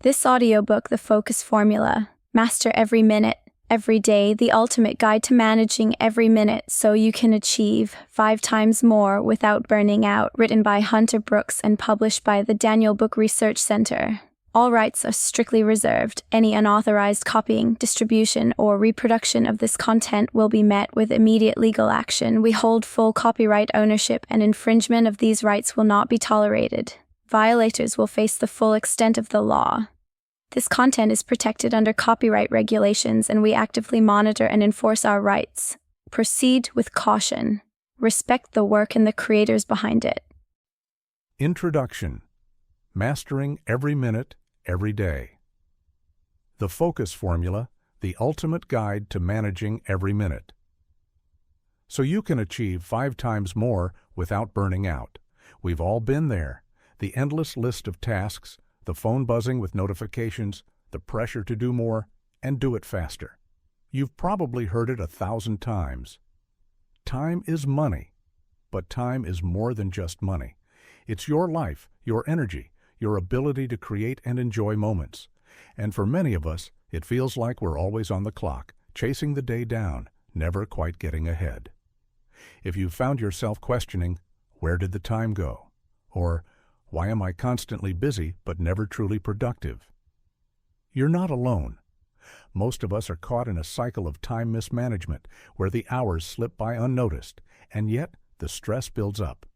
This audiobook, The Focus Formula, Master Every Minute, Every Day, the ultimate guide to managing every minute so you can achieve 5 times more without burning out, written by Hunter Brooks and published by the Daniel Book Research Center. All rights are strictly reserved. Any unauthorized copying, distribution, or reproduction of this content will be met with immediate legal action. We hold full copyright ownership, and infringement of these rights will not be tolerated. Violators will face the full extent of the law. This content is protected under copyright regulations, and we actively monitor and enforce our rights. Proceed with caution. Respect the work and the creators behind it. Introduction. Mastering Every Minute, Every Day. The Focus Formula, the ultimate guide to managing every minute. So you can achieve 5 times more without burning out. We've all been there. The endless list of tasks, the phone buzzing with notifications, the pressure to do more, and do it faster. You've probably heard it 1,000 times. Time is money, but time is more than just money. It's your life, your energy, your ability to create and enjoy moments. And for many of us, it feels like we're always on the clock, chasing the day down, never quite getting ahead. If you've found yourself questioning, where did the time go? Or, why am I constantly busy but never truly productive? You're not alone. Most of us are caught in a cycle of time mismanagement where the hours slip by unnoticed, and yet the stress builds up.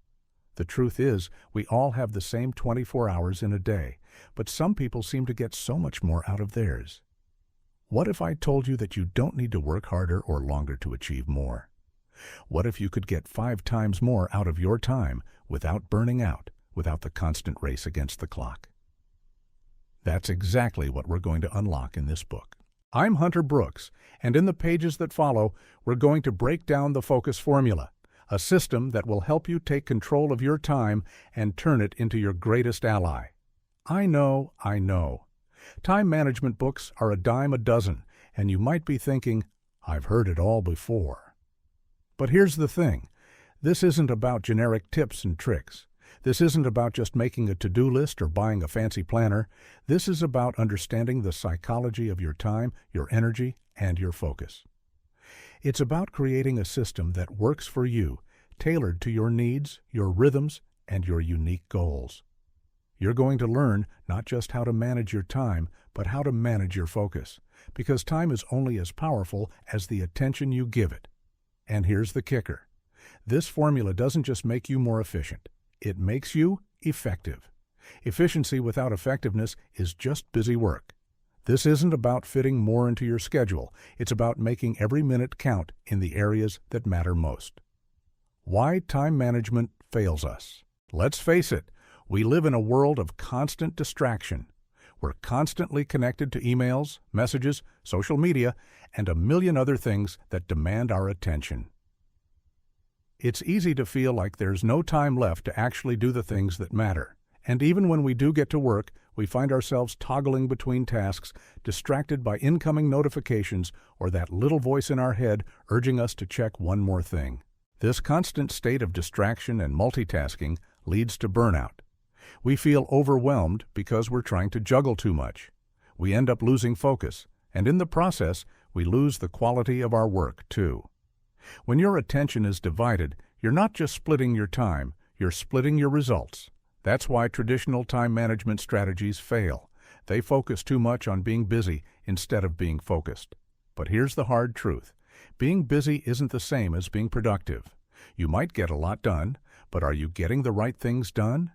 The truth is, we all have the same 24 hours in a day, but some people seem to get so much more out of theirs. What if I told you that you don't need to work harder or longer to achieve more? What if you could get 5 times more out of your time without burning out? Without the constant race against the clock? That's exactly what we're going to unlock in this book. I'm Hunter Brooks, and in the pages that follow, we're going to break down the Focus Formula, a system that will help you take control of your time and turn it into your greatest ally. I know. Time management books are a dime a dozen, and you might be thinking, I've heard it all before. But here's the thing. This isn't about generic tips and tricks. This isn't about just making a to-do list or buying a fancy planner. This is about understanding the psychology of your time, your energy, and your focus. It's about creating a system that works for you, tailored to your needs, your rhythms, and your unique goals. You're going to learn not just how to manage your time, but how to manage your focus, because time is only as powerful as the attention you give it. And here's the kicker. This formula doesn't just make you more efficient. It makes you effective. Efficiency without effectiveness is just busy work. This isn't about fitting more into your schedule. It's about making every minute count in the areas that matter most. Why time management fails us. Let's face it, we live in a world of constant distraction. We're constantly connected to emails, messages, social media, and a million other things that demand our attention. It's easy to feel like there's no time left to actually do the things that matter. And even when we do get to work, we find ourselves toggling between tasks, distracted by incoming notifications or that little voice in our head urging us to check one more thing. This constant state of distraction and multitasking leads to burnout. We feel overwhelmed because we're trying to juggle too much. We end up losing focus, and in the process, we lose the quality of our work, too. When your attention is divided, you're not just splitting your time, you're splitting your results. That's why traditional time management strategies fail. They focus too much on being busy instead of being focused. But here's the hard truth. Being busy isn't the same as being productive. You might get a lot done, but are you getting the right things done?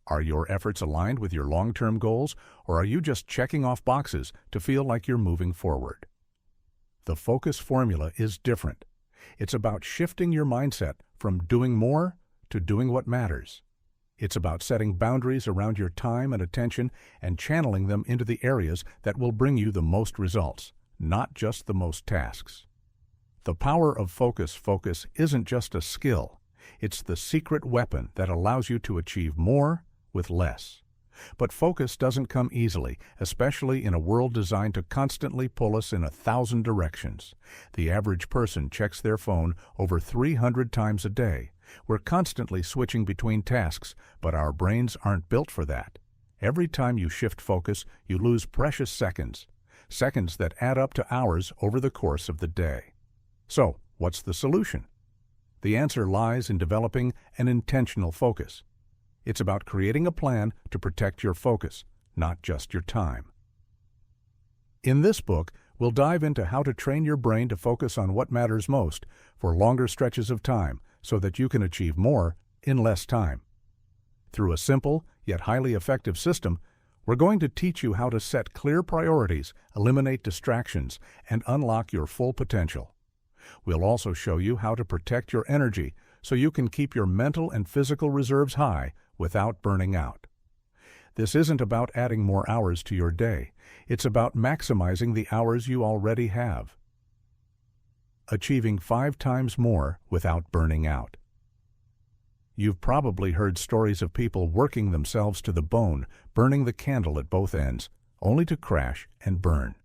Are your efforts aligned with your long-term goals, or are you just checking off boxes to feel like you're moving forward? The Focus Formula is different. It's about shifting your mindset from doing more to doing what matters. It's about setting boundaries around your time and attention and channeling them into the areas that will bring you the most results, not just the most tasks. The power of focus isn't just a skill. It's the secret weapon that allows you to achieve more with less. But focus doesn't come easily, especially in a world designed to constantly pull us in 1,000 directions. The average person checks their phone over 300 times a day. We're constantly switching between tasks, but our brains aren't built for that. Every time you shift focus, you lose precious seconds, seconds that add up to hours over the course of the day. So, what's the solution? The answer lies in developing an intentional focus. It's about creating a plan to protect your focus, not just your time. In this book, we'll dive into how to train your brain to focus on what matters most for longer stretches of time so that you can achieve more in less time. Through a simple yet highly effective system, we're going to teach you how to set clear priorities, eliminate distractions, and unlock your full potential. We'll also show you how to protect your energy so you can keep your mental and physical reserves high without burning out. This isn't about adding more hours to your day. It's about maximizing the hours you already have. Achieving 5 times more without burning out. You've probably heard stories of people working themselves to the bone, burning the candle at both ends, only to crash and burn.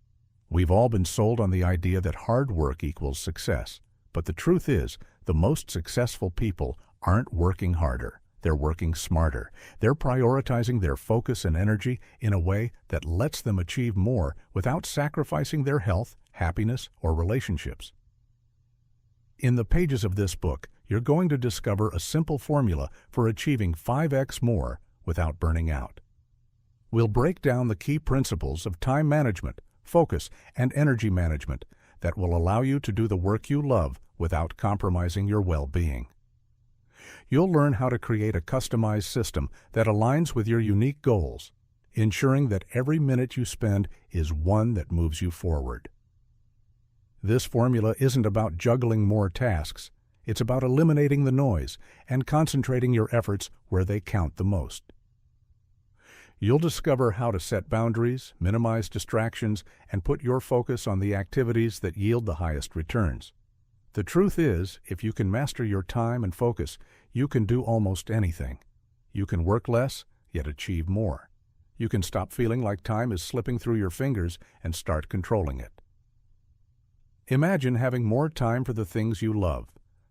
We've all been sold on the idea that hard work equals success, but the truth is, the most successful people aren't working harder. They're working smarter. They're prioritizing their focus and energy in a way that lets them achieve more without sacrificing their health, happiness, or relationships. In the pages of this book, you're going to discover a simple formula for achieving 5x more without burning out. We'll break down the key principles of time management, focus, and energy management that will allow you to do the work you love without compromising your well-being. You'll learn how to create a customized system that aligns with your unique goals, ensuring that every minute you spend is one that moves you forward. This formula isn't about juggling more tasks. It's about eliminating the noise and concentrating your efforts where they count the most. You'll discover how to set boundaries, minimize distractions, and put your focus on the activities that yield the highest returns. The truth is, if you can master your time and focus, you can do almost anything. You can work less, yet achieve more. You can stop feeling like time is slipping through your fingers and start controlling it. Imagine having more time for the things you love.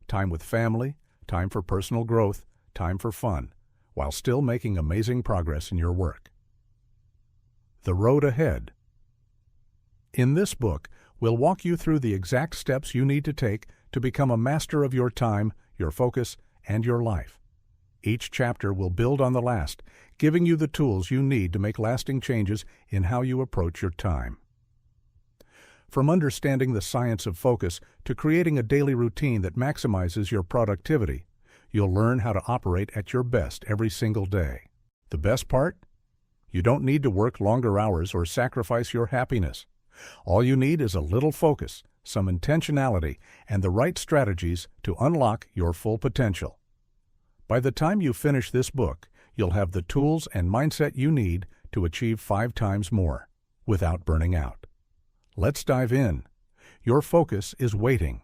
Time with family, time for personal growth, time for fun, while still making amazing progress in your work. The road ahead. In this book, we'll walk you through the exact steps you need to take to become a master of your time, your focus, and your life. Each chapter will build on the last, giving you the tools you need to make lasting changes in how you approach your time. From understanding the science of focus to creating a daily routine that maximizes your productivity, you'll learn how to operate at your best every single day. The best part? You don't need to work longer hours or sacrifice your happiness. All you need is a little focus, some intentionality, and the right strategies to unlock your full potential. By the time you finish this book, you'll have the tools and mindset you need to achieve 5 times more without burning out. Let's dive in. Your focus is waiting.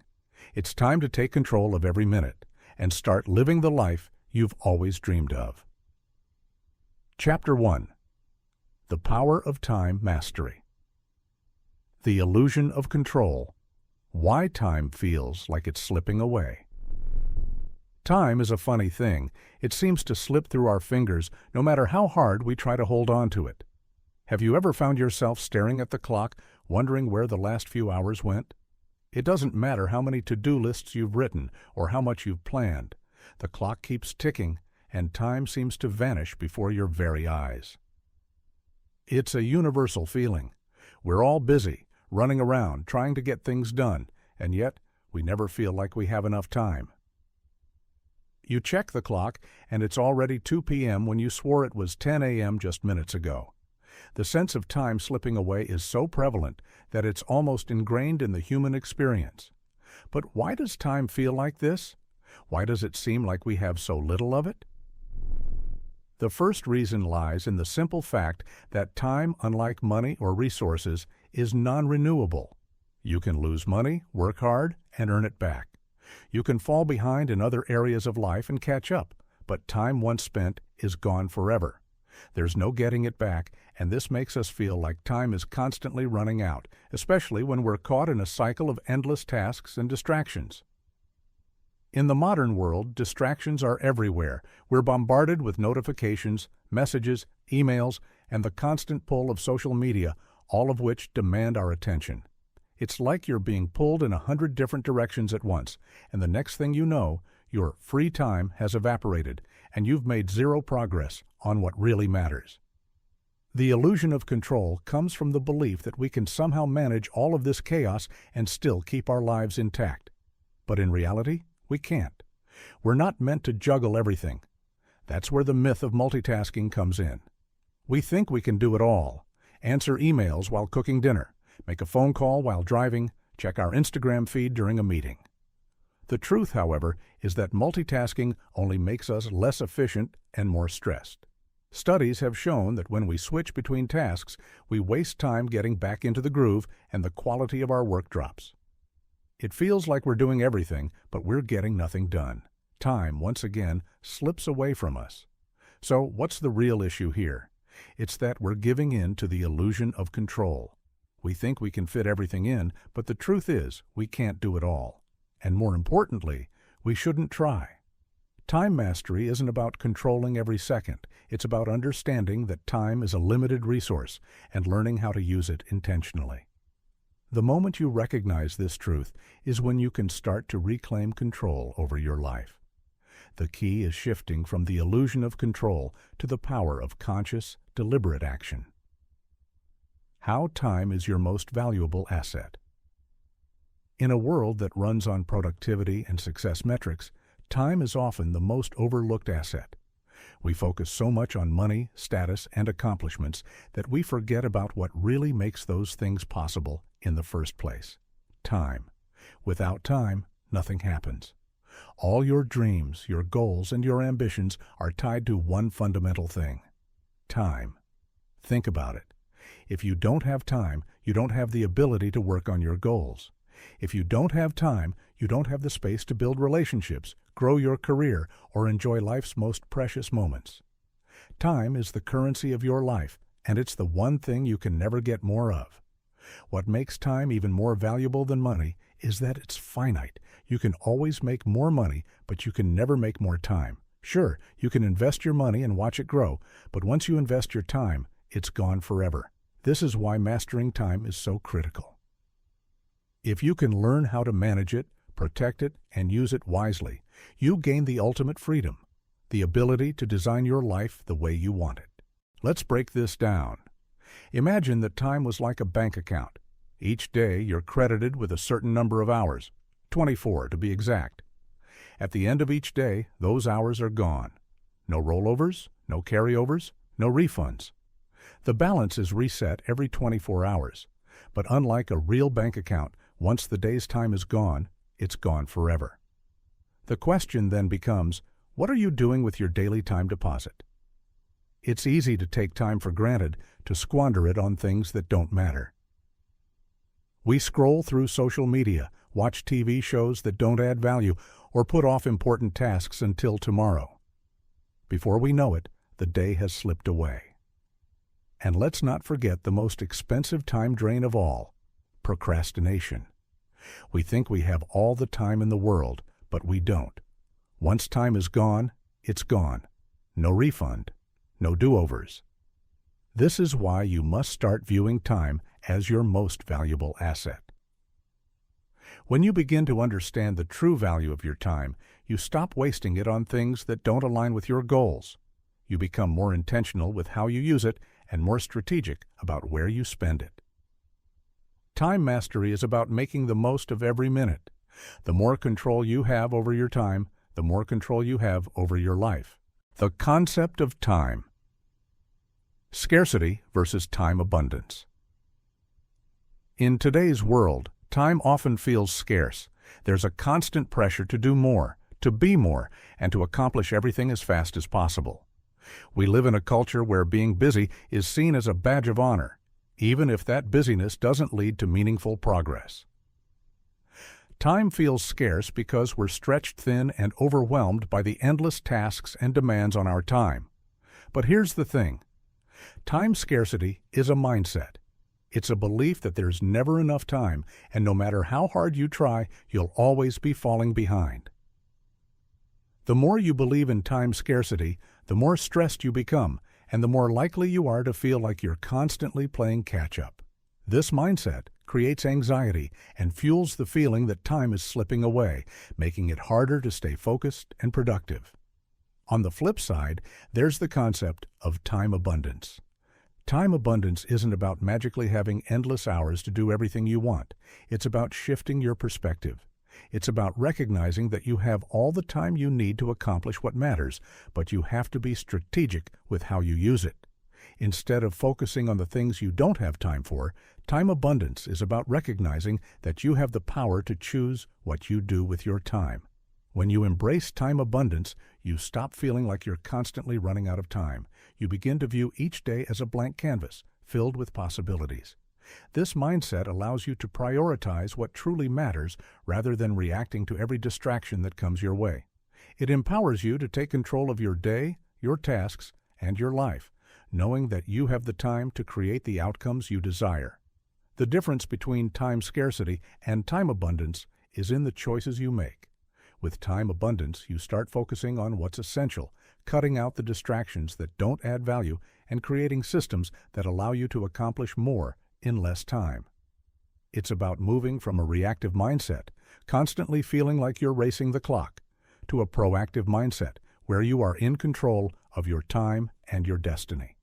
It's time to take control of every minute and start living the life you've always dreamed of. Chapter 1. The Power of Time Mastery. The Illusion of Control. Why time feels like it's slipping away. Time is a funny thing. It seems to slip through our fingers no matter how hard we try to hold on to it. Have you ever found yourself staring at the clock, wondering where the last few hours went? It doesn't matter how many to-do lists you've written or how much you've planned. The clock keeps ticking, and time seems to vanish before your very eyes. It's a universal feeling. We're all busy, running around, trying to get things done, and yet we never feel like we have enough time. You check the clock, and it's already 2 p.m. when you swore it was 10 a.m. just minutes ago. The sense of time slipping away is so prevalent that it's almost ingrained in the human experience. But why does time feel like this? Why does it seem like we have so little of it? The first reason lies in the simple fact that time, unlike money or resources, is non-renewable. You can lose money, work hard, and earn it back. You can fall behind in other areas of life and catch up, but time once spent is gone forever. There's no getting it back, and this makes us feel like time is constantly running out, especially when we're caught in a cycle of endless tasks and distractions. In the modern world, distractions are everywhere. We're bombarded with notifications, messages, emails, and the constant pull of social media, all of which demand our attention. It's like you're being pulled in 100 different directions at once, and the next thing you know, your free time has evaporated, and you've made zero progress on what really matters. The illusion of control comes from the belief that we can somehow manage all of this chaos and still keep our lives intact. But in reality, we can't. We're not meant to juggle everything. That's where the myth of multitasking comes in. We think we can do it all. Answer emails while cooking dinner, make a phone call while driving, check our Instagram feed during a meeting. The truth, however, is that multitasking only makes us less efficient and more stressed. Studies have shown that when we switch between tasks, we waste time getting back into the groove and the quality of our work drops. It feels like we're doing everything, but we're getting nothing done. Time, once again, slips away from us. So what's the real issue here? It's that we're giving in to the illusion of control. We think we can fit everything in, but the truth is we can't do it all. And more importantly, we shouldn't try. Time mastery isn't about controlling every second. It's about understanding that time is a limited resource and learning how to use it intentionally. The moment you recognize this truth is when you can start to reclaim control over your life. The key is shifting from the illusion of control to the power of conscious, deliberate action. How time is your most valuable asset. In a world that runs on productivity and success metrics, time is often the most overlooked asset. We focus so much on money, status, and accomplishments that we forget about what really makes those things possible in the first place. Time. Without time, nothing happens. All your dreams, your goals, and your ambitions are tied to one fundamental thing: time. Think about it. If you don't have time, you don't have the ability to work on your goals. If you don't have time, you don't have the space to build relationships, grow your career, or enjoy life's most precious moments. Time is the currency of your life, and it's the one thing you can never get more of. What makes time even more valuable than money is that it's finite. You can always make more money, but you can never make more time. Sure, you can invest your money and watch it grow, but once you invest your time, it's gone forever. This is why mastering time is so critical. If you can learn how to manage it, protect it, and use it wisely, you gain the ultimate freedom, the ability to design your life the way you want it. Let's break this down. Imagine that time was like a bank account. Each day you're credited with a certain number of hours, 24 to be exact. At the end of each day, those hours are gone. No rollovers, no carryovers, no refunds. The balance is reset every 24 hours. But unlike a real bank account, once the day's time is gone, it's gone forever. The question then becomes, what are you doing with your daily time deposit? It's easy to take time for granted, to squander it on things that don't matter. We scroll through social media, watch TV shows that don't add value, or put off important tasks until tomorrow. Before we know it, the day has slipped away. And let's not forget the most expensive time drain of all: procrastination. We think we have all the time in the world, but we don't. Once time is gone, it's gone. No refund, no do-overs. This is why you must start viewing time as your most valuable asset. When you begin to understand the true value of your time, you stop wasting it on things that don't align with your goals. You become more intentional with how you use it and more strategic about where you spend it. Time mastery is about making the most of every minute. The more control you have over your time, the more control you have over your life. The concept of time. Scarcity versus time abundance. In today's world, time often feels scarce. There's a constant pressure to do more, to be more, and to accomplish everything as fast as possible. We live in a culture where being busy is seen as a badge of honor, even if that busyness doesn't lead to meaningful progress. Time feels scarce because we're stretched thin and overwhelmed by the endless tasks and demands on our time. But here's the thing. Time scarcity is a mindset. It's a belief that there's never enough time, and no matter how hard you try, you'll always be falling behind. The more you believe in time scarcity, the more stressed you become, and the more likely you are to feel like you're constantly playing catch-up. This mindset creates anxiety and fuels the feeling that time is slipping away, making it harder to stay focused and productive. On the flip side, there's the concept of time abundance. Time abundance isn't about magically having endless hours to do everything you want. It's about shifting your perspective. It's about recognizing that you have all the time you need to accomplish what matters, but you have to be strategic with how you use it. Instead of focusing on the things you don't have time for, time abundance is about recognizing that you have the power to choose what you do with your time. When you embrace time abundance, you stop feeling like you're constantly running out of time. You begin to view each day as a blank canvas, filled with possibilities. This mindset allows you to prioritize what truly matters rather than reacting to every distraction that comes your way. It empowers you to take control of your day, your tasks, and your life, knowing that you have the time to create the outcomes you desire. The difference between time scarcity and time abundance is in the choices you make. With time abundance, you start focusing on what's essential, cutting out the distractions that don't add value, and creating systems that allow you to accomplish more in less time. It's about moving from a reactive mindset, constantly feeling like you're racing the clock, to a proactive mindset where you are in control of your time and your destiny.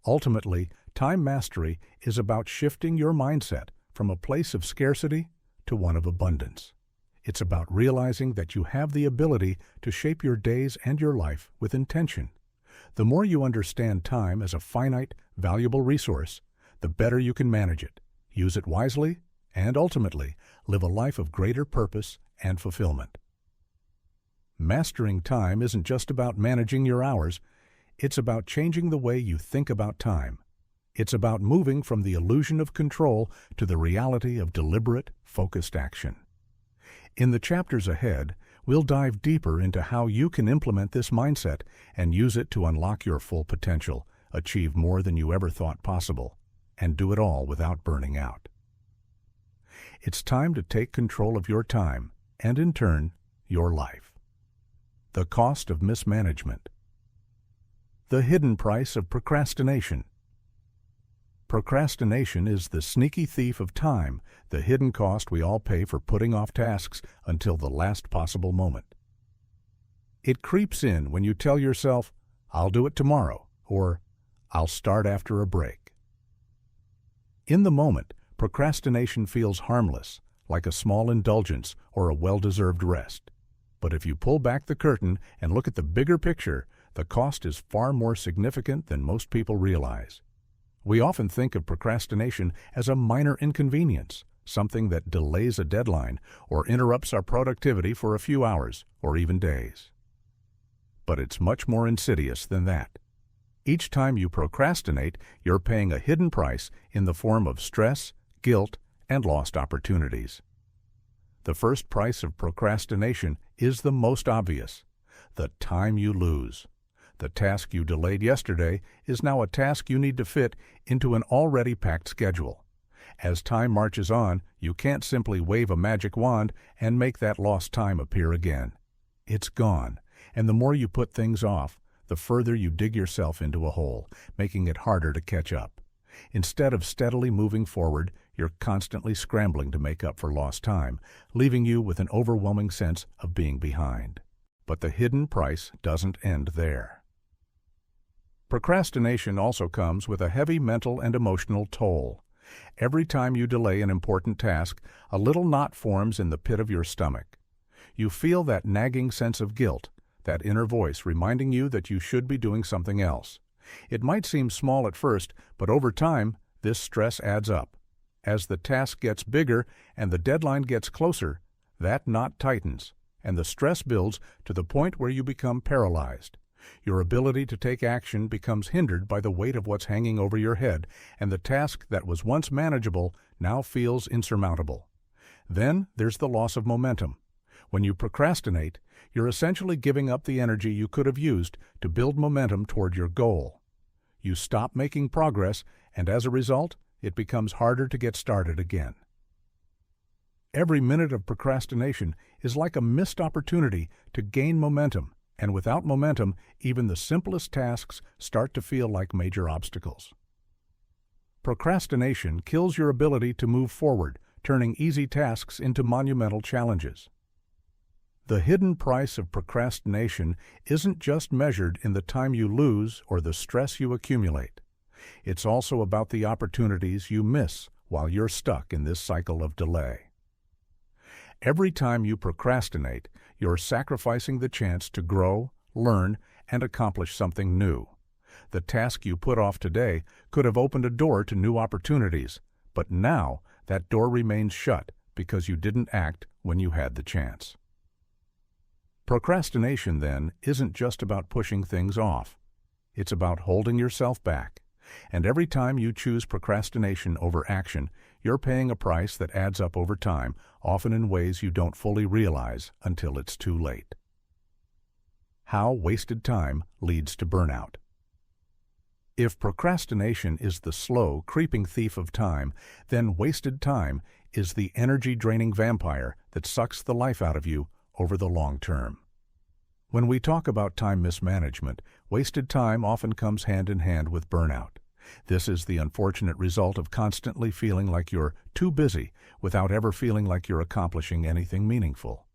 Ultimately, time mastery is about shifting your mindset from a place of scarcity to one of abundance. It's about realizing that you have the ability to shape your days and your life with intention. The more you understand time as a finite, valuable resource, the better you can manage it, use it wisely, and ultimately live a life of greater purpose and fulfillment. Mastering time isn't just about managing your hours, it's about changing the way you think about time. It's about moving from the illusion of control to the reality of deliberate, focused action. In the chapters ahead, we'll dive deeper into how you can implement this mindset and use it to unlock your full potential, achieve more than you ever thought possible, and do it all without burning out. It's time to take control of your time and, in turn, your life. The cost of mismanagement. The hidden price of procrastination. Procrastination is the sneaky thief of time, the hidden cost we all pay for putting off tasks until the last possible moment. It creeps in when you tell yourself, "I'll do it tomorrow," or "I'll start after a break." In the moment, procrastination feels harmless, like a small indulgence or a well-deserved rest. But if you pull back the curtain and look at the bigger picture, the cost is far more significant than most people realize. We often think of procrastination as a minor inconvenience, something that delays a deadline or interrupts our productivity for a few hours or even days. But it's much more insidious than that. Each time you procrastinate, you're paying a hidden price in the form of stress, guilt, and lost opportunities. The first price of procrastination is the most obvious: the time you lose. The task you delayed yesterday is now a task you need to fit into an already packed schedule. As time marches on, you can't simply wave a magic wand and make that lost time appear again. It's gone, and the more you put things off, the further you dig yourself into a hole, making it harder to catch up. Instead of steadily moving forward, you're constantly scrambling to make up for lost time, leaving you with an overwhelming sense of being behind. But the hidden price doesn't end there. Procrastination also comes with a heavy mental and emotional toll. Every time you delay an important task, a little knot forms in the pit of your stomach. You feel that nagging sense of guilt, that inner voice reminding you that you should be doing something else. It might seem small at first, but over time, this stress adds up. As the task gets bigger and the deadline gets closer, that knot tightens, and the stress builds to the point where you become paralyzed. Your ability to take action becomes hindered by the weight of what's hanging over your head, and the task that was once manageable now feels insurmountable. Then there's the loss of momentum. When you procrastinate, you're essentially giving up the energy you could have used to build momentum toward your goal. You stop making progress, and as a result, it becomes harder to get started again. Every minute of procrastination is like a missed opportunity to gain momentum, And without momentum, even the simplest tasks start to feel like major obstacles. Procrastination kills your ability to move forward, turning easy tasks into monumental challenges. The hidden price of procrastination isn't just measured in the time you lose or the stress you accumulate. It's also about the opportunities you miss while you're stuck in this cycle of delay. Every time you procrastinate, you're sacrificing the chance to grow, learn, and accomplish something new. The task you put off today could have opened a door to new opportunities, but now that door remains shut because you didn't act when you had the chance. Procrastination, then, isn't just about pushing things off. It's about holding yourself back. And every time you choose procrastination over action, you're paying a price that adds up over time, often in ways you don't fully realize until it's too late. How wasted time leads to burnout. If procrastination is the slow, creeping thief of time, then wasted time is the energy-draining vampire that sucks the life out of you over the long term. When we talk about time mismanagement, wasted time often comes hand in hand with burnout. This is the unfortunate result of constantly feeling like you're too busy without ever feeling like you're accomplishing anything meaningful.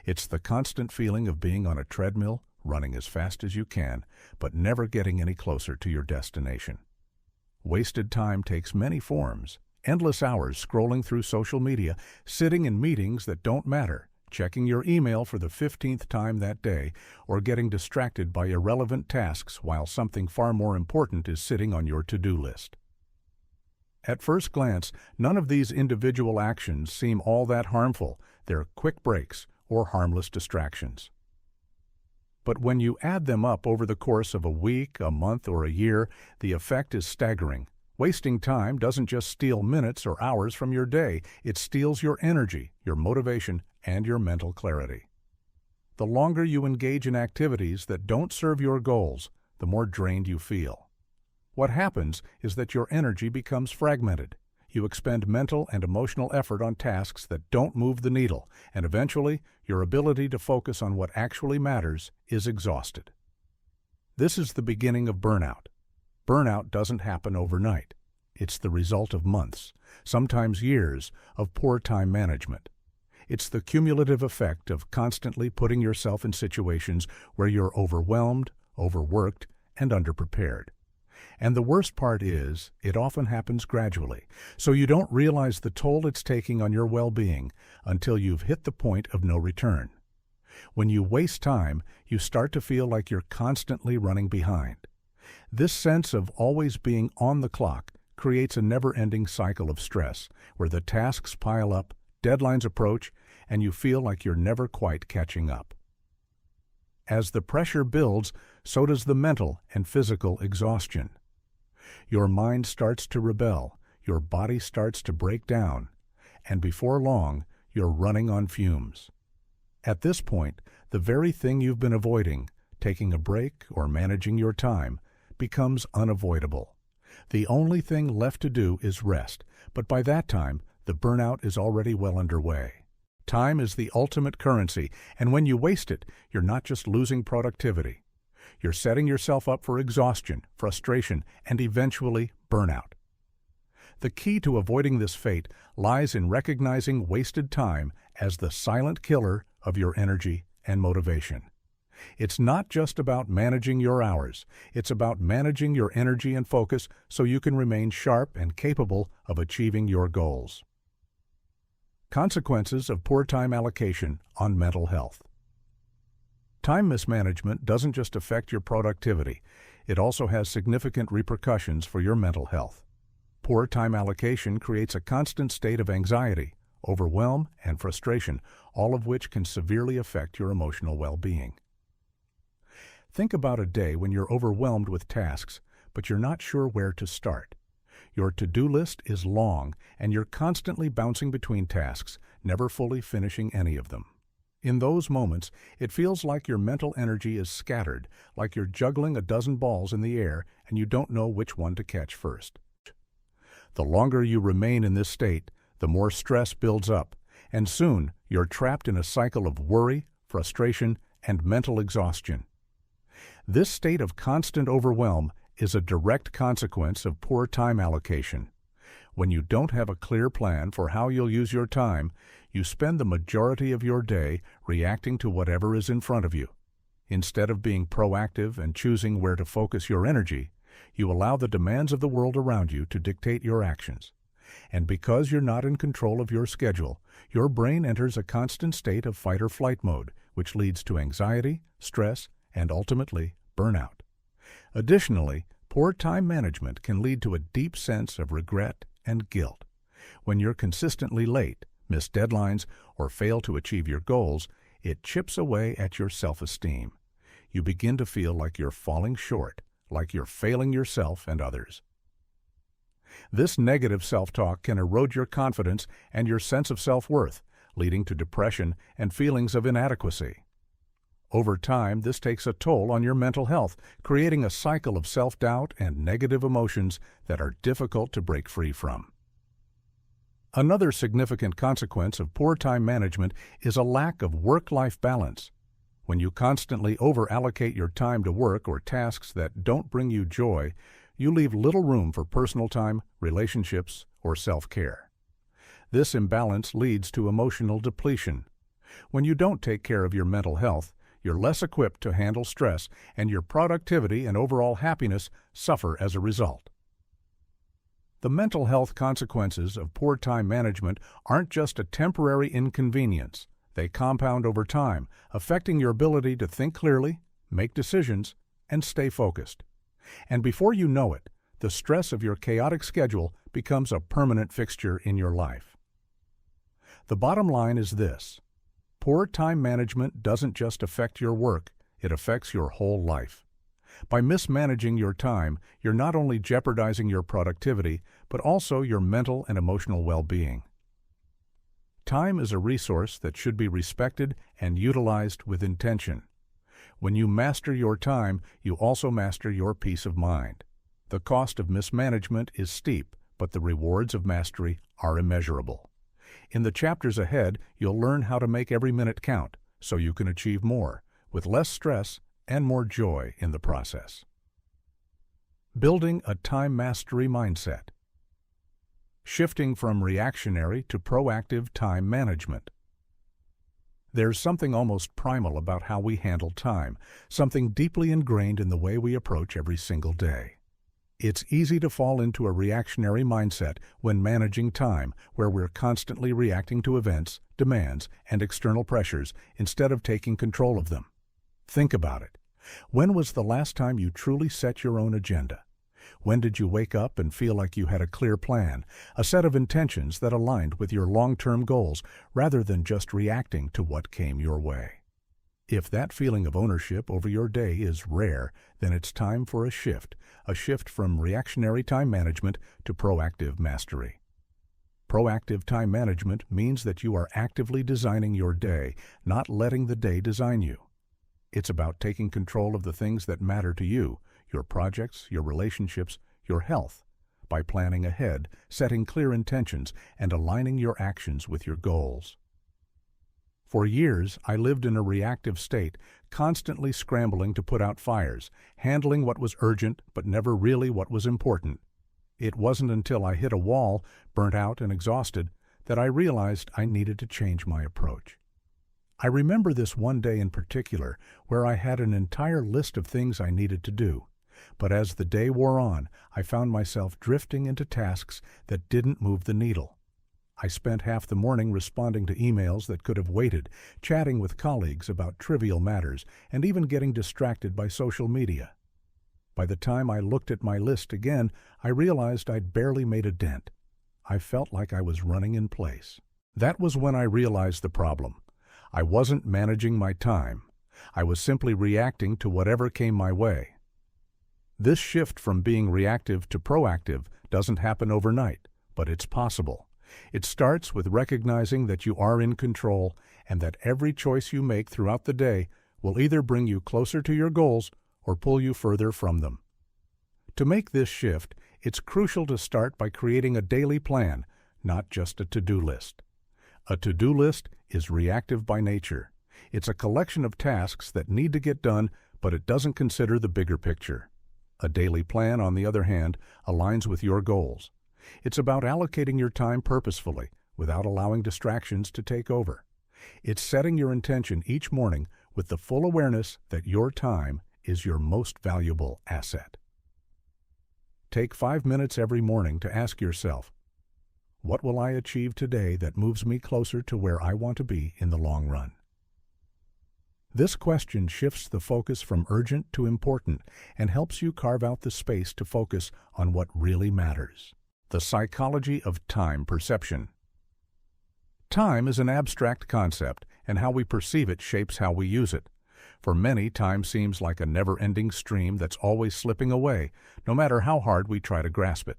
It's the constant feeling of being on a treadmill, running as fast as you can, but never getting any closer to your destination. Wasted time takes many forms: endless hours scrolling through social media, sitting in meetings that don't matter, checking your email for the 15th time that day, or getting distracted by irrelevant tasks while something far more important is sitting on your to-do list. At first glance, none of these individual actions seem all that harmful. They're quick breaks or harmless distractions. But when you add them up over the course of a week, a month, or a year, the effect is staggering. Wasting time doesn't just steal minutes or hours from your day, it steals your energy, your motivation, and your mental clarity. The longer you engage in activities that don't serve your goals, the more drained you feel. What happens is that your energy becomes fragmented. You expend mental and emotional effort on tasks that don't move the needle, and eventually, your ability to focus on what actually matters is exhausted. This is the beginning of burnout. Burnout doesn't happen overnight. It's the result of months, sometimes years, of poor time management. It's the cumulative effect of constantly putting yourself in situations where you're overwhelmed, overworked, and underprepared. And the worst part is, it often happens gradually, so you don't realize the toll it's taking on your well-being until you've hit the point of no return. When you waste time, you start to feel like you're constantly running behind. This sense of always being on the clock creates a never-ending cycle of stress, where the tasks pile up, deadlines approach, and you feel like you're never quite catching up. As the pressure builds, so does the mental and physical exhaustion. Your mind starts to rebel, your body starts to break down, and before long, you're running on fumes. At this point, the very thing you've been avoiding, taking a break or managing your time, becomes unavoidable. The only thing left to do is rest, but by that time, the burnout is already well underway. Time is the ultimate currency, and when you waste it, you're not just losing productivity. You're setting yourself up for exhaustion, frustration, and eventually burnout. The key to avoiding this fate lies in recognizing wasted time as the silent killer of your energy and motivation. It's not just about managing your hours, it's about managing your energy and focus so you can remain sharp and capable of achieving your goals. Consequences of poor time allocation on mental health. Time mismanagement doesn't just affect your productivity, it also has significant repercussions for your mental health. Poor time allocation creates a constant state of anxiety, overwhelm, and frustration, all of which can severely affect your emotional well-being. Think about a day when you're overwhelmed with tasks, but you're not sure where to start. Your to-do list is long, and you're constantly bouncing between tasks, never fully finishing any of them. In those moments, it feels like your mental energy is scattered, like you're juggling a dozen balls in the air and you don't know which one to catch first. The longer you remain in this state, the more stress builds up, and soon you're trapped in a cycle of worry, frustration, and mental exhaustion. This state of constant overwhelm is a direct consequence of poor time allocation. When you don't have a clear plan for how you'll use your time, you spend the majority of your day reacting to whatever is in front of you. Instead of being proactive and choosing where to focus your energy, you allow the demands of the world around you to dictate your actions. And because you're not in control of your schedule, your brain enters a constant state of fight or flight mode, which leads to anxiety, stress, and ultimately burnout. Additionally, poor time management can lead to a deep sense of regret and guilt. When you're consistently late, miss deadlines, or fail to achieve your goals, it chips away at your self-esteem. You begin to feel like you're falling short, like you're failing yourself and others. This negative self-talk can erode your confidence and your sense of self-worth, leading to depression and feelings of inadequacy. Over time, this takes a toll on your mental health, creating a cycle of self-doubt and negative emotions that are difficult to break free from. Another significant consequence of poor time management is a lack of work-life balance. When you constantly over-allocate your time to work or tasks that don't bring you joy, you leave little room for personal time, relationships, or self-care. This imbalance leads to emotional depletion. When you don't take care of your mental health, you're less equipped to handle stress, and your productivity and overall happiness suffer as a result. The mental health consequences of poor time management aren't just a temporary inconvenience. They compound over time, affecting your ability to think clearly, make decisions, and stay focused. And before you know it, the stress of your chaotic schedule becomes a permanent fixture in your life. The bottom line is this: poor time management doesn't just affect your work, it affects your whole life. By mismanaging your time, you're not only jeopardizing your productivity, but also your mental and emotional well-being. Time is a resource that should be respected and utilized with intention. When you master your time, you also master your peace of mind. The cost of mismanagement is steep, but the rewards of mastery are immeasurable. In the chapters ahead, you'll learn how to make every minute count so you can achieve more, with less stress and more joy in the process. Building a time mastery mindset. Shifting from reactionary to proactive time management. There's something almost primal about how we handle time, something deeply ingrained in the way we approach every single day. It's easy to fall into a reactionary mindset when managing time, where we're constantly reacting to events, demands, and external pressures instead of taking control of them. Think about it. When was the last time you truly set your own agenda? When did you wake up and feel like you had a clear plan, a set of intentions that aligned with your long-term goals, rather than just reacting to what came your way? If that feeling of ownership over your day is rare, then it's time for a shift from reactionary time management to proactive mastery. Proactive time management means that you are actively designing your day, not letting the day design you. It's about taking control of the things that matter to you, your projects, your relationships, your health, by planning ahead, setting clear intentions, and aligning your actions with your goals. For years, I lived in a reactive state, constantly scrambling to put out fires, handling what was urgent but never really what was important. It wasn't until I hit a wall, burnt out and exhausted, that I realized I needed to change my approach. I remember this one day in particular where I had an entire list of things I needed to do. But as the day wore on, I found myself drifting into tasks that didn't move the needle. I spent half the morning responding to emails that could have waited, chatting with colleagues about trivial matters, and even getting distracted by social media. By the time I looked at my list again, I realized I'd barely made a dent. I felt like I was running in place. That was when I realized the problem. I wasn't managing my time. I was simply reacting to whatever came my way. This shift from being reactive to proactive doesn't happen overnight, but it's possible. It starts with recognizing that you are in control and that every choice you make throughout the day will either bring you closer to your goals or pull you further from them. To make this shift, it's crucial to start by creating a daily plan, not just a to-do list. A to-do list is reactive by nature. It's a collection of tasks that need to get done but it doesn't consider the bigger picture. A daily plan, on the other hand, aligns with your goals. It's about allocating your time purposefully, without allowing distractions to take over. It's setting your intention each morning with the full awareness that your time is your most valuable asset. Take 5 minutes every morning to ask yourself, what will I achieve today that moves me closer to where I want to be in the long run? This question shifts the focus from urgent to important and helps you carve out the space to focus on what really matters. The psychology of time perception. Time is an abstract concept, and how we perceive it shapes how we use it. For many, time seems like a never-ending stream that's always slipping away, no matter how hard we try to grasp it.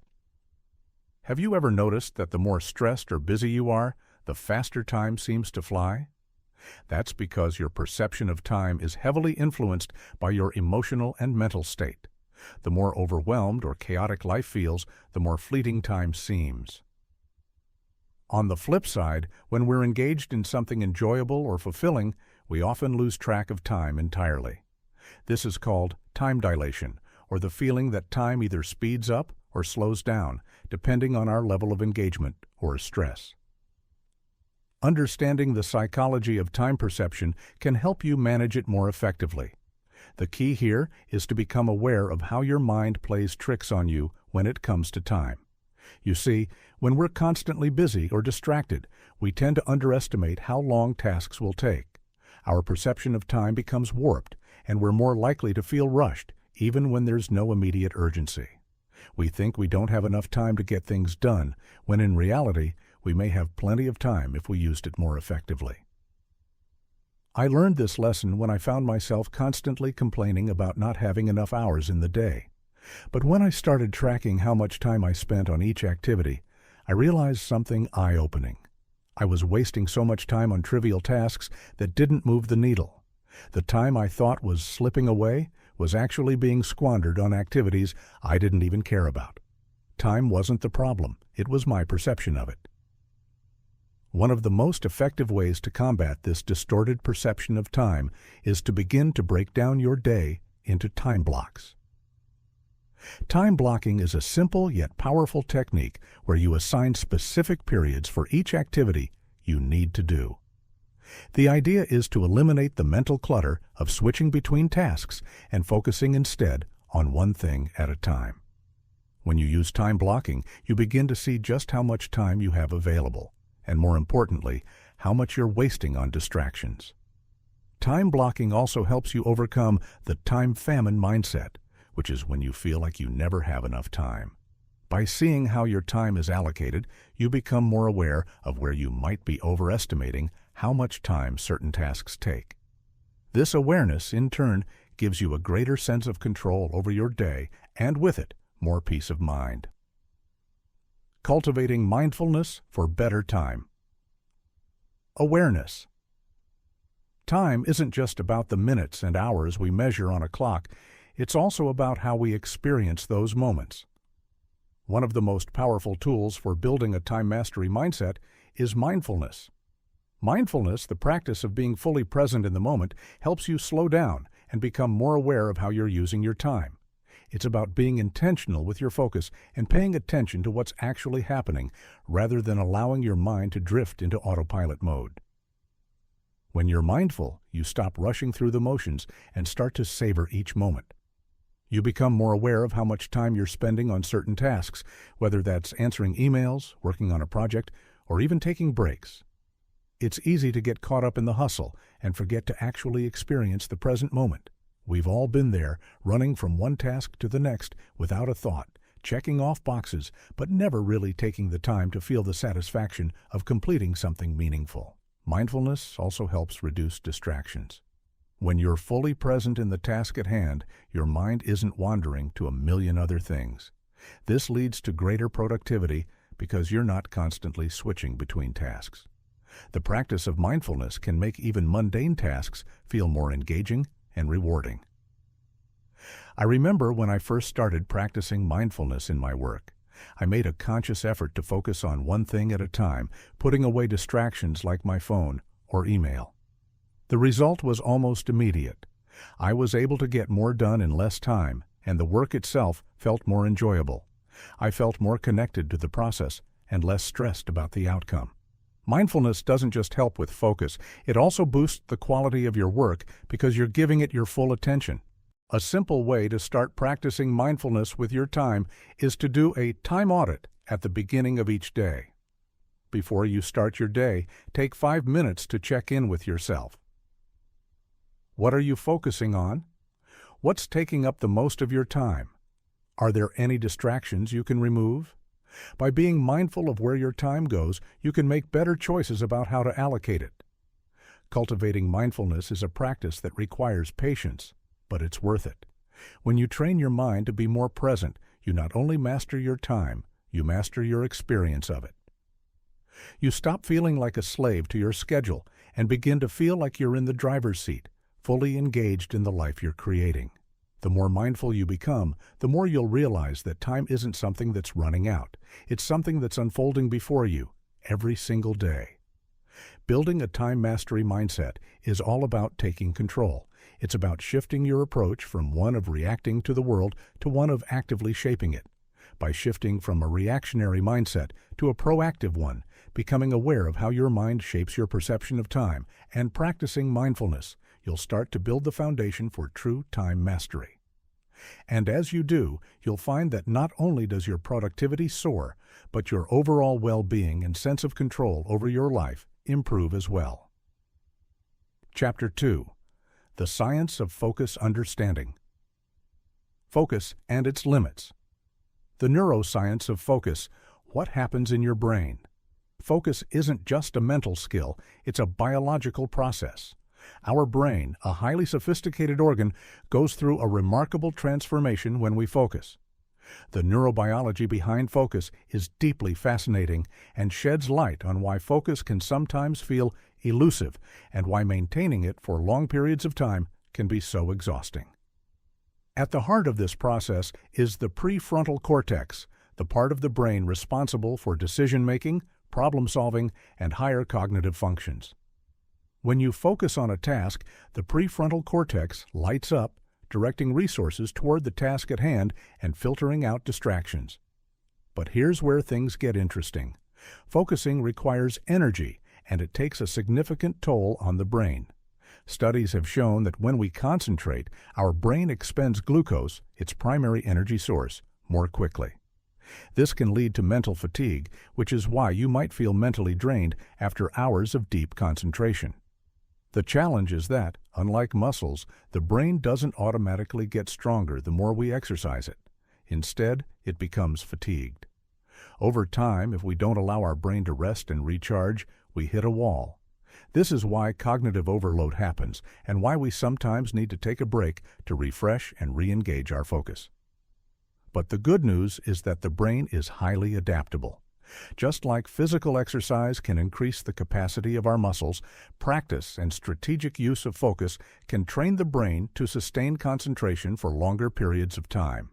Have you ever noticed that the more stressed or busy you are, the faster time seems to fly? That's because your perception of time is heavily influenced by your emotional and mental state. The more overwhelmed or chaotic life feels, the more fleeting time seems. On the flip side, when we're engaged in something enjoyable or fulfilling, we often lose track of time entirely. This is called time dilation, or the feeling that time either speeds up or slows down, depending on our level of engagement or stress. Understanding the psychology of time perception can help you manage it more effectively. The key here is to become aware of how your mind plays tricks on you when it comes to time. You see, when we're constantly busy or distracted, we tend to underestimate how long tasks will take. Our perception of time becomes warped, and we're more likely to feel rushed, even when there's no immediate urgency. We think we don't have enough time to get things done, when in reality, we may have plenty of time if we used it more effectively. I learned this lesson when I found myself constantly complaining about not having enough hours in the day. But when I started tracking how much time I spent on each activity, I realized something eye-opening. I was wasting so much time on trivial tasks that didn't move the needle. The time I thought was slipping away was actually being squandered on activities I didn't even care about. Time wasn't the problem, it was my perception of it. One of the most effective ways to combat this distorted perception of time is to begin to break down your day into time blocks. Time blocking is a simple yet powerful technique where you assign specific periods for each activity you need to do. The idea is to eliminate the mental clutter of switching between tasks and focusing instead on one thing at a time. When you use time blocking, you begin to see just how much time you have available, and more importantly, how much you're wasting on distractions. Time blocking also helps you overcome the time famine mindset, which is when you feel like you never have enough time. By seeing how your time is allocated, you become more aware of where you might be overestimating how much time certain tasks take. This awareness, in turn, gives you a greater sense of control over your day, and with it, more peace of mind. Cultivating mindfulness for better time. Awareness. Time isn't just about the minutes and hours we measure on a clock, it's also about how we experience those moments. One of the most powerful tools for building a time mastery mindset is mindfulness. Mindfulness, the practice of being fully present in the moment, helps you slow down and become more aware of how you're using your time. It's about being intentional with your focus and paying attention to what's actually happening, rather than allowing your mind to drift into autopilot mode. When you're mindful, you stop rushing through the motions and start to savor each moment. You become more aware of how much time you're spending on certain tasks, whether that's answering emails, working on a project, or even taking breaks. It's easy to get caught up in the hustle and forget to actually experience the present moment. We've all been there, running from one task to the next without a thought, checking off boxes, but never really taking the time to feel the satisfaction of completing something meaningful. Mindfulness also helps reduce distractions. When you're fully present in the task at hand, your mind isn't wandering to a million other things. This leads to greater productivity because you're not constantly switching between tasks. The practice of mindfulness can make even mundane tasks feel more engaging and rewarding. I remember when I first started practicing mindfulness in my work. I made a conscious effort to focus on one thing at a time, putting away distractions like my phone or email. The result was almost immediate. I was able to get more done in less time, and the work itself felt more enjoyable. I felt more connected to the process and less stressed about the outcome. Mindfulness doesn't just help with focus, it also boosts the quality of your work because you're giving it your full attention. A simple way to start practicing mindfulness with your time is to do a time audit at the beginning of each day. Before you start your day, take 5 minutes to check in with yourself. What are you focusing on? What's taking up the most of your time? Are there any distractions you can remove? By being mindful of where your time goes, you can make better choices about how to allocate it. Cultivating mindfulness is a practice that requires patience, but it's worth it. When you train your mind to be more present, you not only master your time, you master your experience of it. You stop feeling like a slave to your schedule and begin to feel like you're in the driver's seat, fully engaged in the life you're creating. The more mindful you become, the more you'll realize that time isn't something that's running out. It's something that's unfolding before you every single day. Building a time mastery mindset is all about taking control. It's about shifting your approach from one of reacting to the world to one of actively shaping it. By shifting from a reactionary mindset to a proactive one, becoming aware of how your mind shapes your perception of time, and practicing mindfulness, you'll start to build the foundation for true time mastery. And as you do, you'll find that not only does your productivity soar, but your overall well-being and sense of control over your life improve as well. Chapter 2. The Science of Focus Understanding. Focus and its limits. The neuroscience of focus. What happens in your brain? Focus isn't just a mental skill, it's a biological process. Our brain, a highly sophisticated organ, goes through a remarkable transformation when we focus. The neurobiology behind focus is deeply fascinating and sheds light on why focus can sometimes feel elusive and why maintaining it for long periods of time can be so exhausting. At the heart of this process is the prefrontal cortex, the part of the brain responsible for decision-making, problem-solving, and higher cognitive functions. When you focus on a task, the prefrontal cortex lights up, directing resources toward the task at hand and filtering out distractions. But here's where things get interesting. Focusing requires energy, and it takes a significant toll on the brain. Studies have shown that when we concentrate, our brain expends glucose, its primary energy source, more quickly. This can lead to mental fatigue, which is why you might feel mentally drained after hours of deep concentration. The challenge is that, unlike muscles, the brain doesn't automatically get stronger the more we exercise it. Instead, it becomes fatigued. Over time, if we don't allow our brain to rest and recharge, we hit a wall. This is why cognitive overload happens and why we sometimes need to take a break to refresh and re-engage our focus. But the good news is that the brain is highly adaptable. Just like physical exercise can increase the capacity of our muscles, practice and strategic use of focus can train the brain to sustain concentration for longer periods of time.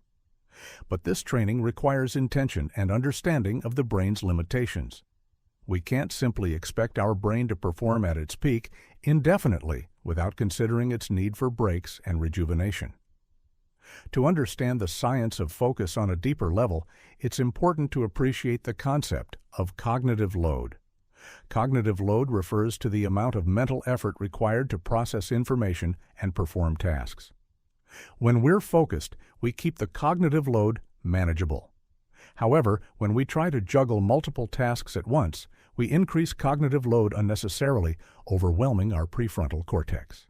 But this training requires intention and understanding of the brain's limitations. We can't simply expect our brain to perform at its peak indefinitely without considering its need for breaks and rejuvenation. To understand the science of focus on a deeper level, it's important to appreciate the concept of cognitive load. Cognitive load refers to the amount of mental effort required to process information and perform tasks. When we're focused, we keep the cognitive load manageable. However, when we try to juggle multiple tasks at once, we increase cognitive load unnecessarily, overwhelming our prefrontal cortex.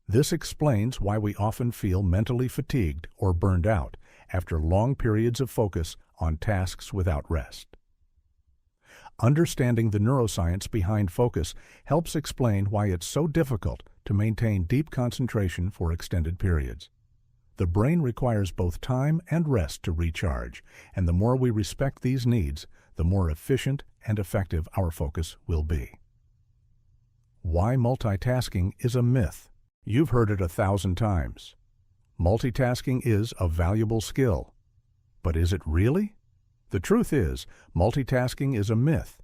This explains why we often feel mentally fatigued or burned out after long periods of focus on tasks without rest. Understanding the neuroscience behind focus helps explain why it's so difficult to maintain deep concentration for extended periods. The brain requires both time and rest to recharge, and the more we respect these needs, the more efficient and effective our focus will be. Why multitasking is a myth. You've heard it 1,000 times. Multitasking is a valuable skill. But is it really? The truth is, multitasking is a myth.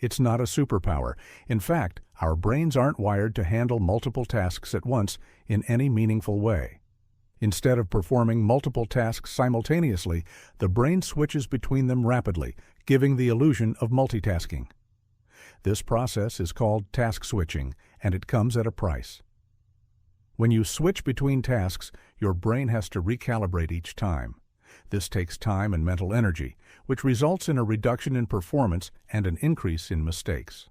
It's not a superpower. In fact, our brains aren't wired to handle multiple tasks at once in any meaningful way. Instead of performing multiple tasks simultaneously, the brain switches between them rapidly, giving the illusion of multitasking. This process is called task switching, and it comes at a price. When you switch between tasks, your brain has to recalibrate each time. This takes time and mental energy, which results in a reduction in performance and an increase in mistakes.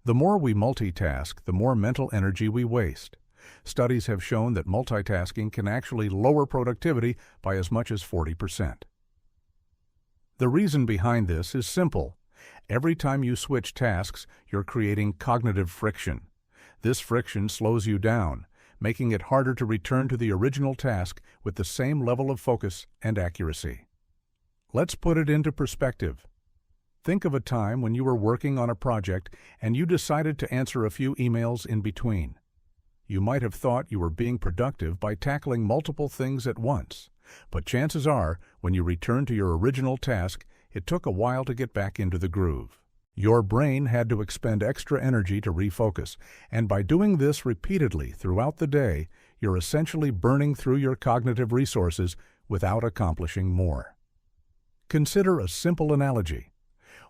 The more we multitask, the more mental energy we waste. Studies have shown that multitasking can actually lower productivity by as much as 40%. The reason behind this is simple. Every time you switch tasks, you're creating cognitive friction. This friction slows you down, making it harder to return to the original task with the same level of focus and accuracy. Let's put it into perspective. Think of a time when you were working on a project and you decided to answer a few emails in between. You might have thought you were being productive by tackling multiple things at once, but chances are, when you return to your original task, it took a while to get back into the groove. Your brain had to expend extra energy to refocus, and by doing this repeatedly throughout the day, you're essentially burning through your cognitive resources without accomplishing more. Consider a simple analogy.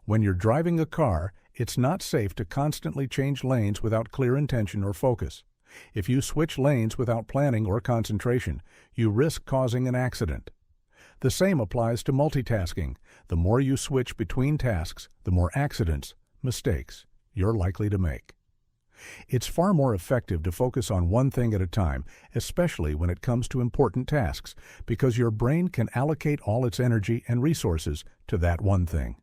When you're driving a car, it's not safe to constantly change lanes without clear intention or focus. If you switch lanes without planning or concentration, you risk causing an accident. The same applies to multitasking. The more you switch between tasks, the more accidents, mistakes, you're likely to make. It's far more effective to focus on one thing at a time, especially when it comes to important tasks, because your brain can allocate all its energy and resources to that one thing.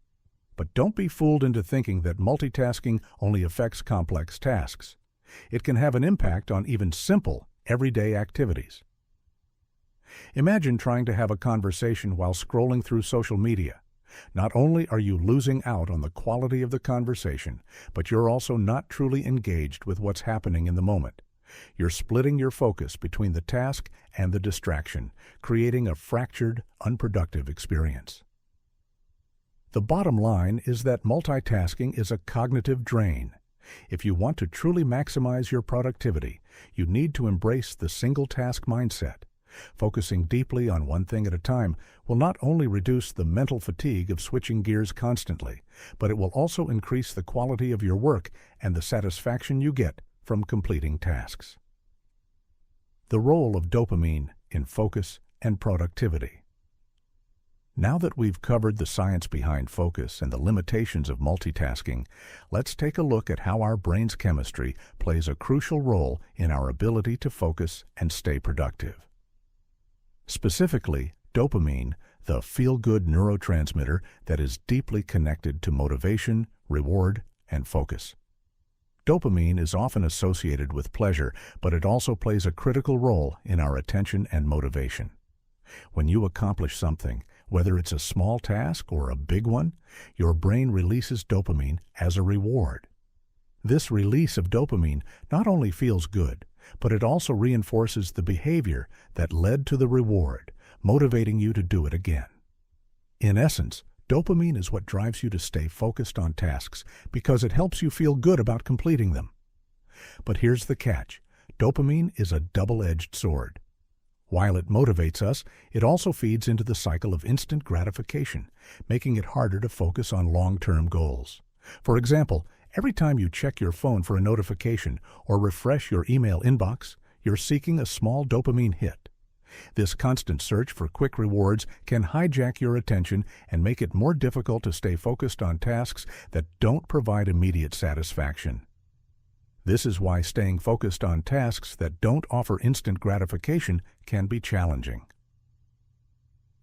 But don't be fooled into thinking that multitasking only affects complex tasks. It can have an impact on even simple, everyday activities. Imagine trying to have a conversation while scrolling through social media. Not only are you losing out on the quality of the conversation, but you're also not truly engaged with what's happening in the moment. You're splitting your focus between the task and the distraction, creating a fractured, unproductive experience. The bottom line is that multitasking is a cognitive drain. If you want to truly maximize your productivity, you need to embrace the single-task mindset. Focusing deeply on one thing at a time will not only reduce the mental fatigue of switching gears constantly, but it will also increase the quality of your work and the satisfaction you get from completing tasks. The role of dopamine in focus and productivity. Now that we've covered the science behind focus and the limitations of multitasking, let's take a look at how our brain's chemistry plays a crucial role in our ability to focus and stay productive. Specifically, dopamine, the feel-good neurotransmitter that is deeply connected to motivation, reward, and focus. Dopamine is often associated with pleasure, but it also plays a critical role in our attention and motivation. When you accomplish something, whether it's a small task or a big one, your brain releases dopamine as a reward. This release of dopamine not only feels good, but it also reinforces the behavior that led to the reward, motivating you to do it again. In essence, dopamine is what drives you to stay focused on tasks because it helps you feel good about completing them. But here's the catch. Dopamine is a double-edged sword. While it motivates us, it also feeds into the cycle of instant gratification, making it harder to focus on long-term goals. For example, every time you check your phone for a notification or refresh your email inbox, you're seeking a small dopamine hit. This constant search for quick rewards can hijack your attention and make it more difficult to stay focused on tasks that don't provide immediate satisfaction. This is why staying focused on tasks that don't offer instant gratification can be challenging.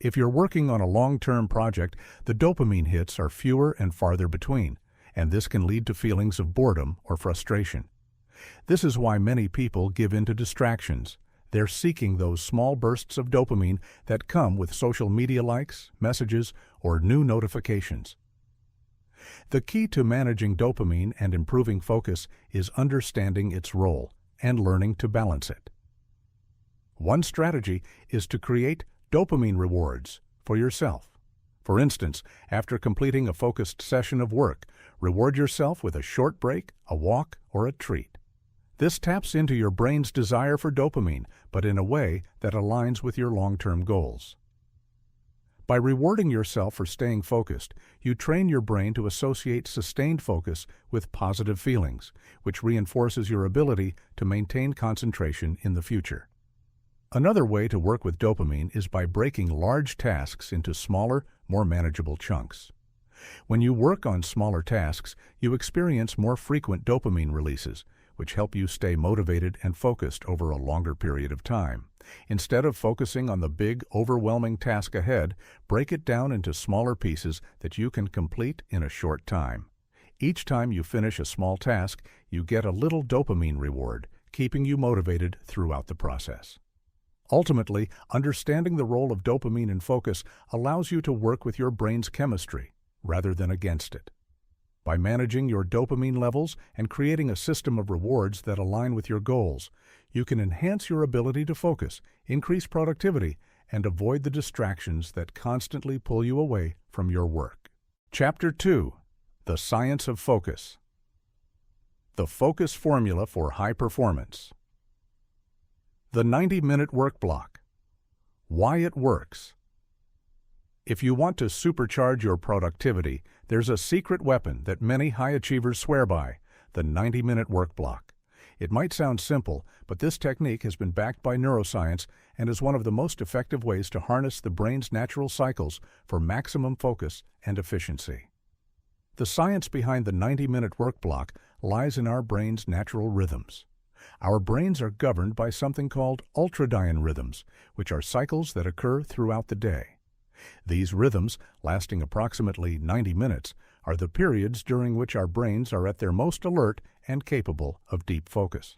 If you're working on a long-term project, the dopamine hits are fewer and farther between, and this can lead to feelings of boredom or frustration. This is why many people give in to distractions. They're seeking those small bursts of dopamine that come with social media likes, messages, or new notifications. The key to managing dopamine and improving focus is understanding its role and learning to balance it. One strategy is to create dopamine rewards for yourself. For instance, after completing a focused session of work, reward yourself with a short break, a walk, or a treat. This taps into your brain's desire for dopamine, but in a way that aligns with your long-term goals. By rewarding yourself for staying focused, you train your brain to associate sustained focus with positive feelings, which reinforces your ability to maintain concentration in the future. Another way to work with dopamine is by breaking large tasks into smaller, more manageable chunks. When you work on smaller tasks, you experience more frequent dopamine releases, which help you stay motivated and focused over a longer period of time. Instead of focusing on the big, overwhelming task ahead, break it down into smaller pieces that you can complete in a short time. Each time you finish a small task, you get a little dopamine reward, keeping you motivated throughout the process. Ultimately, understanding the role of dopamine in focus allows you to work with your brain's chemistry rather than against it. By managing your dopamine levels and creating a system of rewards that align with your goals, you can enhance your ability to focus, increase productivity, and avoid the distractions that constantly pull you away from your work. Chapter 2: The Science of Focus. The Focus Formula for High Performance. The 90-minute work block. Why it works. If you want to supercharge your productivity, there's a secret weapon that many high achievers swear by: the 90-minute work block. It might sound simple, but this technique has been backed by neuroscience and is one of the most effective ways to harness the brain's natural cycles for maximum focus and efficiency. The science behind the 90-minute work block lies in our brain's natural rhythms. Our brains are governed by something called ultradian rhythms, which are cycles that occur throughout the day. These rhythms, lasting approximately 90 minutes, are the periods during which our brains are at their most alert and capable of deep focus.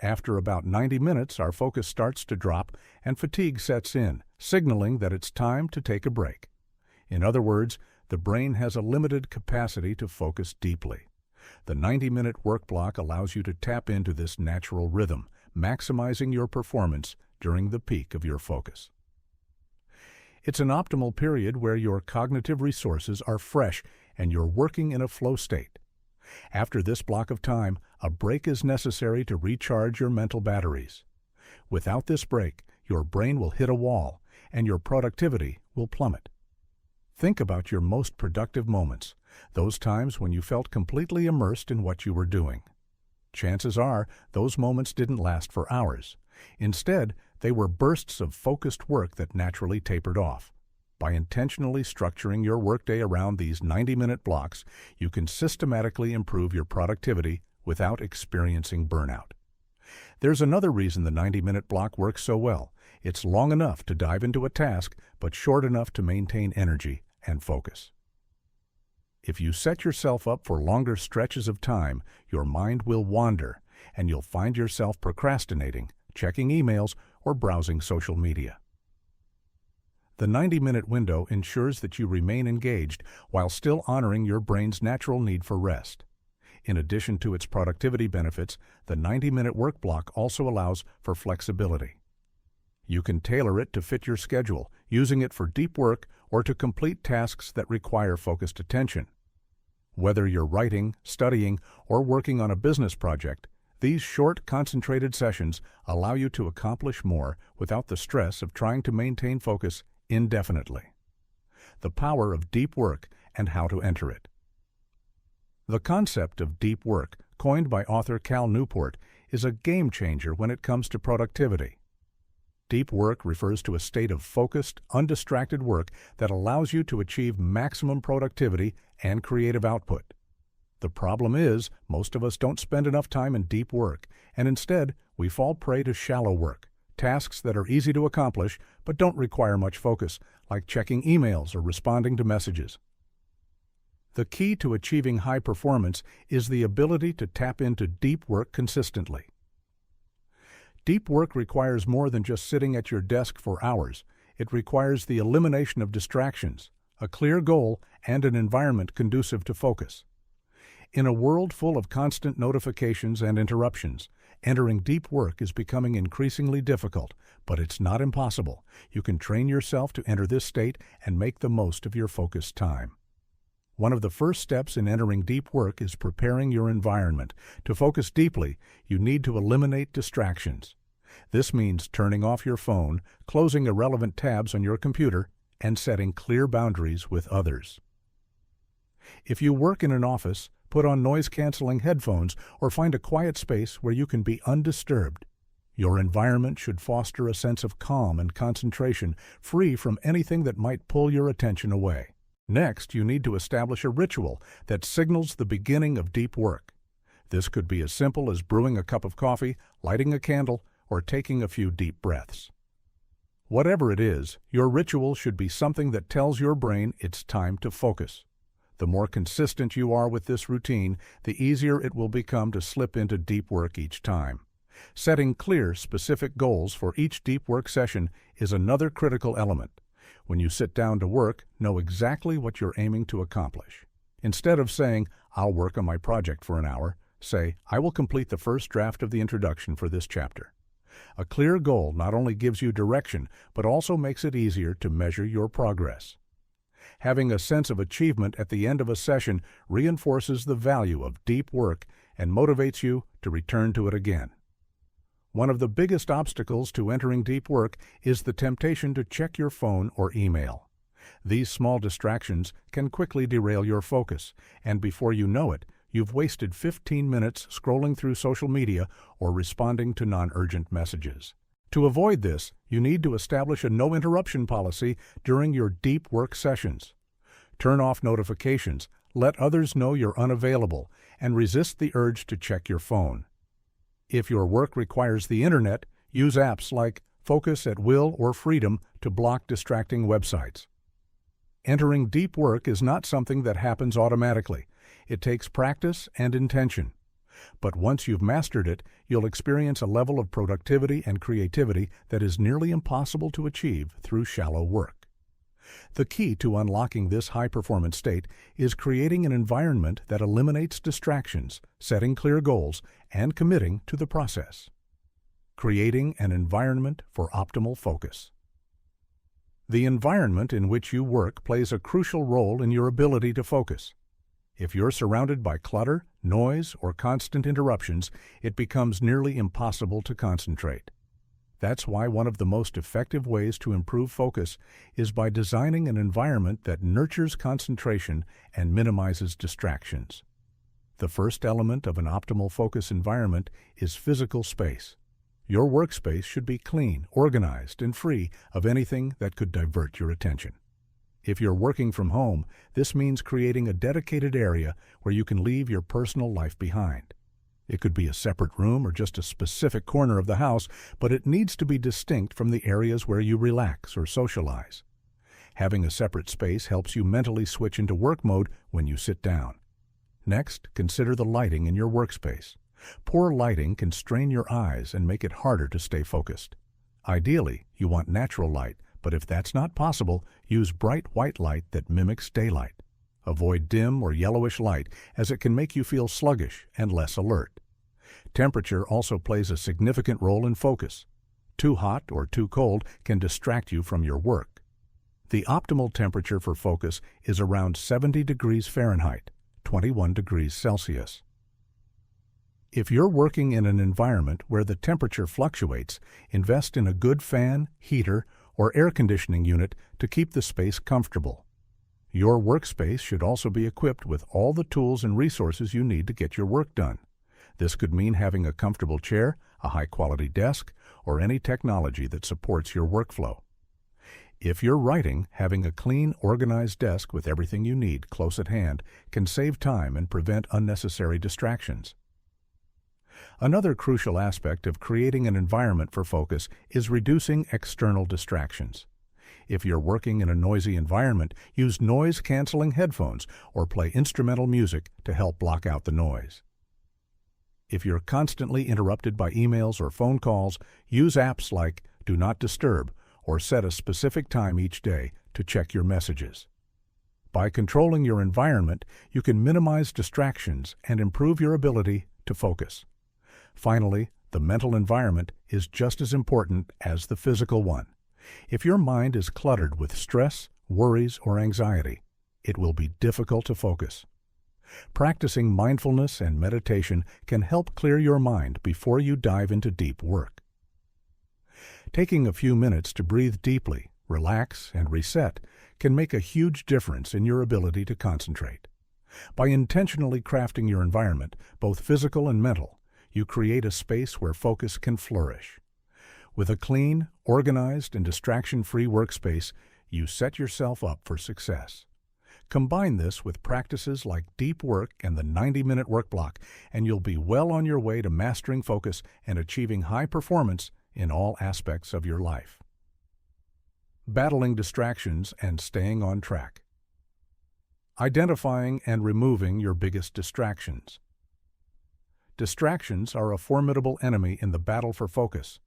After about 90 minutes, our focus starts to drop and fatigue sets in, signaling that it's time to take a break. In other words, the brain has a limited capacity to focus deeply. The 90-minute work block allows you to tap into this natural rhythm, maximizing your performance during the peak of your focus. It's an optimal period where your cognitive resources are fresh and you're working in a flow state. After this block of time, a break is necessary to recharge your mental batteries. Without this break, your brain will hit a wall and your productivity will plummet. Think about your most productive moments, those times when you felt completely immersed in what you were doing. Chances are, those moments didn't last for hours. Instead, they were bursts of focused work that naturally tapered off. By intentionally structuring your workday around these 90-minute blocks, you can systematically improve your productivity without experiencing burnout. There's another reason the 90-minute block works so well. It's long enough to dive into a task, but short enough to maintain energy and focus. If you set yourself up for longer stretches of time, your mind will wander, and you'll find yourself procrastinating, checking emails, or browsing social media. The 90-minute window ensures that you remain engaged while still honoring your brain's natural need for rest. In addition to its productivity benefits, the 90-minute work block also allows for flexibility. You can tailor it to fit your schedule, using it for deep work or to complete tasks that require focused attention. Whether you're writing, studying, or working on a business project, these short, concentrated sessions allow you to accomplish more without the stress of trying to maintain focus indefinitely. The power of deep work and how to enter it. The concept of deep work, coined by author Cal Newport, is a game changer when it comes to productivity. Deep work refers to a state of focused, undistracted work that allows you to achieve maximum productivity and creative output. The problem is, most of us don't spend enough time in deep work, and instead, we fall prey to shallow work, tasks that are easy to accomplish but don't require much focus, like checking emails or responding to messages. The key to achieving high performance is the ability to tap into deep work consistently. Deep work requires more than just sitting at your desk for hours. It requires the elimination of distractions, a clear goal, and an environment conducive to focus. In a world full of constant notifications and interruptions, Entering deep work is becoming increasingly difficult, but it's not impossible. You can train yourself to enter this state and make the most of your focused time. One of the first steps in entering deep work is preparing your environment. To focus deeply, you need to eliminate distractions. This means turning off your phone, closing irrelevant tabs on your computer, and setting clear boundaries with others. If you work in an office, put on noise-canceling headphones or find a quiet space where you can be undisturbed. Your environment should foster a sense of calm and concentration, free from anything that might pull your attention away. Next, you need to establish a ritual that signals the beginning of deep work. This could be as simple as brewing a cup of coffee, lighting a candle, or taking a few deep breaths. Whatever it is, your ritual should be something that tells your brain it's time to focus. The more consistent you are with this routine, the easier it will become to slip into deep work each time. Setting clear, specific goals for each deep work session is another critical element. When you sit down to work, know exactly what you're aiming to accomplish. Instead of saying, "I'll work on my project for an hour," say, "I will complete the first draft of the introduction for this chapter." A clear goal not only gives you direction, but also makes it easier to measure your progress. Having a sense of achievement at the end of a session reinforces the value of deep work and motivates you to return to it again. One of the biggest obstacles to entering deep work is the temptation to check your phone or email. These small distractions can quickly derail your focus, and before you know it, you've wasted 15 minutes scrolling through social media or responding to non-urgent messages. To avoid this, you need to establish a no-interruption policy during your deep work sessions. Turn off notifications, let others know you're unavailable, and resist the urge to check your phone. If your work requires the internet, use apps like Focus at Will or Freedom to block distracting websites. Entering deep work is not something that happens automatically. It takes practice and intention. But once you've mastered it, you'll experience a level of productivity and creativity that is nearly impossible to achieve through shallow work. The key to unlocking this high-performance state is creating an environment that eliminates distractions, setting clear goals, and committing to the process. Creating an environment for optimal focus. The environment in which you work plays a crucial role in your ability to focus. If you're surrounded by clutter, noise, or constant interruptions, it becomes nearly impossible to concentrate. That's why one of the most effective ways to improve focus is by designing an environment that nurtures concentration and minimizes distractions. The first element of an optimal focus environment is physical space. Your workspace should be clean, organized, and free of anything that could divert your attention. If you're working from home, this means creating a dedicated area where you can leave your personal life behind. It could be a separate room or just a specific corner of the house, but it needs to be distinct from the areas where you relax or socialize. Having a separate space helps you mentally switch into work mode when you sit down. Next, consider the lighting in your workspace. Poor lighting can strain your eyes and make it harder to stay focused. Ideally, you want natural light, but if that's not possible, use bright white light that mimics daylight. Avoid dim or yellowish light, as it can make you feel sluggish and less alert. Temperature also plays a significant role in focus. Too hot or too cold can distract you from your work. The optimal temperature for focus is around 70 degrees Fahrenheit, 21 degrees Celsius. If you're working in an environment where the temperature fluctuates, invest in a good fan, heater, or air conditioning unit to keep the space comfortable. Your workspace should also be equipped with all the tools and resources you need to get your work done. This could mean having a comfortable chair, a high-quality desk, or any technology that supports your workflow. If you're writing, having a clean, organized desk with everything you need close at hand can save time and prevent unnecessary distractions. Another crucial aspect of creating an environment for focus is reducing external distractions. If you're working in a noisy environment, use noise-canceling headphones or play instrumental music to help block out the noise. If you're constantly interrupted by emails or phone calls, use apps like Do Not Disturb or set a specific time each day to check your messages. By controlling your environment, you can minimize distractions and improve your ability to focus. Finally, The mental environment is just as important as the physical one. If your mind is cluttered with stress, worries, or anxiety, it will be difficult to focus. Practicing mindfulness and meditation can help clear your mind before you dive into deep work. Taking a few minutes to breathe deeply, relax, and reset can make a huge difference in your ability to concentrate. By intentionally crafting your environment, both physical and mental, you create a space where focus can flourish. With a clean, organized, and distraction-free workspace, you set yourself up for success. Combine this with practices like deep work and the 90-minute work block, and you'll be well on your way to mastering focus and achieving high performance in all aspects of your life. Battling distractions and staying on track. Identifying and removing your biggest distractions. Distractions are a formidable enemy in the battle for focus.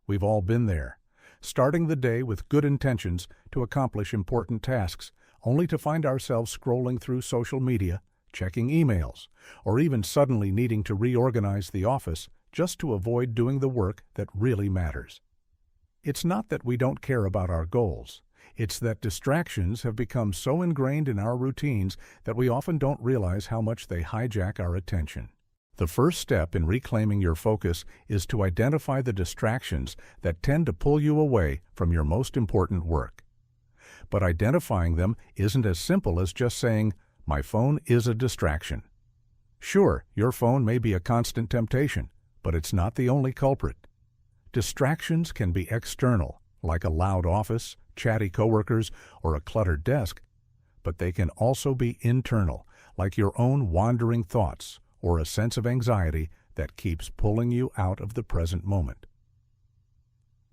We've all been there, starting the day with good intentions to accomplish important tasks, only to find ourselves scrolling through social media, checking emails, or even suddenly needing to reorganize the office just to avoid doing the work that really matters. It's not that we don't care about our goals. It's that distractions have become so ingrained in our routines that we often don't realize how much they hijack our attention. The first step in reclaiming your focus is to identify the distractions that tend to pull you away from your most important work. But identifying them isn't as simple as just saying, "My phone is a distraction." Sure, your phone may be a constant temptation, but it's not the only culprit. Distractions can be external, like a loud office, chatty coworkers, or a cluttered desk, but they can also be internal, like your own wandering thoughts or a sense of anxiety that keeps pulling you out of the present moment.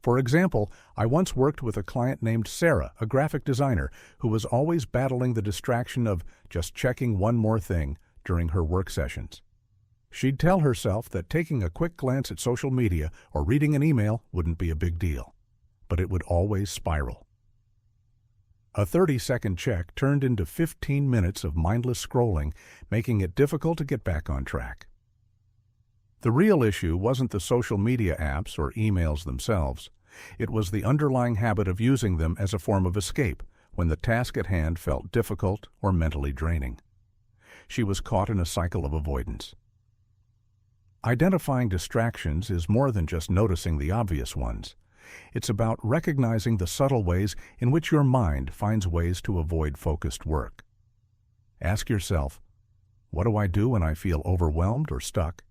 For example, I once worked with a client named Sarah, a graphic designer, who was always battling the distraction of just checking one more thing during her work sessions. She'd tell herself that taking a quick glance at social media or reading an email wouldn't be a big deal, but it would always spiral. A 30-second check turned into 15 minutes of mindless scrolling, making it difficult to get back on track. The real issue wasn't the social media apps or emails themselves. It was the underlying habit of using them as a form of escape when the task at hand felt difficult or mentally draining. She was caught in a cycle of avoidance. Identifying distractions is more than just noticing the obvious ones. It's about recognizing the subtle ways in which your mind finds ways to avoid focused work. Ask yourself, what do I do when I feel overwhelmed or stuck?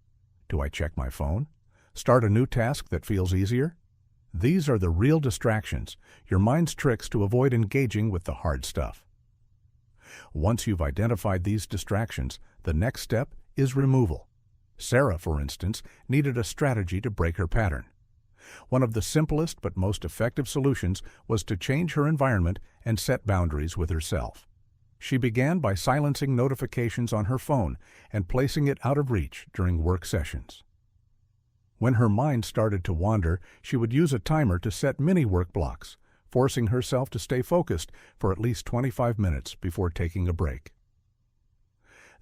Do I check my phone? Start a new task that feels easier? These are the real distractions, your mind's tricks to avoid engaging with the hard stuff. Once you've identified these distractions, the next step is removal. Sarah, for instance, needed a strategy to break her pattern. One of the simplest but most effective solutions was to change her environment and set boundaries with herself. She began by silencing notifications on her phone and placing it out of reach during work sessions. When her mind started to wander, she would use a timer to set mini work blocks, forcing herself to stay focused for at least 25 minutes before taking a break.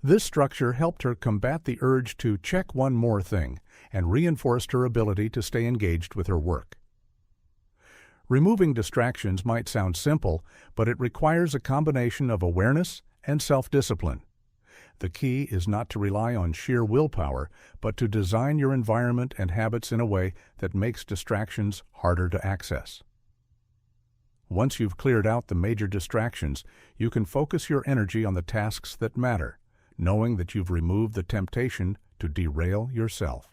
This structure helped her combat the urge to check one more thing and reinforced her ability to stay engaged with her work. Removing distractions might sound simple, but it requires a combination of awareness and self-discipline. The key is not to rely on sheer willpower, but to design your environment and habits in a way that makes distractions harder to access. Once you've cleared out the major distractions, you can focus your energy on the tasks that matter, knowing that you've removed the temptation to derail yourself.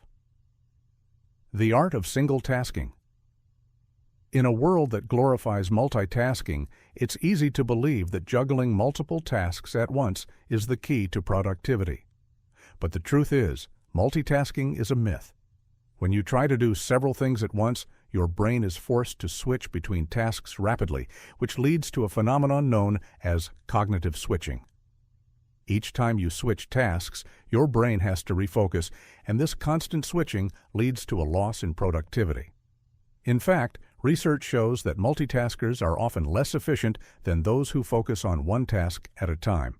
The art of single tasking. In a world that glorifies multitasking, it's easy to believe that juggling multiple tasks at once is the key to productivity. But the truth is, multitasking is a myth. When you try to do several things at once, your brain is forced to switch between tasks rapidly, which leads to a phenomenon known as cognitive switching. Each time you switch tasks, your brain has to refocus, and this constant switching leads to a loss in productivity. In fact, research shows that multitaskers are often less efficient than those who focus on one task at a time.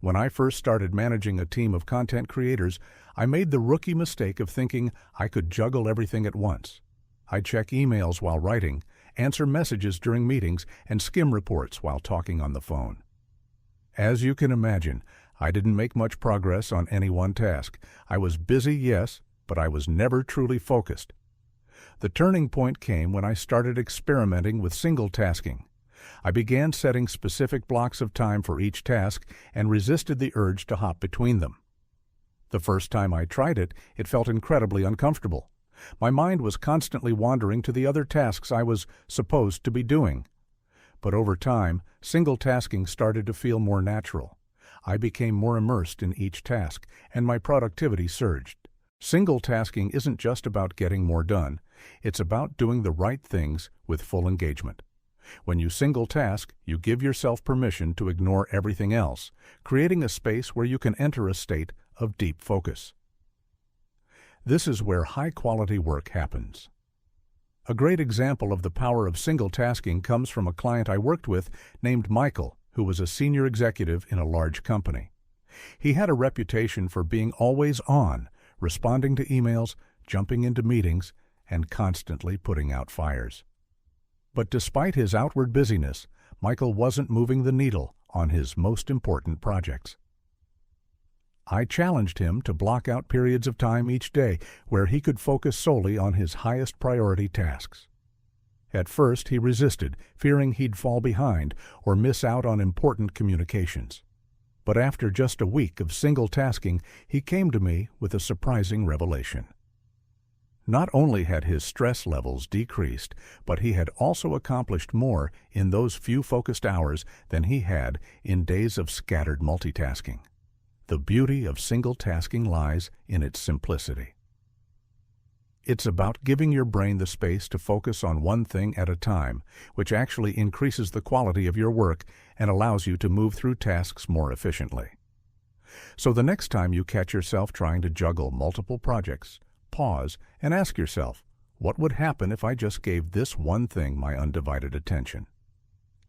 When I first started managing a team of content creators, I made the rookie mistake of thinking I could juggle everything at once. I'd check emails while writing, answer messages during meetings, and skim reports while talking on the phone. As you can imagine, I didn't make much progress on any one task. I was busy, yes, but I was never truly focused. The turning point came when I started experimenting with single tasking. I began setting specific blocks of time for each task and resisted the urge to hop between them. The first time I tried it, it felt incredibly uncomfortable. My mind was constantly wandering to the other tasks I was supposed to be doing. But over time, single tasking started to feel more natural. I became more immersed in each task, and my productivity surged. Single tasking isn't just about getting more done. It's about doing the right things with full engagement. When you single task, you give yourself permission to ignore everything else, creating a space where you can enter a state of deep focus. This is where high-quality work happens. A great example of the power of single tasking comes from a client I worked with named Michael, who was a senior executive in a large company. He had a reputation for being always on, responding to emails, jumping into meetings, and constantly putting out fires. But despite his outward busyness, Michael wasn't moving the needle on his most important projects. I challenged him to block out periods of time each day where he could focus solely on his highest priority tasks. At first, he resisted, fearing he'd fall behind or miss out on important communications. But after just a week of single tasking, he came to me with a surprising revelation. Not only had his stress levels decreased, but he had also accomplished more in those few focused hours than he had in days of scattered multitasking. The beauty of single tasking lies in its simplicity. It's about giving your brain the space to focus on one thing at a time, which actually increases the quality of your work and allows you to move through tasks more efficiently. So the next time you catch yourself trying to juggle multiple projects, pause and ask yourself, what would happen if I just gave this one thing my undivided attention?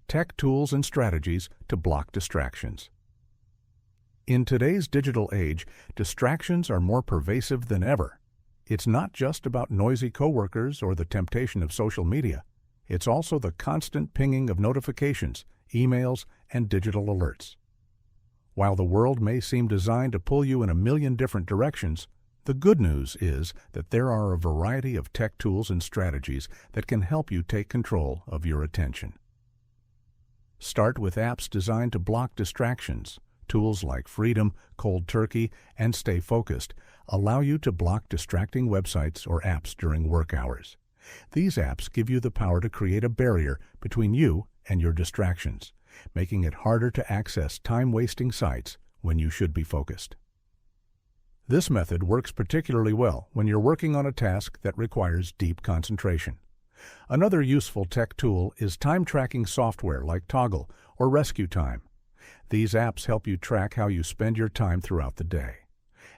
Tech tools and strategies to block distractions. In today's digital age, distractions are more pervasive than ever. It's not just about noisy coworkers or the temptation of social media. It's also the constant pinging of notifications, emails, and digital alerts. While the world may seem designed to pull you in a million different directions, the good news is that there are a variety of tech tools and strategies that can help you take control of your attention. Start with apps designed to block distractions. Tools like Freedom, Cold Turkey, and Stay Focused allow you to block distracting websites or apps during work hours. These apps give you the power to create a barrier between you and your distractions, making it harder to access time-wasting sites when you should be focused. This method works particularly well when you're working on a task that requires deep concentration. Another useful tech tool is time-tracking software like Toggle or Rescue Time. These apps help you track how you spend your time throughout the day.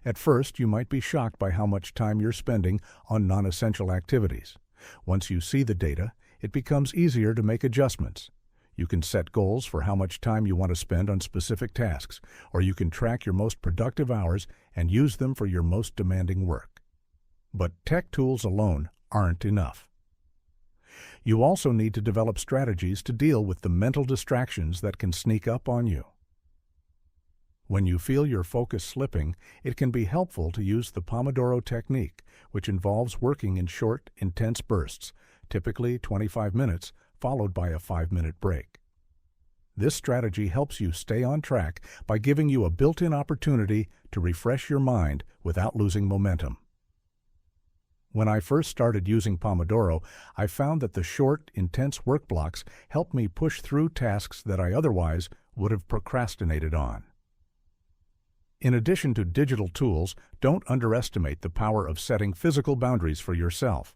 At first, you might be shocked by how much time you're spending on non-essential activities. Once you see the data, it becomes easier to make adjustments. You can set goals for how much time you want to spend on specific tasks, or you can track your most productive hours and use them for your most demanding work. But tech tools alone aren't enough. You also need to develop strategies to deal with the mental distractions that can sneak up on you. When you feel your focus slipping, it can be helpful to use the Pomodoro technique, which involves working in short, intense bursts, typically 25 minutes, followed by a 5-minute break. This strategy helps you stay on track by giving you a built-in opportunity to refresh your mind without losing momentum. When I first started using Pomodoro, I found that the short, intense work blocks helped me push through tasks that I otherwise would have procrastinated on. In addition to digital tools, don't underestimate the power of setting physical boundaries for yourself.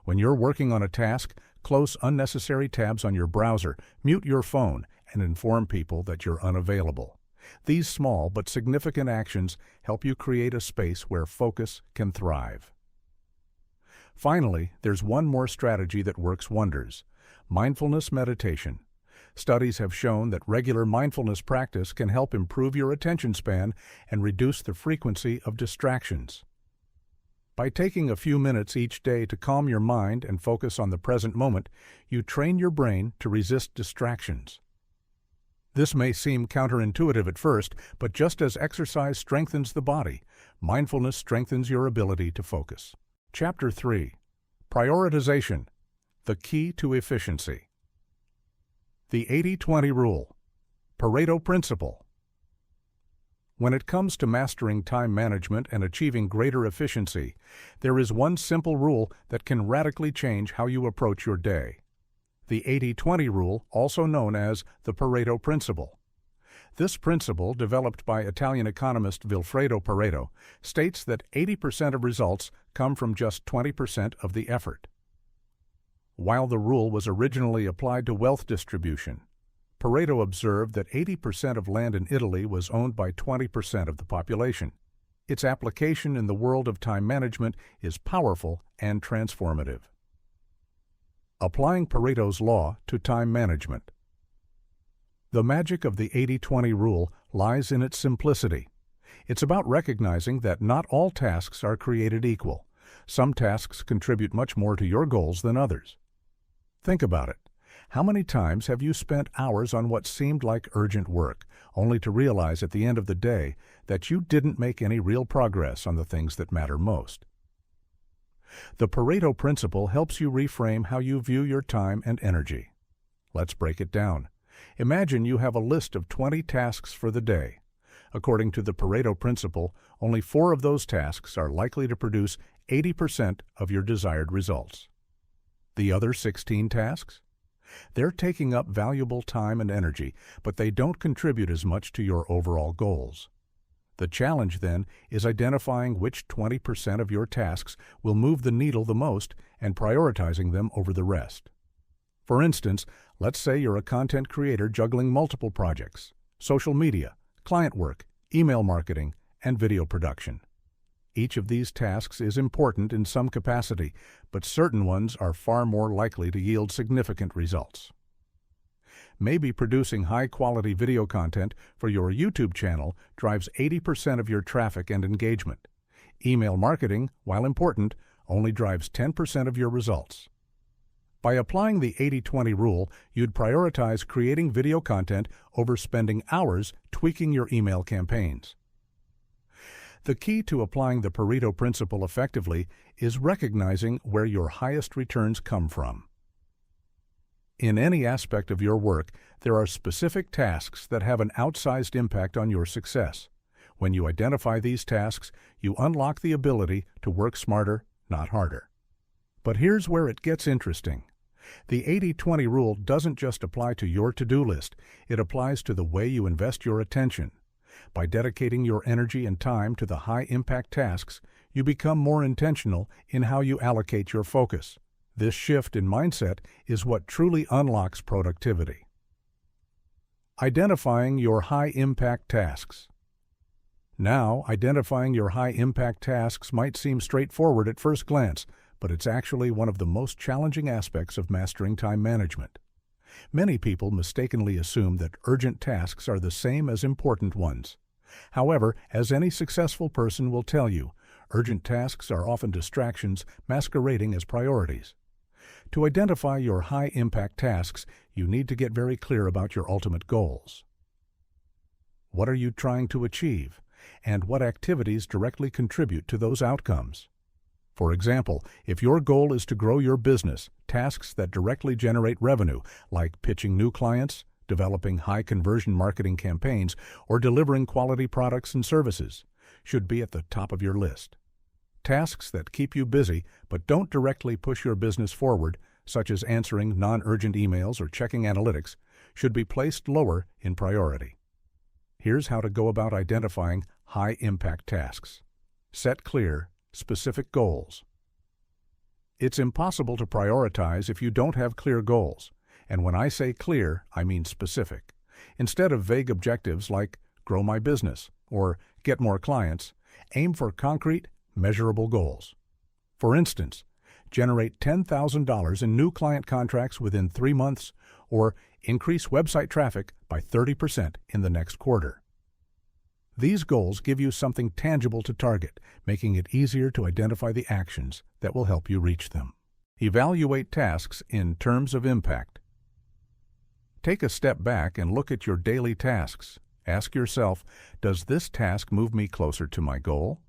When you're working on a task, close unnecessary tabs on your browser, mute your phone, and inform people that you're unavailable. These small but significant actions help you create a space where focus can thrive. Finally, there's one more strategy that works wonders: mindfulness meditation. Studies have shown that regular mindfulness practice can help improve your attention span and reduce the frequency of distractions. By taking a few minutes each day to calm your mind and focus on the present moment, you train your brain to resist distractions. This may seem counterintuitive at first, but just as exercise strengthens the body, mindfulness strengthens your ability to focus. Chapter 3. Prioritization, the key to efficiency. The 80-20 rule, Pareto principle. When it comes to mastering time management and achieving greater efficiency, there is one simple rule that can radically change how you approach your day. The 80-20 rule, also known as the Pareto principle. This principle, developed by Italian economist Vilfredo Pareto, states that 80% of results come from just 20% of the effort. While the rule was originally applied to wealth distribution, Pareto observed that 80% of land in Italy was owned by 20% of the population. Its application in the world of time management is powerful and transformative. Applying Pareto's law to time management. The magic of the 80-20 rule lies in its simplicity. It's about recognizing that not all tasks are created equal. Some tasks contribute much more to your goals than others. Think about it. How many times have you spent hours on what seemed like urgent work, only to realize at the end of the day that you didn't make any real progress on the things that matter most? The Pareto principle helps you reframe how you view your time and energy. Let's break it down. Imagine you have a list of 20 tasks for the day. According to the Pareto principle, only 4 of those tasks are likely to produce 80% of your desired results. The other 16 tasks? They're taking up valuable time and energy, but they don't contribute as much to your overall goals. The challenge, then, is identifying which 20% of your tasks will move the needle the most and prioritizing them over the rest. For instance, let's say you're a content creator juggling multiple projects: social media, client work, email marketing, and video production. Each of these tasks is important in some capacity, but certain ones are far more likely to yield significant results. Maybe producing high-quality video content for your YouTube channel drives 80% of your traffic and engagement. Email marketing, while important, only drives 10% of your results. By applying the 80-20 rule, you'd prioritize creating video content over spending hours tweaking your email campaigns. The key to applying the Pareto principle effectively is recognizing where your highest returns come from. In any aspect of your work, there are specific tasks that have an outsized impact on your success. When you identify these tasks, you unlock the ability to work smarter, not harder. But here's where it gets interesting. The 80-20 rule doesn't just apply to your to-do list, it applies to the way you invest your attention. By dedicating your energy and time to the high-impact tasks, you become more intentional in how you allocate your focus. This shift in mindset is what truly unlocks productivity. Identifying your high-impact tasks. Now, identifying your high-impact tasks might seem straightforward at first glance, but it's actually one of the most challenging aspects of mastering time management. Many people mistakenly assume that urgent tasks are the same as important ones. However, as any successful person will tell you, urgent tasks are often distractions masquerading as priorities. To identify your high-impact tasks, you need to get very clear about your ultimate goals. What are you trying to achieve, and what activities directly contribute to those outcomes? For example, if your goal is to grow your business, tasks that directly generate revenue, like pitching new clients, developing high-conversion marketing campaigns, or delivering quality products and services, should be at the top of your list. Tasks that keep you busy but don't directly push your business forward, such as answering non-urgent emails or checking analytics, should be placed lower in priority. Here's how to go about identifying high-impact tasks. Set clear, specific goals. It's impossible to prioritize if you don't have clear goals. And when I say clear, I mean specific. Instead of vague objectives like grow my business or get more clients, aim for concrete, measurable goals. For instance, generate $10,000 in new client contracts within 3 months or increase website traffic by 30% in the next quarter. These goals give you something tangible to target, making it easier to identify the actions that will help you reach them. Evaluate tasks in terms of impact. Take a step back and look at your daily tasks. Ask yourself, does this task move me closer to my goal?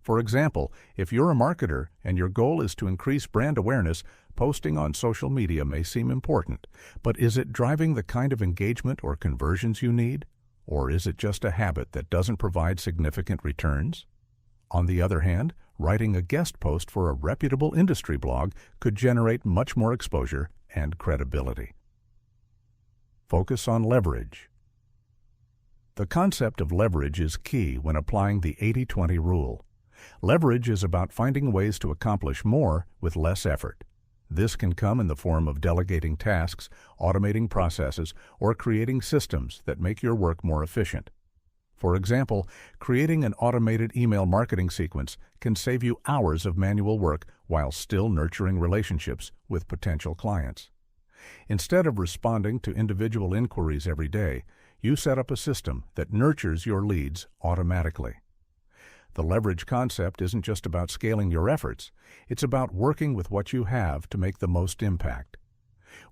For example, if you're a marketer and your goal is to increase brand awareness, posting on social media may seem important, but is it driving the kind of engagement or conversions you need? Or is it just a habit that doesn't provide significant returns? On the other hand, writing a guest post for a reputable industry blog could generate much more exposure and credibility. Focus on leverage. The concept of leverage is key when applying the 80-20 rule. Leverage is about finding ways to accomplish more with less effort. This can come in the form of delegating tasks, automating processes, or creating systems that make your work more efficient. For example, creating an automated email marketing sequence can save you hours of manual work while still nurturing relationships with potential clients. Instead of responding to individual inquiries every day, you set up a system that nurtures your leads automatically. The leverage concept isn't just about scaling your efforts, it's about working with what you have to make the most impact.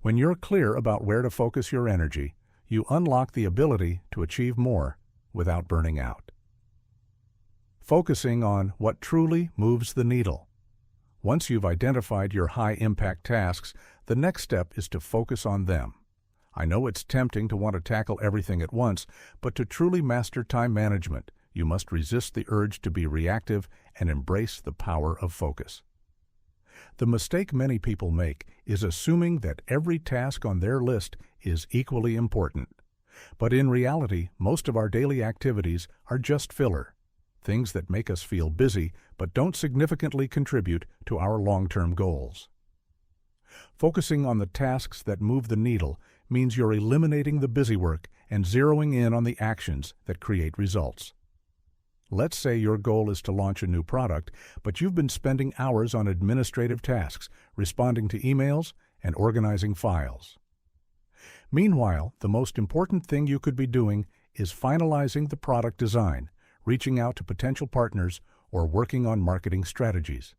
When you're clear about where to focus your energy, you unlock the ability to achieve more without burning out. Focusing on what truly moves the needle. Once you've identified your high-impact tasks, the next step is to focus on them. I know it's tempting to want to tackle everything at once, but to truly master time management, you must resist the urge to be reactive and embrace the power of focus. The mistake many people make is assuming that every task on their list is equally important. But in reality, most of our daily activities are just filler, things that make us feel busy but don't significantly contribute to our long-term goals. Focusing on the tasks that move the needle means you're eliminating the busy work and zeroing in on the actions that create results. Let's say your goal is to launch a new product, but you've been spending hours on administrative tasks, responding to emails, and organizing files. Meanwhile, the most important thing you could be doing is finalizing the product design, reaching out to potential partners, or working on marketing strategies.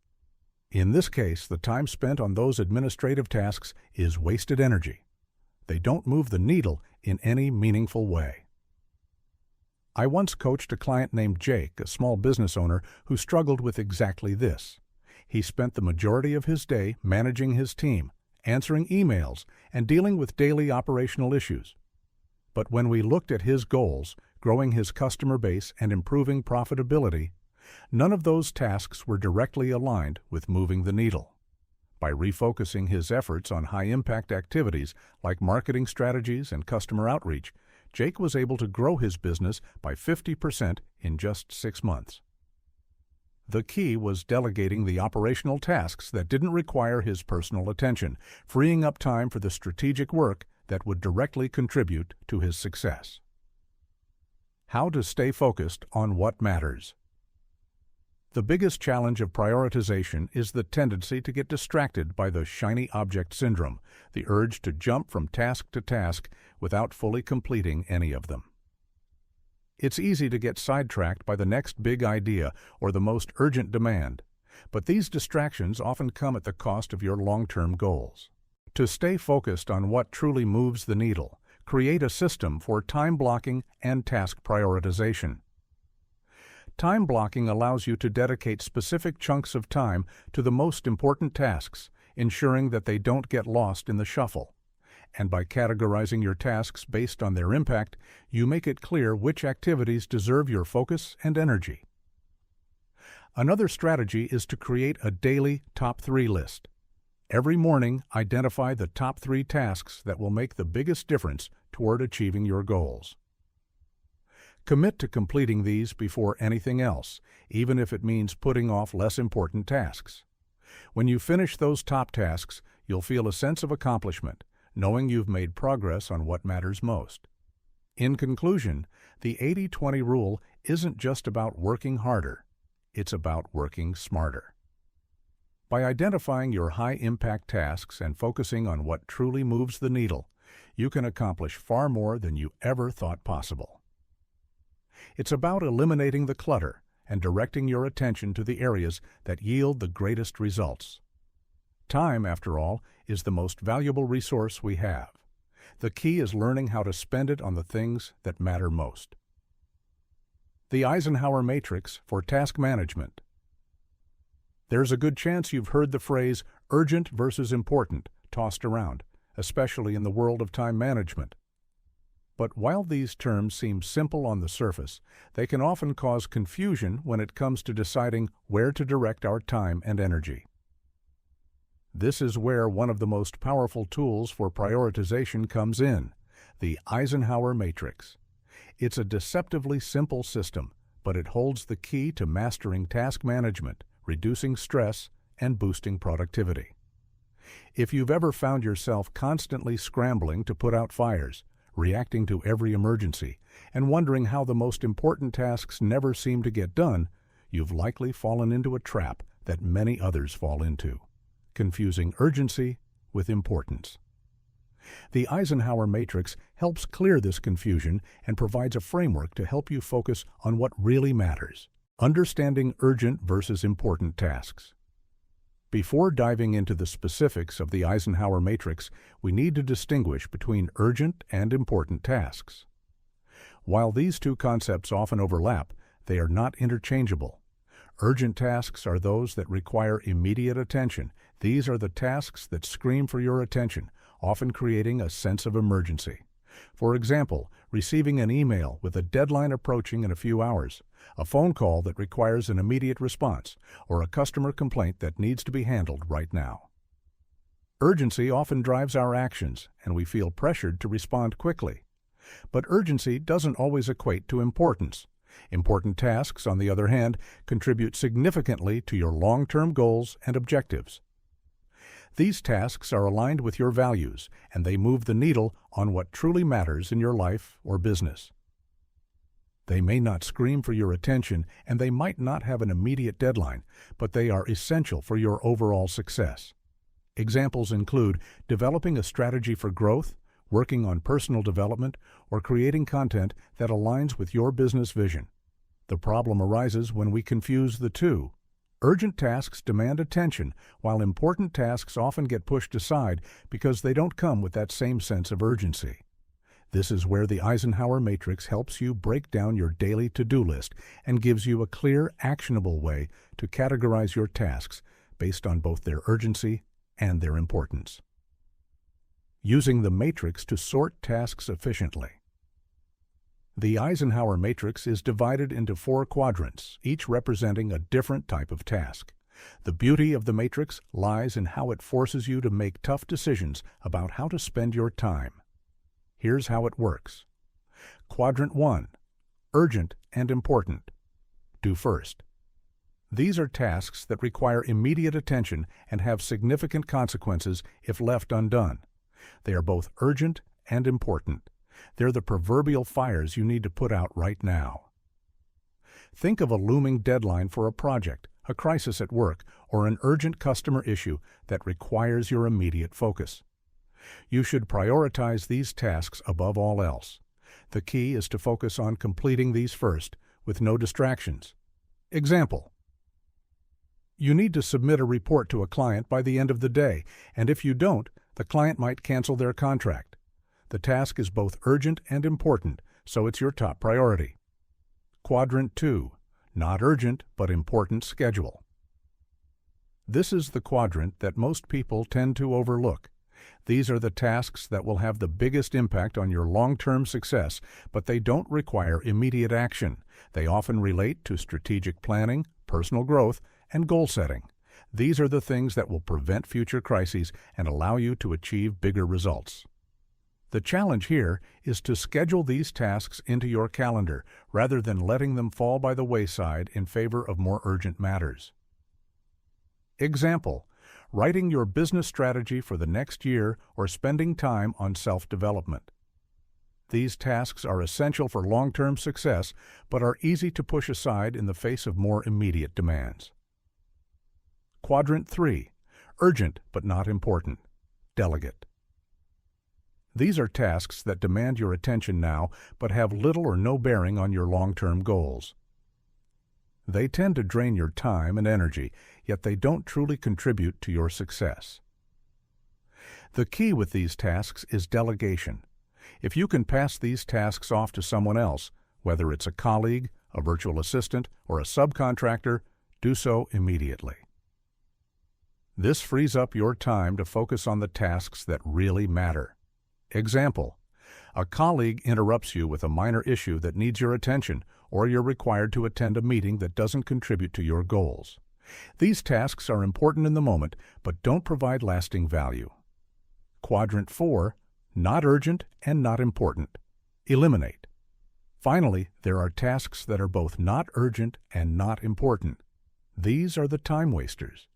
In this case, the time spent on those administrative tasks is wasted energy. They don't move the needle in any meaningful way. I once coached a client named Jake, a small business owner who struggled with exactly this. He spent the majority of his day managing his team, answering emails, and dealing with daily operational issues. But when we looked at his goals, growing his customer base and improving profitability, none of those tasks were directly aligned with moving the needle. By refocusing his efforts on high-impact activities like marketing strategies and customer outreach, Jake was able to grow his business by 50% in just 6 months. The key was delegating the operational tasks that didn't require his personal attention, freeing up time for the strategic work that would directly contribute to his success. How to stay focused on what matters. The biggest challenge of prioritization is the tendency to get distracted by the shiny object syndrome, the urge to jump from task to task without fully completing any of them. It's easy to get sidetracked by the next big idea or the most urgent demand, but these distractions often come at the cost of your long-term goals. To stay focused on what truly moves the needle, create a system for time blocking and task prioritization. Time blocking allows you to dedicate specific chunks of time to the most important tasks, ensuring that they don't get lost in the shuffle. And by categorizing your tasks based on their impact, you make it clear which activities deserve your focus and energy. Another strategy is to create a daily top 3 list. Every morning, identify the top 3 tasks that will make the biggest difference toward achieving your goals. Commit to completing these before anything else, even if it means putting off less important tasks. When you finish those top tasks, you'll feel a sense of accomplishment, knowing you've made progress on what matters most. In conclusion, the 80-20 rule isn't just about working harder, it's about working smarter. By identifying your high-impact tasks and focusing on what truly moves the needle, You can accomplish far more than you ever thought possible. It's about eliminating the clutter and directing your attention to the areas that yield the greatest results. Time, after all, is the most valuable resource we have. The key is learning how to spend it on the things that matter most. The Eisenhower Matrix for Task Management. There's a good chance you've heard the phrase urgent versus important tossed around, especially in the world of time management. But while these terms seem simple on the surface, they can often cause confusion when it comes to deciding where to direct our time and energy. This is where one of the most powerful tools for prioritization comes in, the Eisenhower Matrix. It's a deceptively simple system, but it holds the key to mastering task management, reducing stress, and boosting productivity. If you've ever found yourself constantly scrambling to put out fires, reacting to every emergency, and wondering how the most important tasks never seem to get done, you've likely fallen into a trap that many others fall into, confusing urgency with importance. The Eisenhower Matrix helps clear this confusion and provides a framework to help you focus on what really matters, understanding urgent versus important tasks. Before diving into the specifics of the Eisenhower Matrix, we need to distinguish between urgent and important tasks. While these two concepts often overlap, they are not interchangeable. Urgent tasks are those that require immediate attention. These are the tasks that scream for your attention, often creating a sense of emergency. For example, receiving an email with a deadline approaching in a few hours, a phone call that requires an immediate response, or a customer complaint that needs to be handled right now. Urgency often drives our actions, and we feel pressured to respond quickly. But urgency doesn't always equate to importance. Important tasks, on the other hand, contribute significantly to your long-term goals and objectives. These tasks are aligned with your values, and they move the needle on what truly matters in your life or business. They may not scream for your attention, and they might not have an immediate deadline, but they are essential for your overall success. Examples include developing a strategy for growth, working on personal development, or creating content that aligns with your business vision. The problem arises when we confuse the two. Urgent tasks demand attention, while important tasks often get pushed aside because they don't come with that same sense of urgency. This is where the Eisenhower Matrix helps you break down your daily to-do list and gives you a clear, actionable way to categorize your tasks based on both their urgency and their importance. Using the matrix to sort tasks efficiently. The Eisenhower Matrix is divided into 4 quadrants, each representing a different type of task. The beauty of the matrix lies in how it forces you to make tough decisions about how to spend your time. Here's how it works. Quadrant 1. Urgent and important. Do first. These are tasks that require immediate attention and have significant consequences if left undone. They are both urgent and important. They're the proverbial fires you need to put out right now. Think of a looming deadline for a project, a crisis at work, or an urgent customer issue that requires your immediate focus. You should prioritize these tasks above all else. The key is to focus on completing these first, with no distractions. Example: you need to submit a report to a client by the end of the day, and if you don't, the client might cancel their contract. The task is both urgent and important, so it's your top priority. Quadrant 2. Not urgent, but important schedule. This is the quadrant that most people tend to overlook. These are the tasks that will have the biggest impact on your long-term success, but they don't require immediate action. They often relate to strategic planning, personal growth, and goal setting. These are the things that will prevent future crises and allow you to achieve bigger results. The challenge here is to schedule these tasks into your calendar rather than letting them fall by the wayside in favor of more urgent matters. Example: writing your business strategy for the next year or spending time on self-development. These tasks are essential for long-term success, but are easy to push aside in the face of more immediate demands. Quadrant 3. Urgent but not important. Delegate. These are tasks that demand your attention now but have little or no bearing on your long-term goals. They tend to drain your time and energy, yet they don't truly contribute to your success. The key with these tasks is delegation. If you can pass these tasks off to someone else, whether it's a colleague, a virtual assistant, or a subcontractor, do so immediately. This frees up your time to focus on the tasks that really matter. Example: a colleague interrupts you with a minor issue that needs your attention, or you're required to attend a meeting that doesn't contribute to your goals. These tasks are important in the moment, but don't provide lasting value. Quadrant 4, not urgent and not important. Eliminate. Finally, there are tasks that are both not urgent and not important. These are the time wasters.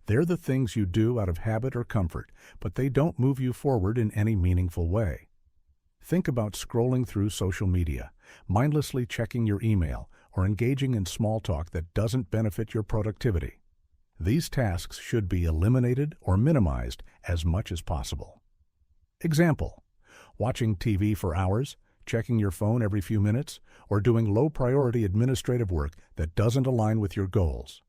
They're the things you do out of habit or comfort, but they don't move you forward in any meaningful way. Think about scrolling through social media, mindlessly checking your email, or engaging in small talk that doesn't benefit your productivity. These tasks should be eliminated or minimized as much as possible. Example: watching TV for hours, checking your phone every few minutes, or doing low-priority administrative work that doesn't align with your goals.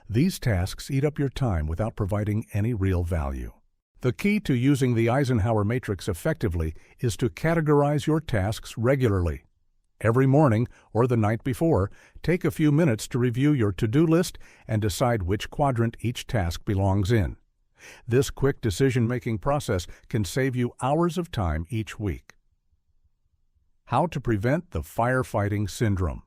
These tasks eat up your time without providing any real value. The key to using the Eisenhower matrix effectively is to categorize your tasks regularly. Every morning or the night before, take a few minutes to review your to-do list and decide which quadrant each task belongs in. This quick decision-making process can save you hours of time each week. How to prevent the firefighting syndrome.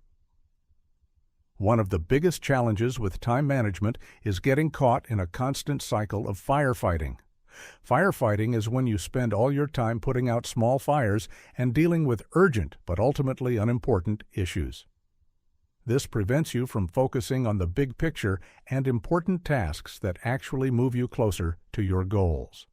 One of the biggest challenges with time management is getting caught in a constant cycle of firefighting. Firefighting is when you spend all your time putting out small fires and dealing with urgent but ultimately unimportant issues. This prevents you from focusing on the big picture and important tasks that actually move you closer to your goals.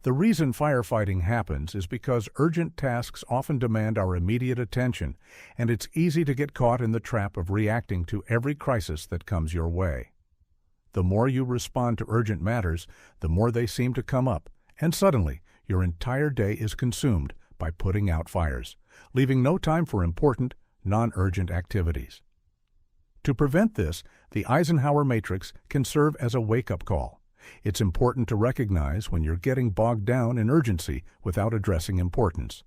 The reason firefighting happens is because urgent tasks often demand our immediate attention, and it's easy to get caught in the trap of reacting to every crisis that comes your way. The more you respond to urgent matters, the more they seem to come up, and suddenly your entire day is consumed by putting out fires, leaving no time for important, non-urgent activities. To prevent this, the Eisenhower matrix can serve as a wake-up call. It's important to recognize when you're getting bogged down in urgency without addressing importance.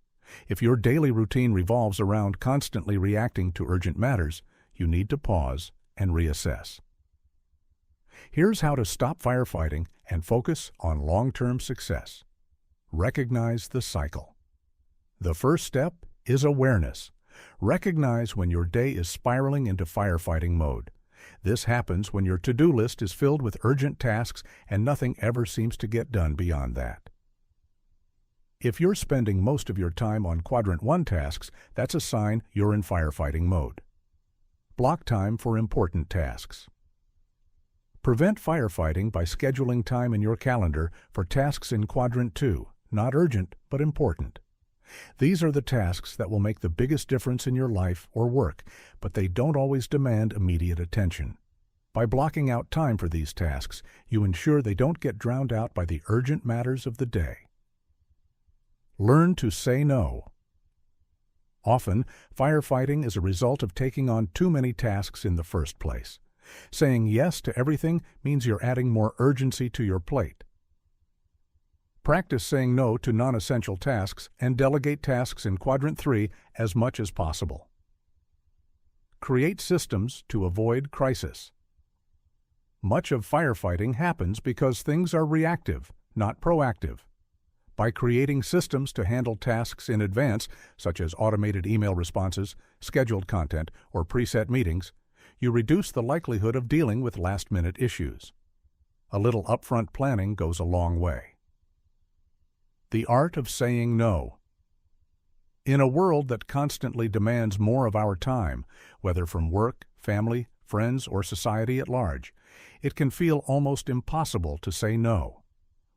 If your daily routine revolves around constantly reacting to urgent matters, you need to pause and reassess. Here's how to stop firefighting and focus on long-term success. Recognize the cycle. The first step is awareness. Recognize when your day is spiraling into firefighting mode. This happens when your to-do list is filled with urgent tasks and nothing ever seems to get done beyond that. If you're spending most of your time on Quadrant 1 tasks, that's a sign you're in firefighting mode. Block time for important tasks. Prevent firefighting by scheduling time in your calendar for tasks in Quadrant 2, not urgent but important. These are the tasks that will make the biggest difference in your life or work, but they don't always demand immediate attention. By blocking out time for these tasks, you ensure they don't get drowned out by the urgent matters of the day. Learn to say no. Often, firefighting is a result of taking on too many tasks in the first place. Saying yes to everything means you're adding more urgency to your plate. Practice saying no to non-essential tasks and delegate tasks in Quadrant 3 as much as possible. Create systems to avoid crisis. Much of firefighting happens because things are reactive, not proactive. By creating systems to handle tasks in advance, such as automated email responses, scheduled content, or preset meetings, you reduce the likelihood of dealing with last-minute issues. A little upfront planning goes a long way. The art of saying no. In a world that constantly demands more of our time, whether from work, family, friends, or society at large, it can feel almost impossible to say no.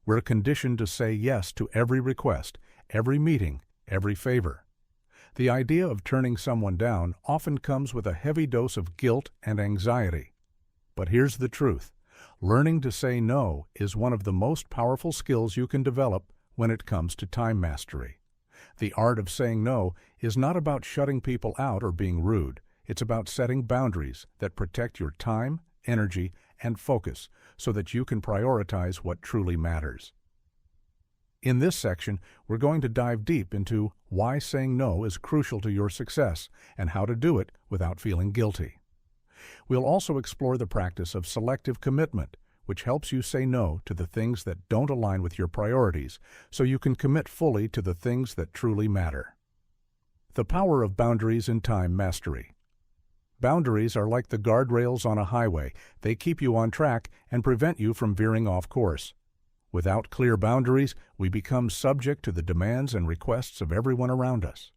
We're conditioned to say yes to every request, every meeting, every favor. The idea of turning someone down often comes with a heavy dose of guilt and anxiety. But here's the truth. Learning to say no is one of the most powerful skills you can develop when it comes to time mastery. The art of saying no is not about shutting people out or being rude. It's about setting boundaries that protect your time, energy, and focus so that you can prioritize what truly matters. In this section, we're going to dive deep into why saying no is crucial to your success and how to do it without feeling guilty. We'll also explore the practice of selective commitment, which helps you say no to the things that don't align with your priorities so you can commit fully to the things that truly matter. The power of boundaries in time mastery. Boundaries are like the guardrails on a highway. They keep you on track and prevent you from veering off course. Without clear boundaries, we become subject to the demands and requests of everyone around us.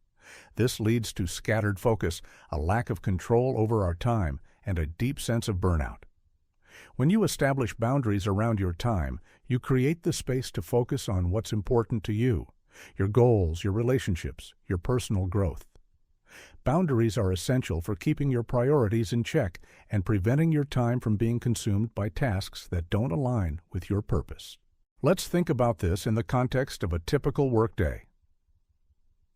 This leads to scattered focus, a lack of control over our time, and a deep sense of burnout. When you establish boundaries around your time, you create the space to focus on what's important to you, your goals, your relationships, your personal growth. Boundaries are essential for keeping your priorities in check and preventing your time from being consumed by tasks that don't align with your purpose. Let's think about this in the context of a typical workday.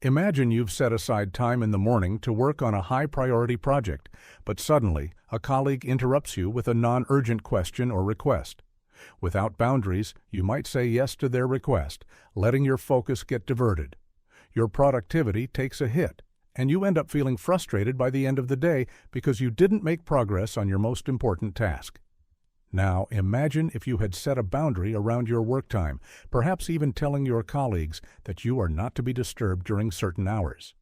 Imagine you've set aside time in the morning to work on a high-priority project, but suddenly a colleague interrupts you with a non-urgent question or request. Without boundaries, you might say yes to their request, letting your focus get diverted. Your productivity takes a hit, and you end up feeling frustrated by the end of the day because you didn't make progress on your most important task. Now, imagine if you had set a boundary around your work time, perhaps even telling your colleagues that you are not to be disturbed during certain hours.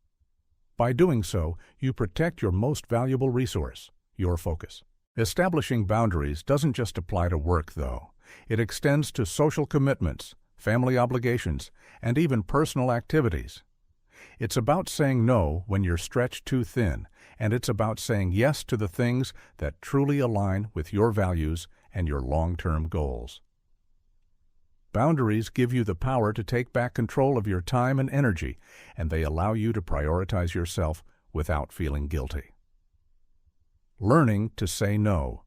By doing so, you protect your most valuable resource, your focus. Establishing boundaries doesn't just apply to work, though. It extends to social commitments, family obligations, and even personal activities. It's about saying no when you're stretched too thin, and it's about saying yes to the things that truly align with your values and your long-term goals. Boundaries give you the power to take back control of your time and energy, and they allow you to prioritize yourself without feeling guilty. Learning to say no.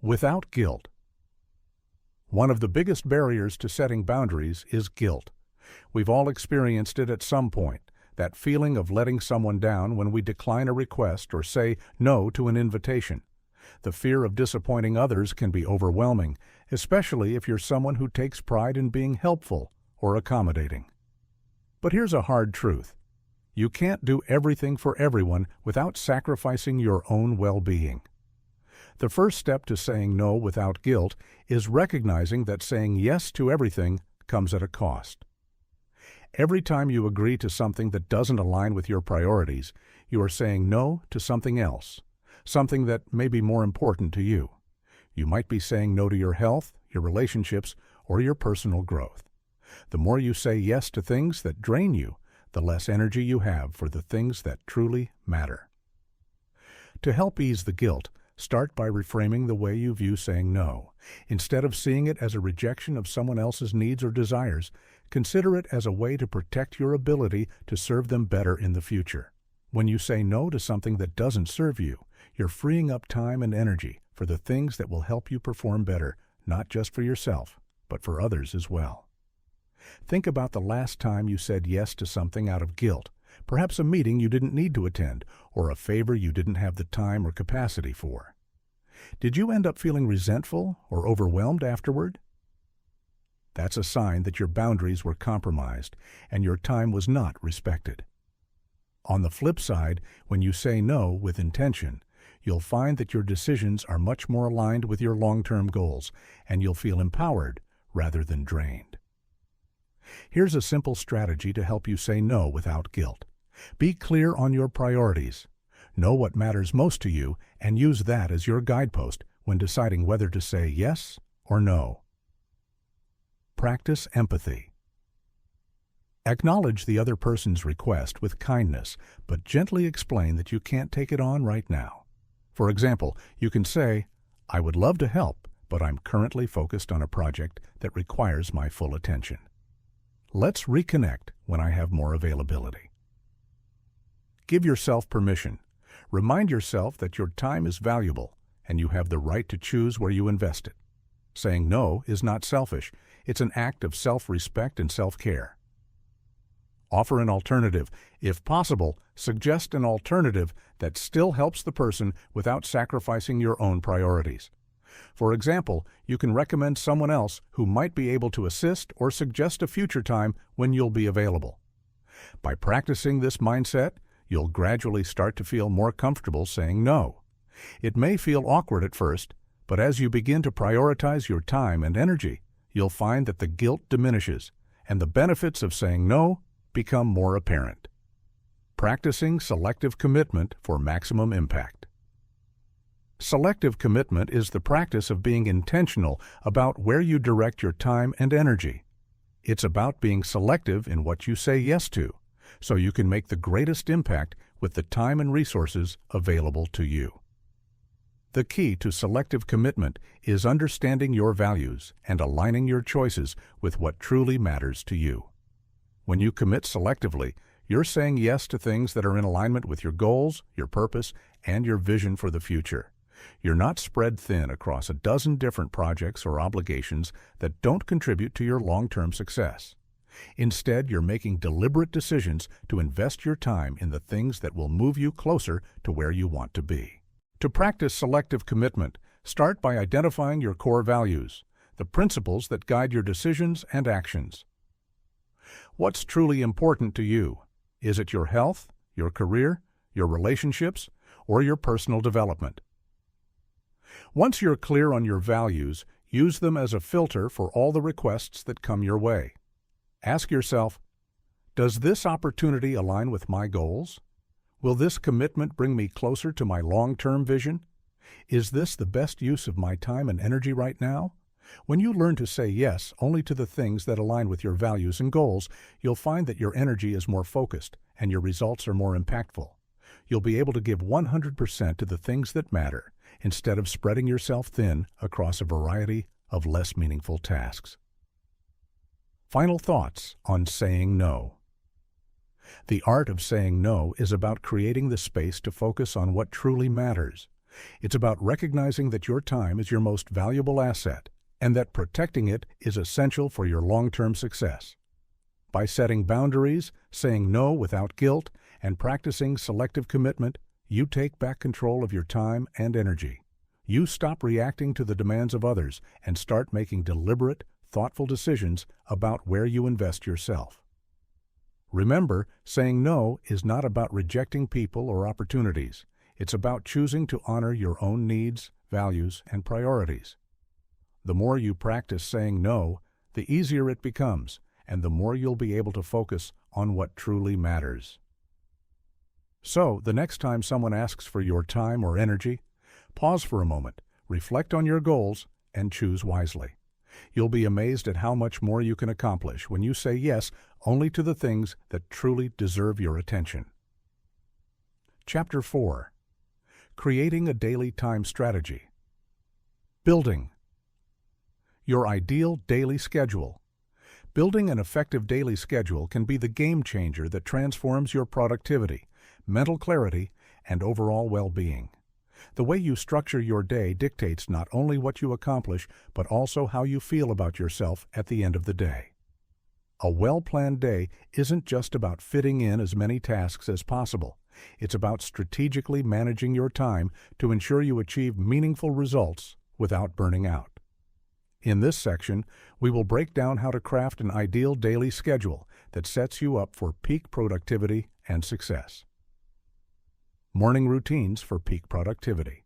Without guilt. One of the biggest barriers to setting boundaries is guilt. We've all experienced it at some point, that feeling of letting someone down when we decline a request or say no to an invitation. The fear of disappointing others can be overwhelming, especially if you're someone who takes pride in being helpful or accommodating. But here's a hard truth. You can't do everything for everyone without sacrificing your own well-being. The first step to saying no without guilt is recognizing that saying yes to everything comes at a cost. Every time you agree to something that doesn't align with your priorities, you are saying no to something else, something that may be more important to you. You might be saying no to your health, your relationships, or your personal growth. The more you say yes to things that drain you, the less energy you have for the things that truly matter. To help ease the guilt, start by reframing the way you view saying no. Instead of seeing it as a rejection of someone else's needs or desires, consider it as a way to protect your ability to serve them better in the future. When you say no to something that doesn't serve you, you're freeing up time and energy for the things that will help you perform better, not just for yourself, but for others as well. Think about the last time you said yes to something out of guilt, perhaps a meeting you didn't need to attend, or a favor you didn't have the time or capacity for. Did you end up feeling resentful or overwhelmed afterward? That's a sign that your boundaries were compromised and your time was not respected. On the flip side, when you say no with intention, you'll find that your decisions are much more aligned with your long-term goals, and you'll feel empowered rather than drained. Here's a simple strategy to help you say no without guilt. Be clear on your priorities. Know what matters most to you and use that as your guidepost when deciding whether to say yes or no. Practice empathy. Acknowledge the other person's request with kindness, but gently explain that you can't take it on right now. For example, you can say, "I would love to help, but I'm currently focused on a project that requires my full attention. Let's reconnect when I have more availability." Give yourself permission. Remind yourself that your time is valuable and you have the right to choose where you invest it. Saying no is not selfish. It's an act of self-respect and self-care. Offer an alternative. If possible, suggest an alternative that still helps the person without sacrificing your own priorities. For example, you can recommend someone else who might be able to assist or suggest a future time when you'll be available. By practicing this mindset, you'll gradually start to feel more comfortable saying no. It may feel awkward at first, but as you begin to prioritize your time and energy, you'll find that the guilt diminishes and the benefits of saying no become more apparent. Practicing selective commitment for maximum impact. Selective commitment is the practice of being intentional about where you direct your time and energy. It's about being selective in what you say yes to, so you can make the greatest impact with the time and resources available to you. The key to selective commitment is understanding your values and aligning your choices with what truly matters to you. When you commit selectively, you're saying yes to things that are in alignment with your goals, your purpose, and your vision for the future. You're not spread thin across a dozen different projects or obligations that don't contribute to your long-term success. Instead, you're making deliberate decisions to invest your time in the things that will move you closer to where you want to be. To practice selective commitment, start by identifying your core values, the principles that guide your decisions and actions. What's truly important to you? Is it your health, your career, your relationships, or your personal development? Once you're clear on your values, use them as a filter for all the requests that come your way. Ask yourself, does this opportunity align with my goals? Will this commitment bring me closer to my long-term vision? Is this the best use of my time and energy right now? When you learn to say yes only to the things that align with your values and goals, you'll find that your energy is more focused and your results are more impactful. You'll be able to give 100% to the things that matter, instead of spreading yourself thin across a variety of less meaningful tasks. Final thoughts on saying no. The art of saying no is about creating the space to focus on what truly matters. It's about recognizing that your time is your most valuable asset and that protecting it is essential for your long-term success. By setting boundaries, saying no without guilt, and practicing selective commitment, you take back control of your time and energy. You stop reacting to the demands of others and start making deliberate, thoughtful decisions about where you invest yourself. Remember, saying no is not about rejecting people or opportunities. It's about choosing to honor your own needs, values, and priorities. The more you practice saying no, the easier it becomes, and the more you'll be able to focus on what truly matters. So, the next time someone asks for your time or energy, pause for a moment, reflect on your goals, and choose wisely. You'll be amazed at how much more you can accomplish when you say yes only to the things that truly deserve your attention. Chapter 4. Creating a Daily Time Strategy. Building your ideal daily schedule. Building an effective daily schedule can be the game changer that transforms your productivity, mental clarity, and overall well-being. The way you structure your day dictates not only what you accomplish, but also how you feel about yourself at the end of the day. A well-planned day isn't just about fitting in as many tasks as possible. It's about strategically managing your time to ensure you achieve meaningful results without burning out. In this section, we will break down how to craft an ideal daily schedule that sets you up for peak productivity and success. Morning routines for peak productivity.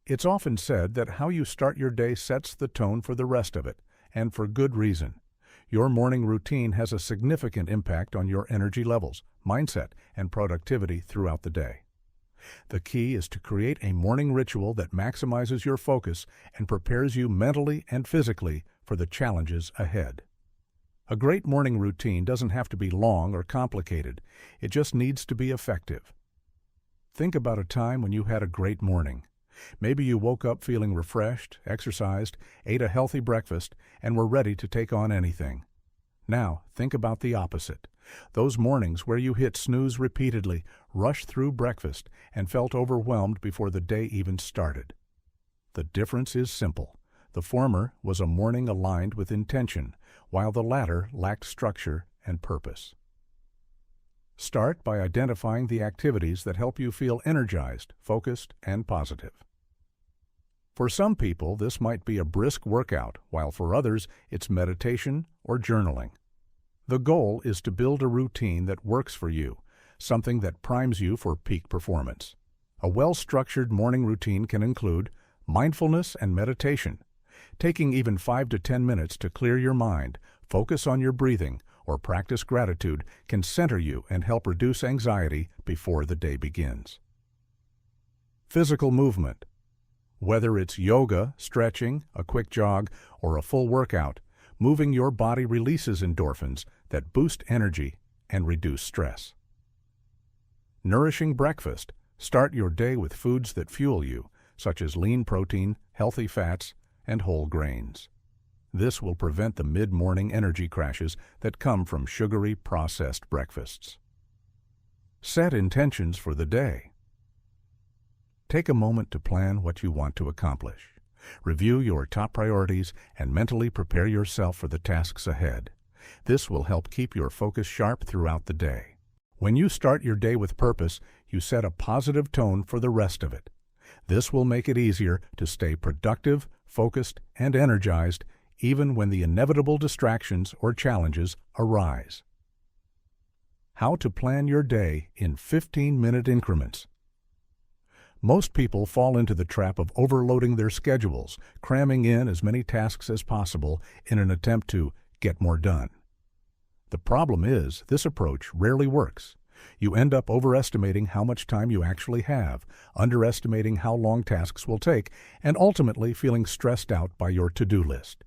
It's often said that how you start your day sets the tone for the rest of it, and for good reason. Your morning routine has a significant impact on your energy levels, mindset, and productivity throughout the day. The key is to create a morning ritual that maximizes your focus and prepares you mentally and physically for the challenges ahead. A great morning routine doesn't have to be long or complicated. It just needs to be effective. Think about a time when you had a great morning. Maybe you woke up feeling refreshed, exercised, ate a healthy breakfast, and were ready to take on anything. Now, think about the opposite. Those mornings where you hit snooze repeatedly, rushed through breakfast, and felt overwhelmed before the day even started. The difference is simple. The former was a morning aligned with intention, while the latter lacked structure and purpose. Start by identifying the activities that help you feel energized, focused, and positive. For some people, this might be a brisk workout, while for others, it's meditation or journaling. The goal is to build a routine that works for you, something that primes you for peak performance. A well-structured morning routine can include mindfulness and meditation, taking even 5 to 10 minutes to clear your mind, focus on your breathing, or practice gratitude can center you and help reduce anxiety before the day begins. Physical movement. Whether it's yoga, stretching, a quick jog, or a full workout, moving your body releases endorphins that boost energy and reduce stress. Nourishing breakfast. Start your day with foods that fuel you, such as lean protein, healthy fats, and whole grains. This will prevent the mid-morning energy crashes that come from sugary, processed breakfasts. Set intentions for the day. Take a moment to plan what you want to accomplish. Review your top priorities and mentally prepare yourself for the tasks ahead. This will help keep your focus sharp throughout the day. When you start your day with purpose, you set a positive tone for the rest of it. This will make it easier to stay productive, focused, and energized even when the inevitable distractions or challenges arise. How to plan your day in 15-minute increments. Most people fall into the trap of overloading their schedules, cramming in as many tasks as possible in an attempt to get more done. The problem is, this approach rarely works. You end up overestimating how much time you actually have, underestimating how long tasks will take, and ultimately feeling stressed out by your to-do list.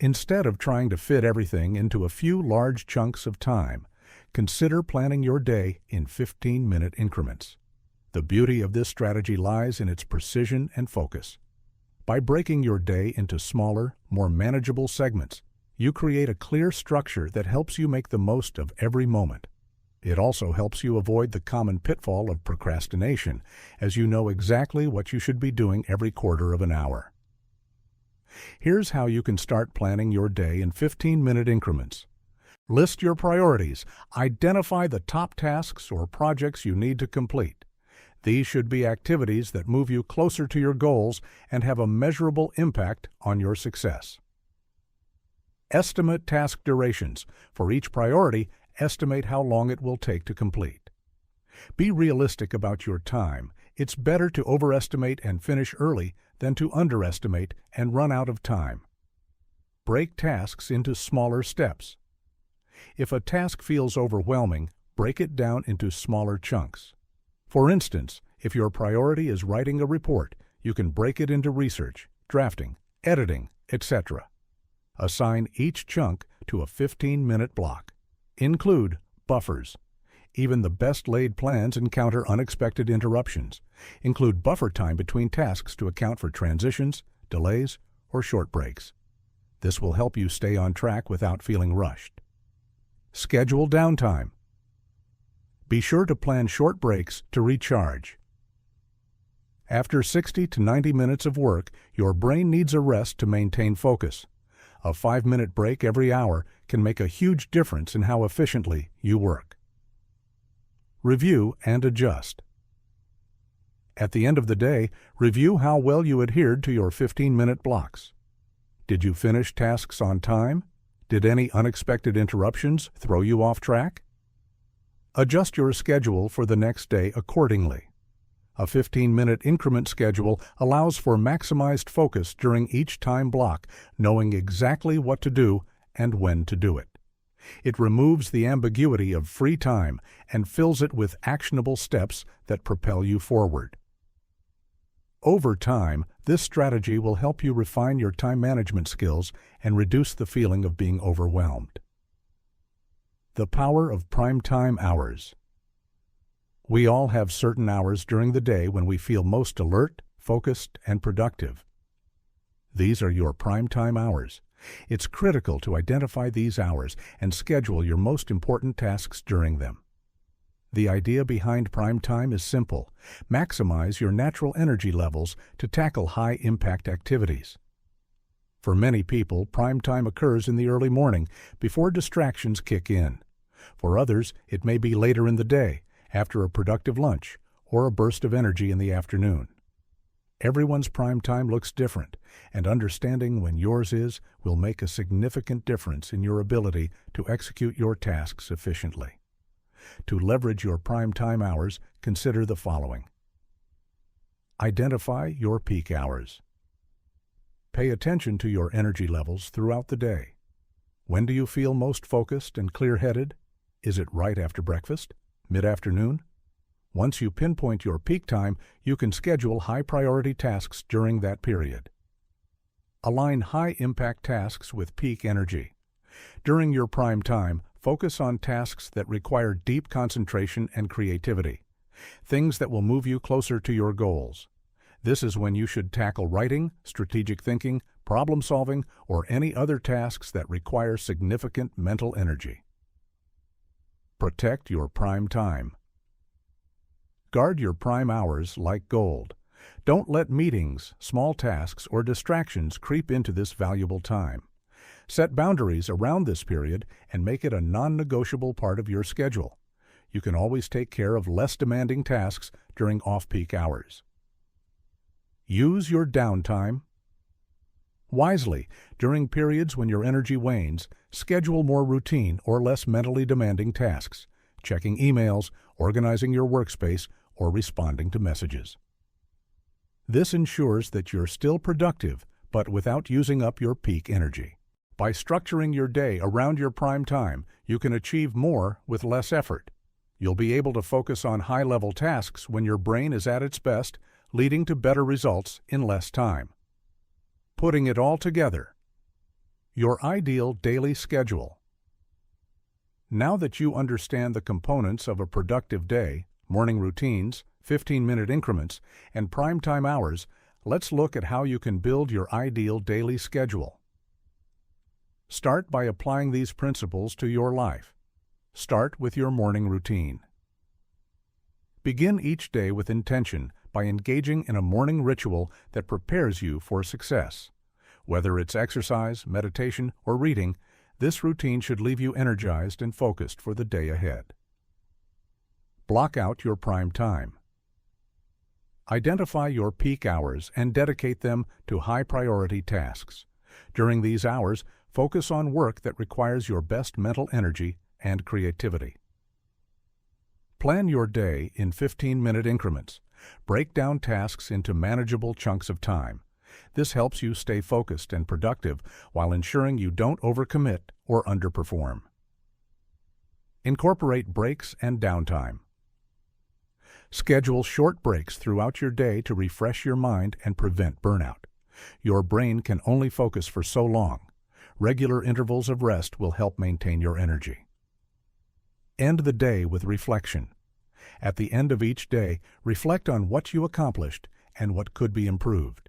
Instead of trying to fit everything into a few large chunks of time, consider planning your day in 15-minute increments. The beauty of this strategy lies in its precision and focus. By breaking your day into smaller, more manageable segments, you create a clear structure that helps you make the most of every moment. It also helps you avoid the common pitfall of procrastination, as you know exactly what you should be doing every quarter of an hour. Here's how you can start planning your day in 15-minute increments. List your priorities. Identify the top tasks or projects you need to complete. These should be activities that move you closer to your goals and have a measurable impact on your success. Estimate task durations. For each priority, estimate how long it will take to complete. Be realistic about your time. It's better to overestimate and finish early than to underestimate and run out of time. Break tasks into smaller steps. If a task feels overwhelming, break it down into smaller chunks. For instance, if your priority is writing a report, you can break it into research, drafting, editing, etc. Assign each chunk to a 15-minute block. Include buffers. Even the best-laid plans encounter unexpected interruptions. Include buffer time between tasks to account for transitions, delays, or short breaks. This will help you stay on track without feeling rushed. Schedule downtime. Be sure to plan short breaks to recharge. After 60 to 90 minutes of work, your brain needs a rest to maintain focus. A 5-minute break every hour can make a huge difference in how efficiently you work. Review and adjust. At the end of the day, review how well you adhered to your 15-minute blocks. Did you finish tasks on time? Did any unexpected interruptions throw you off track? Adjust your schedule for the next day accordingly. A 15-minute increment schedule allows for maximized focus during each time block, knowing exactly what to do and when to do it. It removes the ambiguity of free time and fills it with actionable steps that propel you forward. Over time, this strategy will help you refine your time management skills and reduce the feeling of being overwhelmed. The power of prime time hours. We all have certain hours during the day when we feel most alert, focused, and productive. These are your prime time hours. It's critical to identify these hours and schedule your most important tasks during them. The idea behind prime time is simple. Maximize your natural energy levels to tackle high-impact activities. For many people, prime time occurs in the early morning before distractions kick in. For others, it may be later in the day, after a productive lunch, or a burst of energy in the afternoon. Everyone's prime time looks different, and understanding when yours is will make a significant difference in your ability to execute your tasks efficiently. To leverage your prime time hours, consider the following. Identify your peak hours. Pay attention to your energy levels throughout the day. When do you feel most focused and clear-headed? Is it right after breakfast? Mid-afternoon? Once you pinpoint your peak time, you can schedule high-priority tasks during that period. Align high-impact tasks with peak energy. During your prime time, focus on tasks that require deep concentration and creativity, things that will move you closer to your goals. This is when you should tackle writing, strategic thinking, problem-solving, or any other tasks that require significant mental energy. Protect your prime time. Guard your prime hours like gold. Don't let meetings, small tasks, or distractions creep into this valuable time. Set boundaries around this period and make it a non-negotiable part of your schedule. You can always take care of less demanding tasks during off-peak hours. Use your downtime wisely. During periods when your energy wanes, schedule more routine or less mentally demanding tasks, checking emails, organizing your workspace, or responding to messages. This ensures that you're still productive, but without using up your peak energy. By structuring your day around your prime time, you can achieve more with less effort. You'll be able to focus on high-level tasks when your brain is at its best, leading to better results in less time. Putting it all together. Your ideal daily schedule. Now that you understand the components of a productive day, morning routines, 15-minute increments, and prime time hours, let's look at how you can build your ideal daily schedule. Start by applying these principles to your life. Start with your morning routine. Begin each day with intention by engaging in a morning ritual that prepares you for success. Whether it's exercise, meditation, or reading, this routine should leave you energized and focused for the day ahead. Block out your prime time. Identify your peak hours and dedicate them to high-priority tasks. During these hours, focus on work that requires your best mental energy and creativity. Plan your day in 15-minute increments. Break down tasks into manageable chunks of time. This helps you stay focused and productive while ensuring you don't overcommit or underperform. Incorporate breaks and downtime. Schedule short breaks throughout your day to refresh your mind and prevent burnout. Your brain can only focus for so long. Regular intervals of rest will help maintain your energy. End the day with reflection. At the end of each day, reflect on what you accomplished and what could be improved.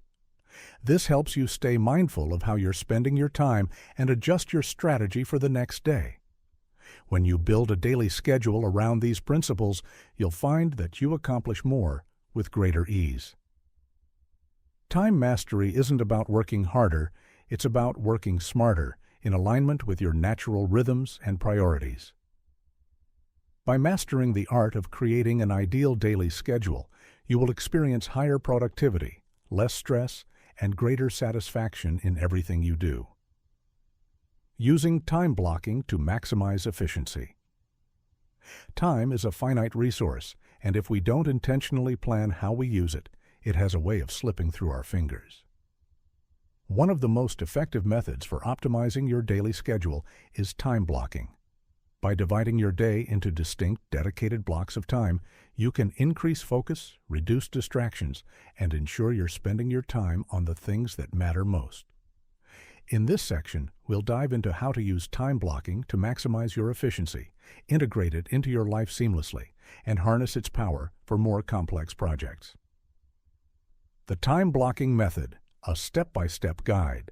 This helps you stay mindful of how you're spending your time and adjust your strategy for the next day. When you build a daily schedule around these principles, you'll find that you accomplish more with greater ease. Time mastery isn't about working harder, it's about working smarter in alignment with your natural rhythms and priorities. By mastering the art of creating an ideal daily schedule, you will experience higher productivity, less stress, and greater satisfaction in everything you do. Using time blocking to maximize efficiency. Time is a finite resource, and if we don't intentionally plan how we use it, it has a way of slipping through our fingers. One of the most effective methods for optimizing your daily schedule is time blocking. By dividing your day into distinct, dedicated blocks of time, you can increase focus, reduce distractions, and ensure you're spending your time on the things that matter most. In this section, we'll dive into how to use time blocking to maximize your efficiency, integrate it into your life seamlessly, and harness its power for more complex projects. The Time Blocking Method, a step-by-step guide.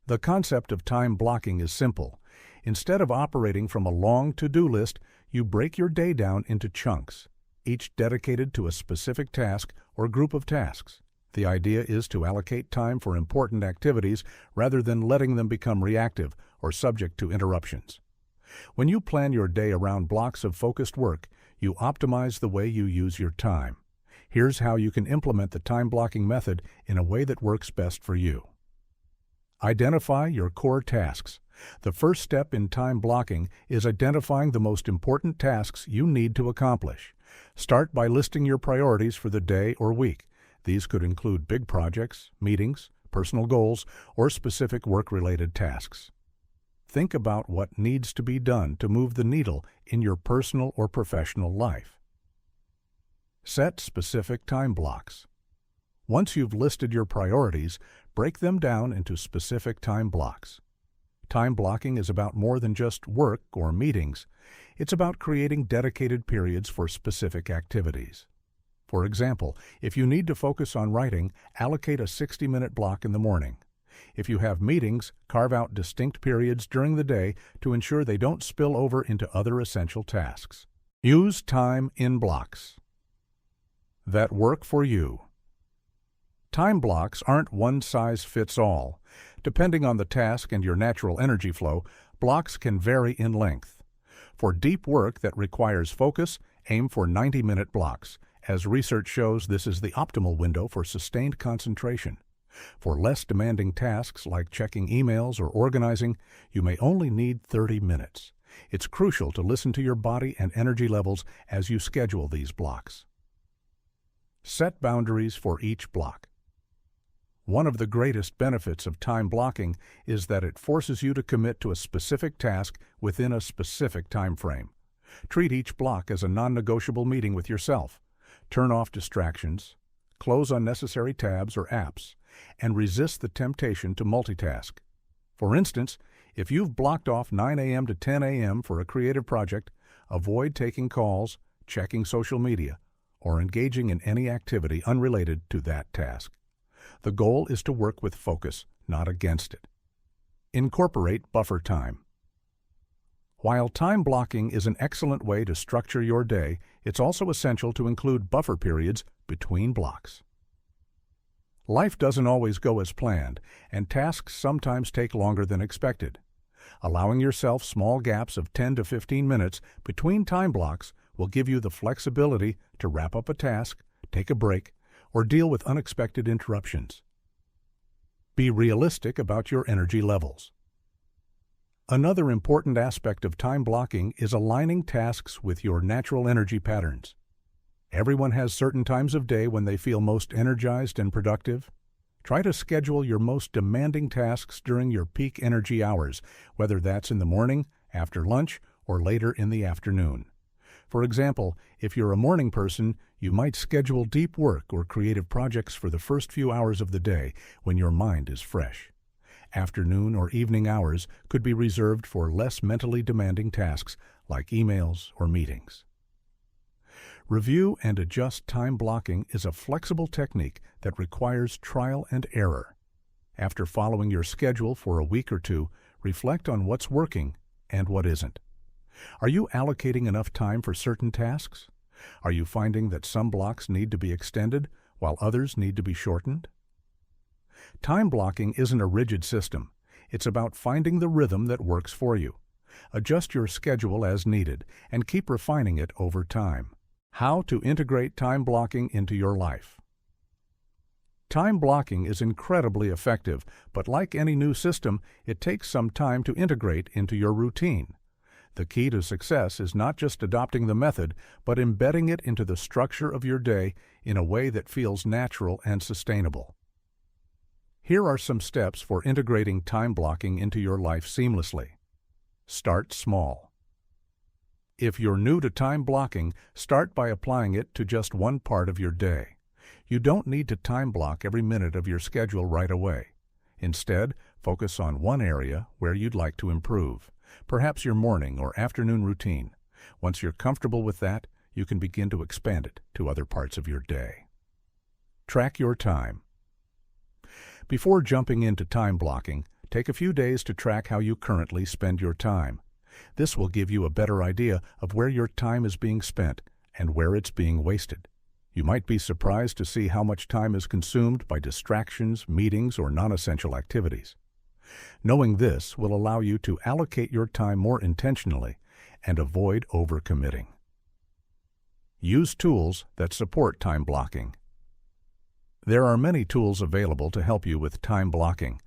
The concept of time blocking is simple. Instead of operating from a long to-do list, you break your day down into chunks, each dedicated to a specific task or group of tasks. The idea is to allocate time for important activities rather than letting them become reactive or subject to interruptions. When you plan your day around blocks of focused work, you optimize the way you use your time. Here's how you can implement the time blocking method in a way that works best for you. Identify your core tasks. The first step in time blocking is identifying the most important tasks you need to accomplish. Start by listing your priorities for the day or week. These could include big projects, meetings, personal goals, or specific work-related tasks. Think about what needs to be done to move the needle in your personal or professional life. Set specific time blocks. Once you've listed your priorities, break them down into specific time blocks. Time blocking is about more than just work or meetings. It's about creating dedicated periods for specific activities. For example, if you need to focus on writing, allocate a 60-minute block in the morning. If you have meetings, carve out distinct periods during the day to ensure they don't spill over into other essential tasks. Use time in blocks that work for you. Time blocks aren't one size fits all. Depending on the task and your natural energy flow, blocks can vary in length. For deep work that requires focus, aim for 90-minute blocks. As research shows, this is the optimal window for sustained concentration. For less demanding tasks like checking emails or organizing, you may only need 30 minutes. It's crucial to listen to your body and energy levels as you schedule these blocks. Set boundaries for each block. One of the greatest benefits of time blocking is that it forces you to commit to a specific task within a specific time frame. Treat each block as a non-negotiable meeting with yourself. Turn off distractions, close unnecessary tabs or apps, and resist the temptation to multitask. For instance, if you've blocked off 9 a.m. to 10 a.m. for a creative project, avoid taking calls, checking social media, or engaging in any activity unrelated to that task. The goal is to work with focus, not against it. Incorporate buffer time. While time blocking is an excellent way to structure your day, it's also essential to include buffer periods between blocks. Life doesn't always go as planned, and tasks sometimes take longer than expected. Allowing yourself small gaps of 10 to 15 minutes between time blocks will give you the flexibility to wrap up a task, take a break, or deal with unexpected interruptions. Be realistic about your energy levels. Another important aspect of time blocking is aligning tasks with your natural energy patterns. Everyone has certain times of day when they feel most energized and productive. Try to schedule your most demanding tasks during your peak energy hours, whether that's in the morning, after lunch, or later in the afternoon. For example, if you're a morning person, you might schedule deep work or creative projects for the first few hours of the day when your mind is fresh. Afternoon or evening hours could be reserved for less mentally demanding tasks like emails or meetings. Review and adjust time blocking is a flexible technique that requires trial and error. After following your schedule for a week or two, reflect on what's working and what isn't. Are you allocating enough time for certain tasks? Are you finding that some blocks need to be extended while others need to be shortened? Time blocking isn't a rigid system. It's about finding the rhythm that works for you. Adjust your schedule as needed and keep refining it over time. How to integrate time blocking into your life. Time blocking is incredibly effective, but like any new system, it takes some time to integrate into your routine. The key to success is not just adopting the method, but embedding it into the structure of your day in a way that feels natural and sustainable. Here are some steps for integrating time blocking into your life seamlessly. Start small. If you're new to time blocking, start by applying it to just one part of your day. You don't need to time block every minute of your schedule right away. Instead, focus on one area where you'd like to improve, perhaps your morning or afternoon routine. Once you're comfortable with that, you can begin to expand it to other parts of your day. Track your time. Before jumping into time blocking, take a few days to track how you currently spend your time. This will give you a better idea of where your time is being spent and where it's being wasted. You might be surprised to see how much time is consumed by distractions, meetings, or non-essential activities. Knowing this will allow you to allocate your time more intentionally and avoid overcommitting. Use tools that support time blocking. There are many tools available to help you with time blocking.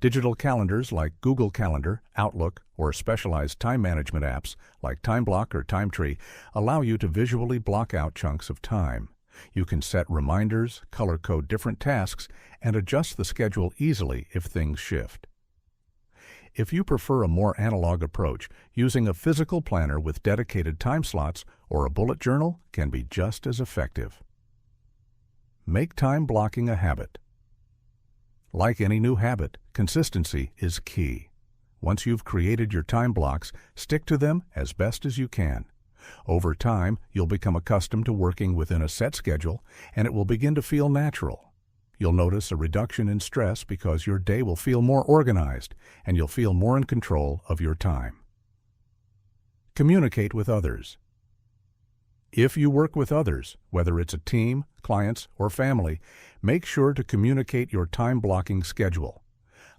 Digital calendars like Google Calendar, Outlook, or specialized time management apps like TimeBlock or TimeTree allow you to visually block out chunks of time. You can set reminders, color code different tasks, and adjust the schedule easily if things shift. If you prefer a more analog approach, using a physical planner with dedicated time slots or a bullet journal can be just as effective. Make time blocking a habit. Like any new habit, consistency is key. Once you've created your time blocks, stick to them as best as you can. Over time, you'll become accustomed to working within a set schedule, and it will begin to feel natural. You'll notice a reduction in stress because your day will feel more organized, and you'll feel more in control of your time. Communicate with others. If you work with others, whether it's a team, clients, or family, make sure to communicate your time blocking schedule.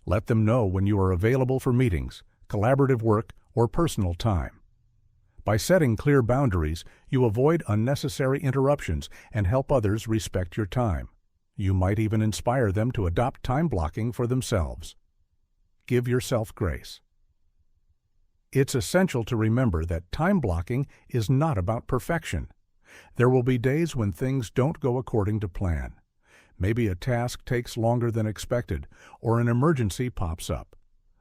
Let them know when you are available for meetings, collaborative work, or personal time. By setting clear boundaries, you avoid unnecessary interruptions and help others respect your time. You might even inspire them to adopt time blocking for themselves. Give yourself grace. It's essential to remember that time blocking is not about perfection. There will be days when things don't go according to plan. Maybe a task takes longer than expected, or an emergency pops up.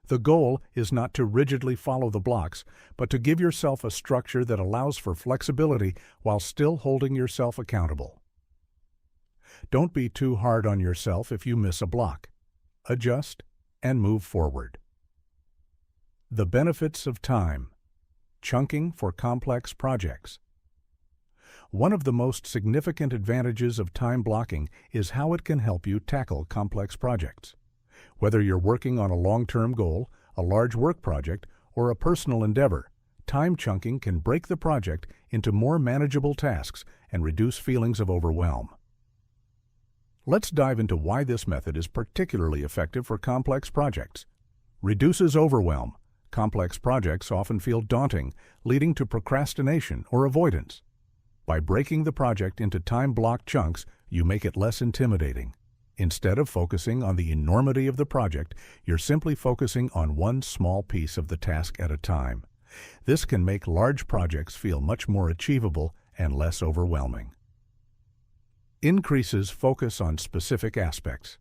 The goal is not to rigidly follow the blocks, but to give yourself a structure that allows for flexibility while still holding yourself accountable. Don't be too hard on yourself if you miss a block. Adjust and move forward. The benefits of time. Chunking for complex projects. One of the most significant advantages of time blocking is how it can help you tackle complex projects. Whether you're working on a long-term goal, a large work project, or a personal endeavor, time chunking can break the project into more manageable tasks and reduce feelings of overwhelm. Let's dive into why this method is particularly effective for complex projects. Reduces overwhelm. Complex projects often feel daunting, leading to procrastination or avoidance. By breaking the project into time-blocked chunks, you make it less intimidating. Instead of focusing on the enormity of the project, you're simply focusing on one small piece of the task at a time. This can make large projects feel much more achievable and less overwhelming. Increases focus on specific aspects.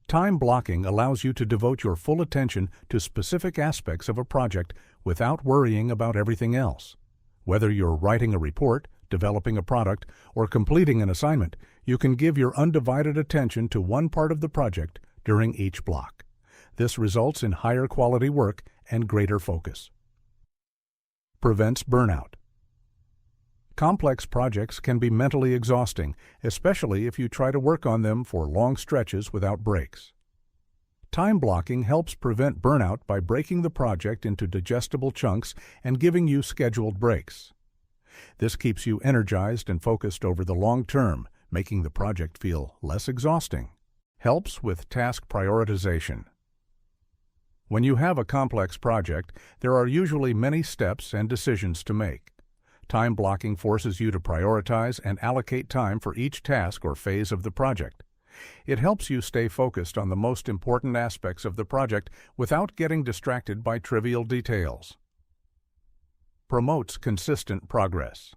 Time blocking allows you to devote your full attention to specific aspects of a project without worrying about everything else. Whether you're writing a report, developing a product, or completing an assignment, you can give your undivided attention to one part of the project during each block. This results in higher quality work and greater focus. Prevents burnout. Complex projects can be mentally exhausting, especially if you try to work on them for long stretches without breaks. Time blocking helps prevent burnout by breaking the project into digestible chunks and giving you scheduled breaks. This keeps you energized and focused over the long term, making the project feel less exhausting. Helps with task prioritization. When you have a complex project, there are usually many steps and decisions to make. Time blocking forces you to prioritize and allocate time for each task or phase of the project. It helps you stay focused on the most important aspects of the project without getting distracted by trivial details. Promotes consistent progress.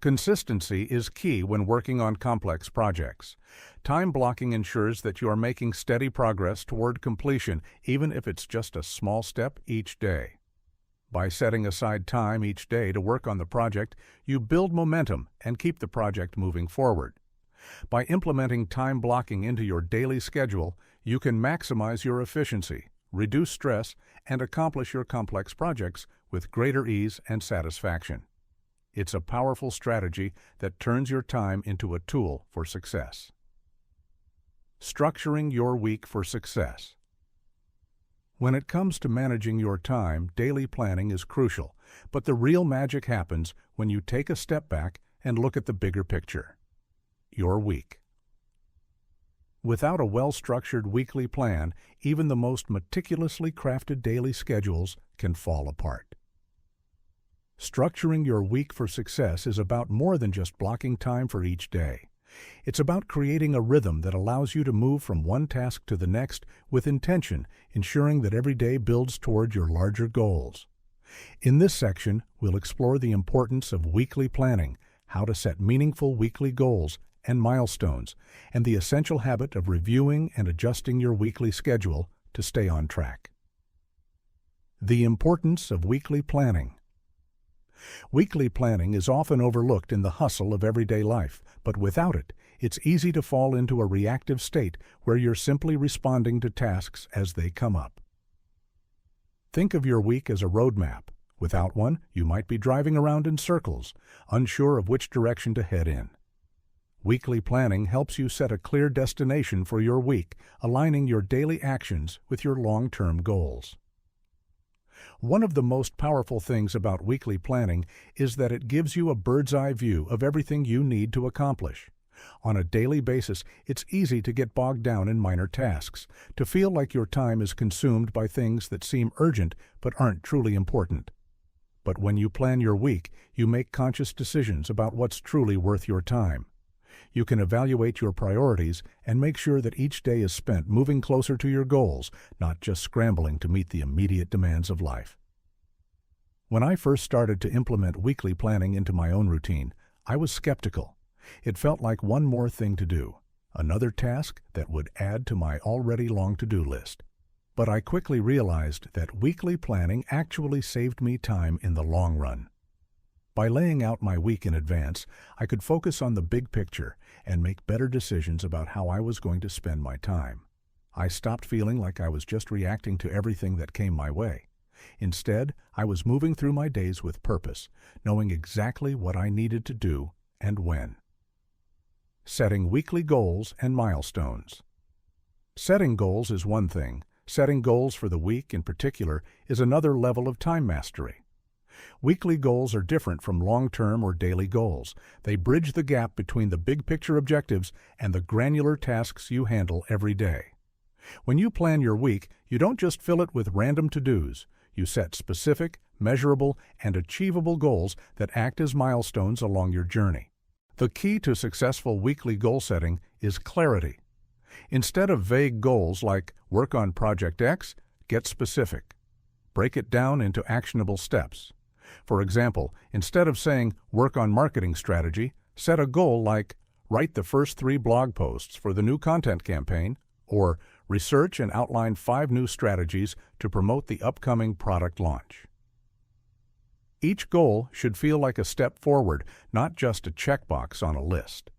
Consistency is key when working on complex projects. Time blocking ensures that you are making steady progress toward completion, even if it's just a small step each day. By setting aside time each day to work on the project, you build momentum and keep the project moving forward. By implementing time blocking into your daily schedule, you can maximize your efficiency, reduce stress, and accomplish your complex projects with greater ease and satisfaction. It's a powerful strategy that turns your time into a tool for success. Structuring your week for success. When it comes to managing your time, daily planning is crucial, but the real magic happens when you take a step back and look at the bigger picture, your week. Without a well-structured weekly plan, even the most meticulously crafted daily schedules can fall apart. Structuring your week for success is about more than just blocking time for each day. It's about creating a rhythm that allows you to move from one task to the next with intention, ensuring that every day builds toward your larger goals. In this section, we'll explore the importance of weekly planning, how to set meaningful weekly goals and milestones, and the essential habit of reviewing and adjusting your weekly schedule to stay on track. The importance of weekly planning. Weekly planning is often overlooked in the hustle of everyday life, but without it, it's easy to fall into a reactive state where you're simply responding to tasks as they come up. Think of your week as a roadmap. Without one, you might be driving around in circles, unsure of which direction to head in. Weekly planning helps you set a clear destination for your week, aligning your daily actions with your long-term goals. One of the most powerful things about weekly planning is that it gives you a bird's-eye view of everything you need to accomplish. On a daily basis, it's easy to get bogged down in minor tasks, to feel like your time is consumed by things that seem urgent but aren't truly important. But when you plan your week, you make conscious decisions about what's truly worth your time. You can evaluate your priorities and make sure that each day is spent moving closer to your goals, not just scrambling to meet the immediate demands of life. When I first started to implement weekly planning into my own routine, I was skeptical. It felt like one more thing to do, another task that would add to my already long to-do list. But I quickly realized that weekly planning actually saved me time in the long run. By laying out my week in advance, I could focus on the big picture and make better decisions about how I was going to spend my time. I stopped feeling like I was just reacting to everything that came my way. Instead, I was moving through my days with purpose, knowing exactly what I needed to do and when. Setting weekly goals and milestones. Setting goals is one thing. Setting goals for the week in particular is another level of time mastery. Weekly goals are different from long-term or daily goals. They bridge the gap between the big-picture objectives and the granular tasks you handle every day. When you plan your week, you don't just fill it with random to-dos. You set specific, measurable, and achievable goals that act as milestones along your journey. The key to successful weekly goal setting is clarity. Instead of vague goals like work on Project X, get specific. Break it down into actionable steps. For example, instead of saying work on marketing strategy, set a goal like write the first 3 blog posts for the new content campaign, or research and outline 5 new strategies to promote the upcoming product launch. Each goal should feel like a step forward, not just a checkbox on a list.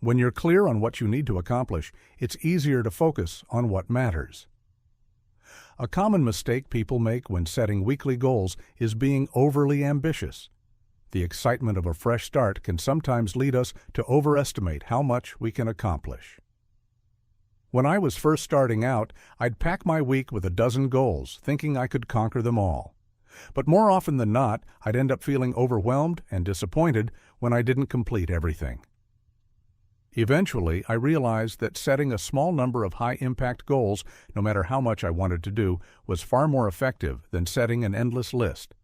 When you're clear on what you need to accomplish, it's easier to focus on what matters. A common mistake people make when setting weekly goals is being overly ambitious. The excitement of a fresh start can sometimes lead us to overestimate how much we can accomplish. When I was first starting out, I'd pack my week with a dozen goals, thinking I could conquer them all. But more often than not, I'd end up feeling overwhelmed and disappointed when I didn't complete everything. Eventually, I realized that setting a small number of high-impact goals, no matter how much I wanted to do, was far more effective than setting an endless list.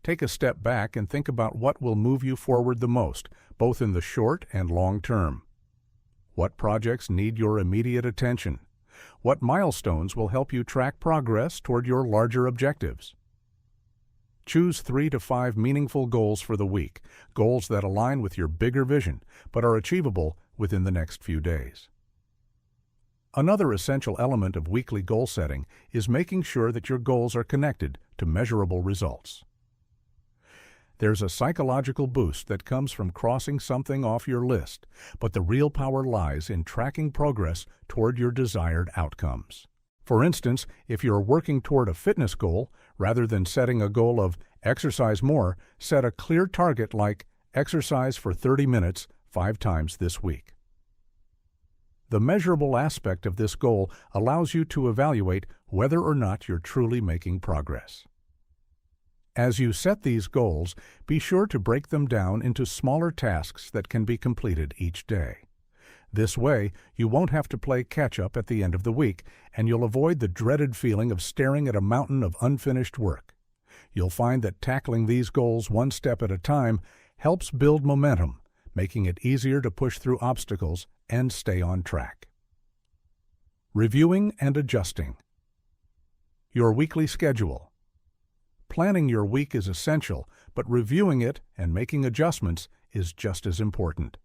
Take a step back and think about what will move you forward the most, both in the short and long term. What projects need your immediate attention? What milestones will help you track progress toward your larger objectives? Choose 3 to 5 meaningful goals for the week, goals that align with your bigger vision, but are achievable within the next few days. Another essential element of weekly goal setting is making sure that your goals are connected to measurable results. There's a psychological boost that comes from crossing something off your list, but the real power lies in tracking progress toward your desired outcomes. For instance, if you're working toward a fitness goal, rather than setting a goal of exercise more, set a clear target like exercise for 30 minutes 5 times this week. The measurable aspect of this goal allows you to evaluate whether or not you're truly making progress. As you set these goals, be sure to break them down into smaller tasks that can be completed each day. This way, you won't have to play catch-up at the end of the week, and you'll avoid the dreaded feeling of staring at a mountain of unfinished work. You'll find that tackling these goals one step at a time helps build momentum, making it easier to push through obstacles and stay on track. Reviewing and adjusting. Your weekly schedule. Planning your week is essential, but reviewing it and making adjustments is just as important.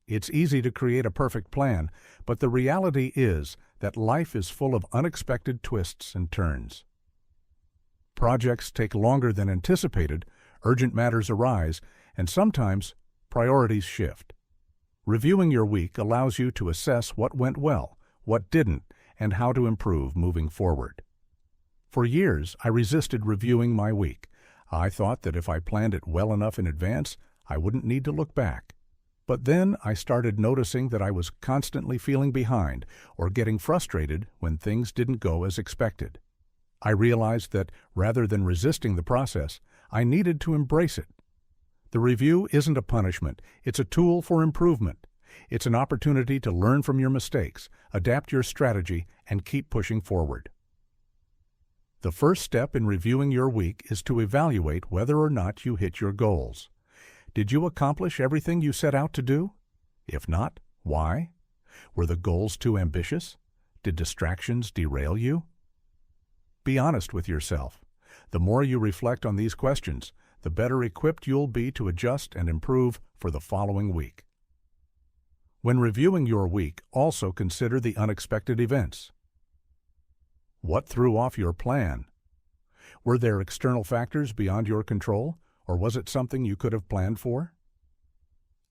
It's easy to create a perfect plan, but the reality is that life is full of unexpected twists and turns. Projects take longer than anticipated, urgent matters arise, and sometimes priorities shift. Reviewing your week allows you to assess what went well, what didn't, and how to improve moving forward. For years, I resisted reviewing my week. I thought that if I planned it well enough in advance, I wouldn't need to look back. But then I started noticing that I was constantly feeling behind or getting frustrated when things didn't go as expected. I realized that rather than resisting the process, I needed to embrace it. The review isn't a punishment, it's a tool for improvement. It's an opportunity to learn from your mistakes, adapt your strategy, and keep pushing forward. The first step in reviewing your week is to evaluate whether or not you hit your goals. Did you accomplish everything you set out to do? If not, why? Were the goals too ambitious? Did distractions derail you? Be honest with yourself. The more you reflect on these questions, the better equipped you'll be to adjust and improve for the following week. When reviewing your week, also consider the unexpected events. What threw off your plan? Were there external factors beyond your control, or was it something you could have planned for?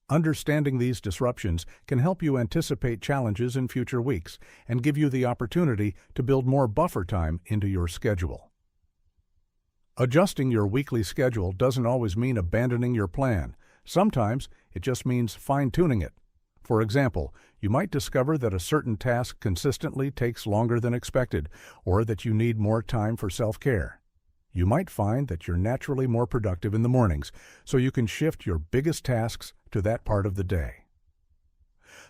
Understanding these disruptions can help you anticipate challenges in future weeks and give you the opportunity to build more buffer time into your schedule. Adjusting your weekly schedule doesn't always mean abandoning your plan. Sometimes it just means fine-tuning it. For example, you might discover that a certain task consistently takes longer than expected, or that you need more time for self-care. You might find that you're naturally more productive in the mornings, so you can shift your biggest tasks to that part of the day.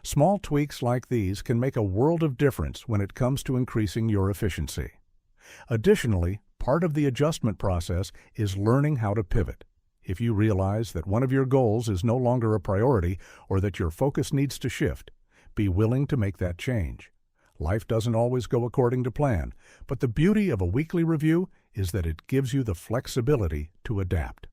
Small tweaks like these can make a world of difference when it comes to increasing your efficiency. Additionally, part of the adjustment process is learning how to pivot. If you realize that one of your goals is no longer a priority or that your focus needs to shift, be willing to make that change. Life doesn't always go according to plan, but the beauty of a weekly review is that it gives you the flexibility to adapt.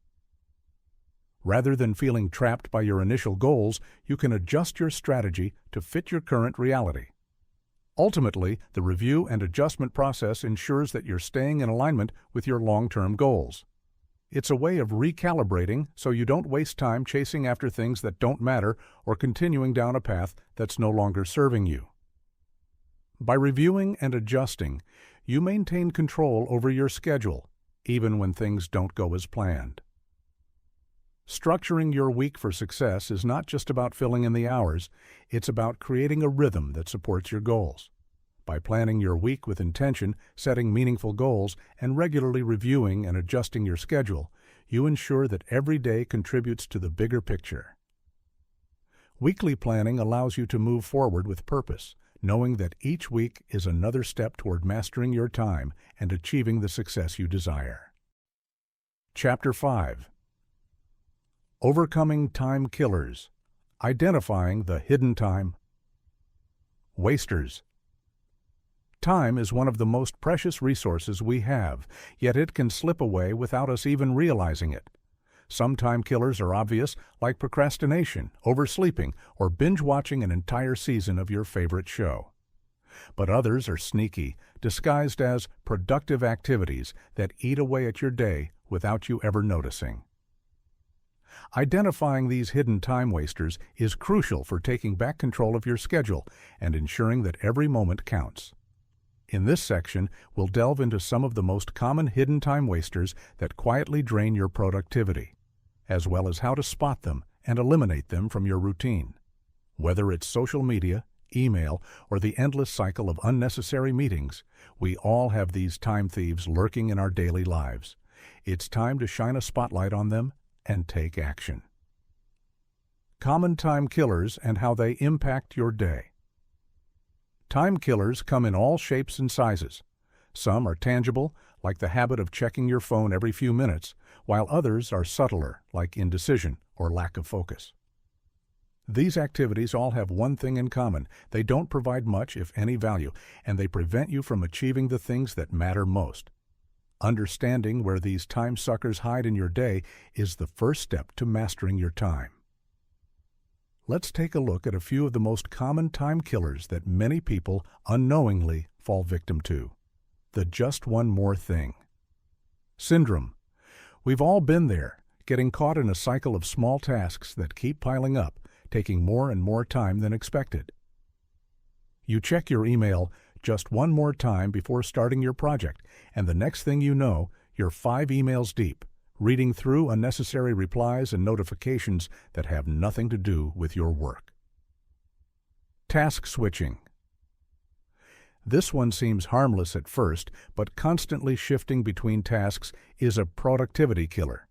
Rather than feeling trapped by your initial goals, you can adjust your strategy to fit your current reality. Ultimately, the review and adjustment process ensures that you're staying in alignment with your long-term goals. It's a way of recalibrating so you don't waste time chasing after things that don't matter or continuing down a path that's no longer serving you. By reviewing and adjusting, you maintain control over your schedule, even when things don't go as planned. Structuring your week for success is not just about filling in the hours, it's about creating a rhythm that supports your goals. By planning your week with intention, setting meaningful goals, and regularly reviewing and adjusting your schedule, you ensure that every day contributes to the bigger picture. Weekly planning allows you to move forward with purpose, knowing that each week is another step toward mastering your time and achieving the success you desire. Chapter 5. Overcoming Time Killers. Identifying the Hidden Time. Wasters. Time is one of the most precious resources we have, yet it can slip away without us even realizing it. Some time killers are obvious, like procrastination, oversleeping, or binge-watching an entire season of your favorite show. But others are sneaky, disguised as productive activities that eat away at your day without you ever noticing. Identifying these hidden time wasters is crucial for taking back control of your schedule and ensuring that every moment counts. In this section, we'll delve into some of the most common hidden time wasters that quietly drain your productivity, as well as how to spot them and eliminate them from your routine. Whether it's social media, email, or the endless cycle of unnecessary meetings, we all have these time thieves lurking in our daily lives. It's time to shine a spotlight on them and take action. Common time killers and how they impact your day. Time killers come in all shapes and sizes. Some are tangible, like the habit of checking your phone every few minutes, while others are subtler, like indecision or lack of focus. These activities all have one thing in common: they don't provide much, if any, value, and they prevent you from achieving the things that matter most. Understanding where these time suckers hide in your day is the first step to mastering your time. Let's take a look at a few of the most common time killers that many people unknowingly fall victim to. The just one more thing syndrome. We've all been there, getting caught in a cycle of small tasks that keep piling up, taking more and more time than expected. You check your email just one more time before starting your project, and the next thing you know, you're 5 emails deep, reading through unnecessary replies and notifications that have nothing to do with your work. Task switching. This one seems harmless at first, but constantly shifting between tasks is a productivity killer.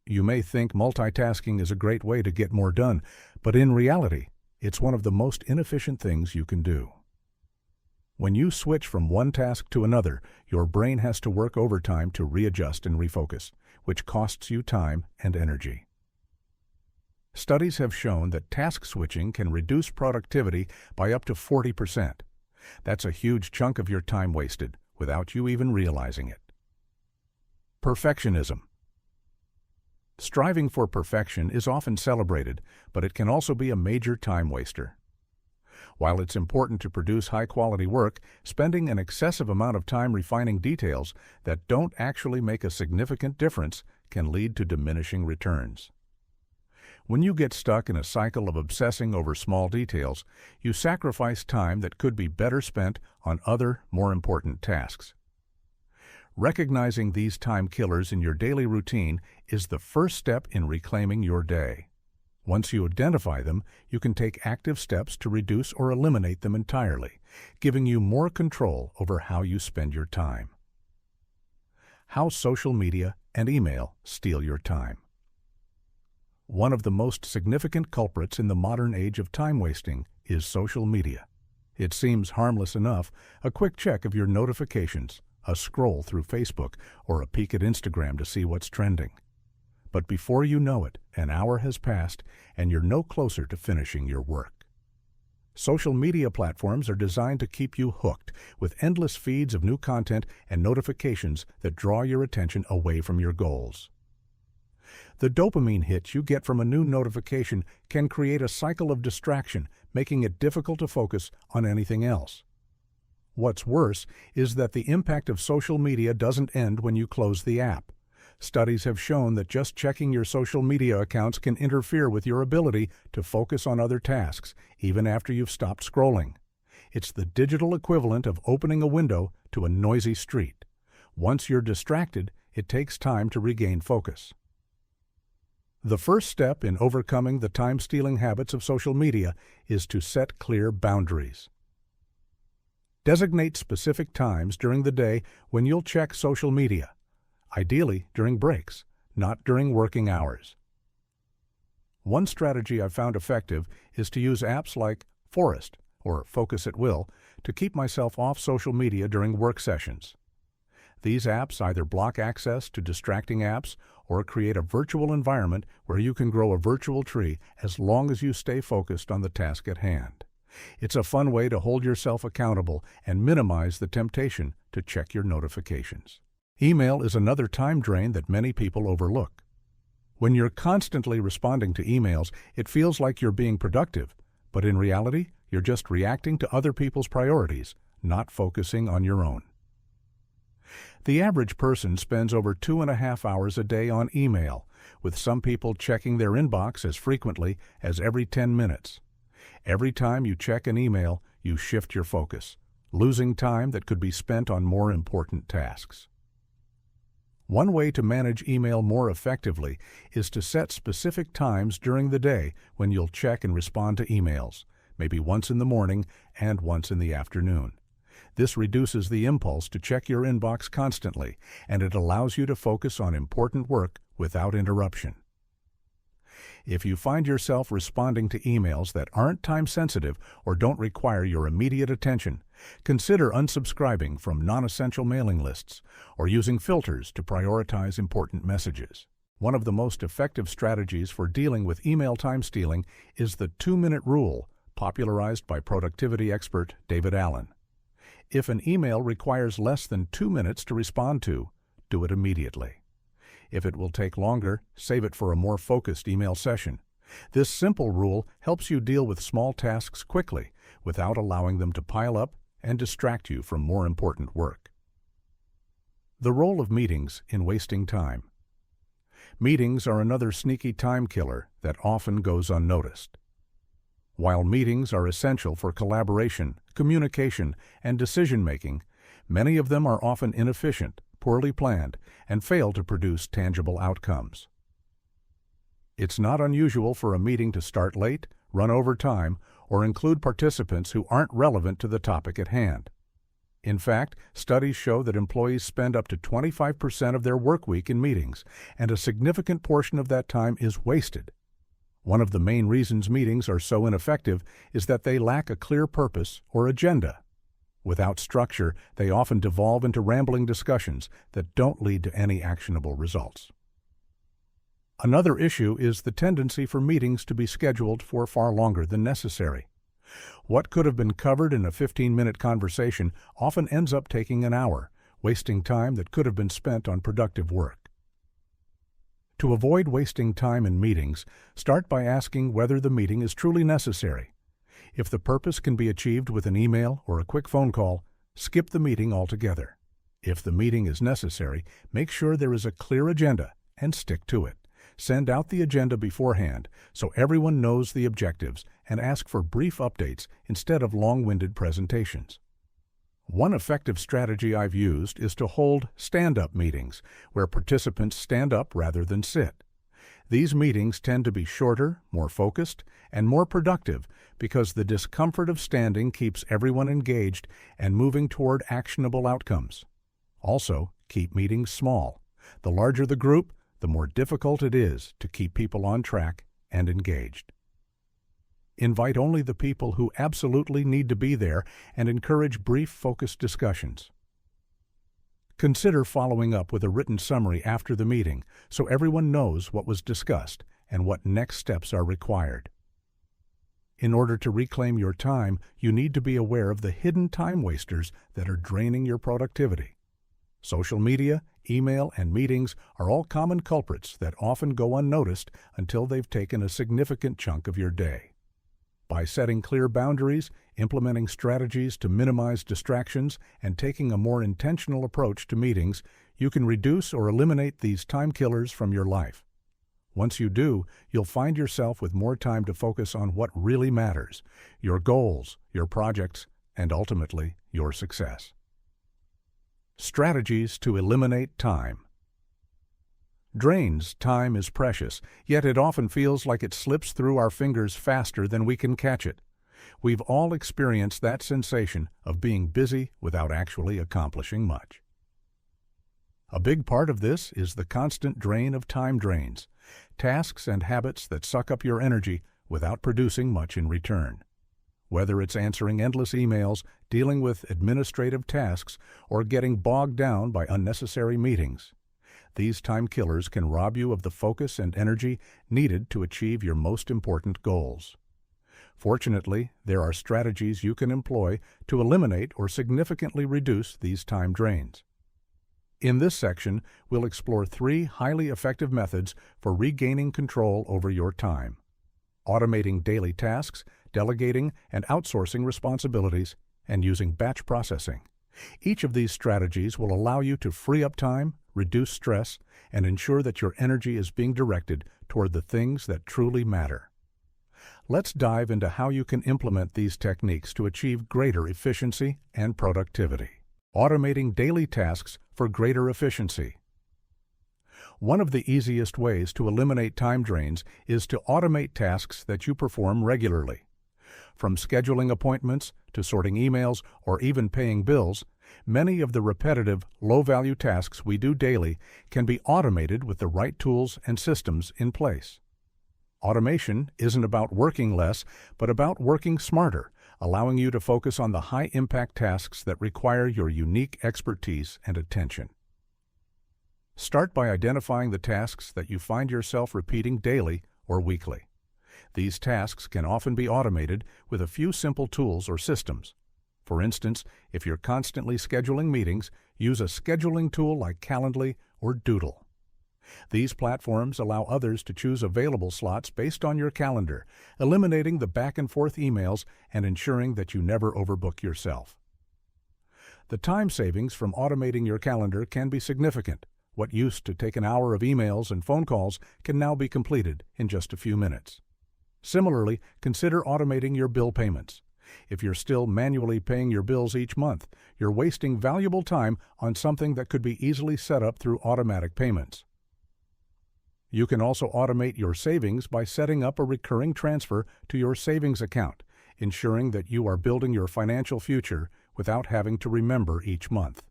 You may think multitasking is a great way to get more done, but in reality, it's one of the most inefficient things you can do. When you switch from one task to another, your brain has to work overtime to readjust and refocus, which costs you time and energy. Studies have shown that task switching can reduce productivity by up to 40%. That's a huge chunk of your time wasted without you even realizing it. Perfectionism. Striving for perfection is often celebrated, but it can also be a major time waster. While it's important to produce high-quality work, spending an excessive amount of time refining details that don't actually make a significant difference can lead to diminishing returns. When you get stuck in a cycle of obsessing over small details, you sacrifice time that could be better spent on other, more important tasks. Recognizing these time killers in your daily routine is the first step in reclaiming your day. Once you identify them, you can take active steps to reduce or eliminate them entirely, giving you more control over how you spend your time. How social media and email steal your time. One of the most significant culprits in the modern age of time wasting is social media. It seems harmless enough: a quick check of your notifications, a scroll through Facebook, or a peek at Instagram to see what's trending. But before you know it, an hour has passed and you're no closer to finishing your work. Social media platforms are designed to keep you hooked, with endless feeds of new content and notifications that draw your attention away from your goals. The dopamine hit you get from a new notification can create a cycle of distraction, making it difficult to focus on anything else. What's worse is that the impact of social media doesn't end when you close the app. Studies have shown that just checking your social media accounts can interfere with your ability to focus on other tasks, even after you've stopped scrolling. It's the digital equivalent of opening a window to a noisy street. Once you're distracted, it takes time to regain focus. The first step in overcoming the time-stealing habits of social media is to set clear boundaries. Designate specific times during the day when you'll check social media, ideally during breaks, not during working hours. One strategy I've found effective is to use apps like Forest or Focus at Will to keep myself off social media during work sessions. These apps either block access to distracting apps or create a virtual environment where you can grow a virtual tree as long as you stay focused on the task at hand. It's a fun way to hold yourself accountable and minimize the temptation to check your notifications. Email is another time drain that many people overlook. When you're constantly responding to emails, it feels like you're being productive, but in reality, you're just reacting to other people's priorities, not focusing on your own. The average person spends over 2.5 hours a day on email, with some people checking their inbox as frequently as every 10 minutes. Every time you check an email, you shift your focus, losing time that could be spent on more important tasks. One way to manage email more effectively is to set specific times during the day when you'll check and respond to emails, maybe once in the morning and once in the afternoon. This reduces the impulse to check your inbox constantly, and it allows you to focus on important work without interruption. If you find yourself responding to emails that aren't time-sensitive or don't require your immediate attention, consider unsubscribing from non-essential mailing lists or using filters to prioritize important messages. One of the most effective strategies for dealing with email time stealing is the 2-minute rule, popularized by productivity expert David Allen. If an email requires less than 2 minutes to respond to, do it immediately. If it will take longer, save it for a more focused email session. This simple rule helps you deal with small tasks quickly without allowing them to pile up and distract you from more important work. The role of meetings in wasting time. Meetings are another sneaky time killer that often goes unnoticed. While meetings are essential for collaboration, communication, and decision-making, many of them are often inefficient, poorly planned, and fail to produce tangible outcomes. It's not unusual for a meeting to start late, run over time, or include participants who aren't relevant to the topic at hand. In fact, studies show that employees spend up to 25% of their work week in meetings, and a significant portion of that time is wasted. One of the main reasons meetings are so ineffective is that they lack a clear purpose or agenda. Without structure, they often devolve into rambling discussions that don't lead to any actionable results. Another issue is the tendency for meetings to be scheduled for far longer than necessary. What could have been covered in a 15-minute conversation often ends up taking an hour, wasting time that could have been spent on productive work. To avoid wasting time in meetings, start by asking whether the meeting is truly necessary. If the purpose can be achieved with an email or a quick phone call, skip the meeting altogether. If the meeting is necessary, make sure there is a clear agenda and stick to it. Send out the agenda beforehand so everyone knows the objectives and ask for brief updates instead of long-winded presentations. One effective strategy I've used is to hold stand-up meetings, where participants stand up rather than sit. These meetings tend to be shorter, more focused, and more productive because the discomfort of standing keeps everyone engaged and moving toward actionable outcomes. Also, keep meetings small. The larger the group, the more difficult it is to keep people on track and engaged. Invite only the people who absolutely need to be there and encourage brief, focused discussions. Consider following up with a written summary after the meeting so everyone knows what was discussed and what next steps are required. In order to reclaim your time, you need to be aware of the hidden time wasters that are draining your productivity. Social media, email, and meetings are all common culprits that often go unnoticed until they've taken a significant chunk of your day. By setting clear boundaries, implementing strategies to minimize distractions, and taking a more intentional approach to meetings, you can reduce or eliminate these time killers from your life. Once you do, you'll find yourself with more time to focus on what really matters: your goals, your projects, and ultimately, your success. Strategies to eliminate time. Drains time is precious, yet it often feels like it slips through our fingers faster than we can catch it. We've all experienced that sensation of being busy without actually accomplishing much. A big part of this is the constant drain of time drains, tasks and habits that suck up your energy without producing much in return. Whether it's answering endless emails, dealing with administrative tasks, or getting bogged down by unnecessary meetings, these time killers can rob you of the focus and energy needed to achieve your most important goals. Fortunately, there are strategies you can employ to eliminate or significantly reduce these time drains. In this section, we'll explore 3 highly effective methods for regaining control over your time: automating daily tasks, delegating and outsourcing responsibilities, and using batch processing. Each of these strategies will allow you to free up time, reduce stress, and ensure that your energy is being directed toward the things that truly matter. Let's dive into how you can implement these techniques to achieve greater efficiency and productivity. Automating daily tasks for greater efficiency. One of the easiest ways to eliminate time drains is to automate tasks that you perform regularly. From scheduling appointments to sorting emails or even paying bills, many of the repetitive, low-value tasks we do daily can be automated with the right tools and systems in place. Automation isn't about working less, but about working smarter, allowing you to focus on the high-impact tasks that require your unique expertise and attention. Start by identifying the tasks that you find yourself repeating daily or weekly. These tasks can often be automated with a few simple tools or systems. For instance, if you're constantly scheduling meetings, use a scheduling tool like Calendly or Doodle. These platforms allow others to choose available slots based on your calendar, eliminating the back-and-forth emails and ensuring that you never overbook yourself. The time savings from automating your calendar can be significant. What used to take an hour of emails and phone calls can now be completed in just a few minutes. Similarly, consider automating your bill payments. If you're still manually paying your bills each month, you're wasting valuable time on something that could be easily set up through automatic payments. You can also automate your savings by setting up a recurring transfer to your savings account, ensuring that you are building your financial future without having to remember each month.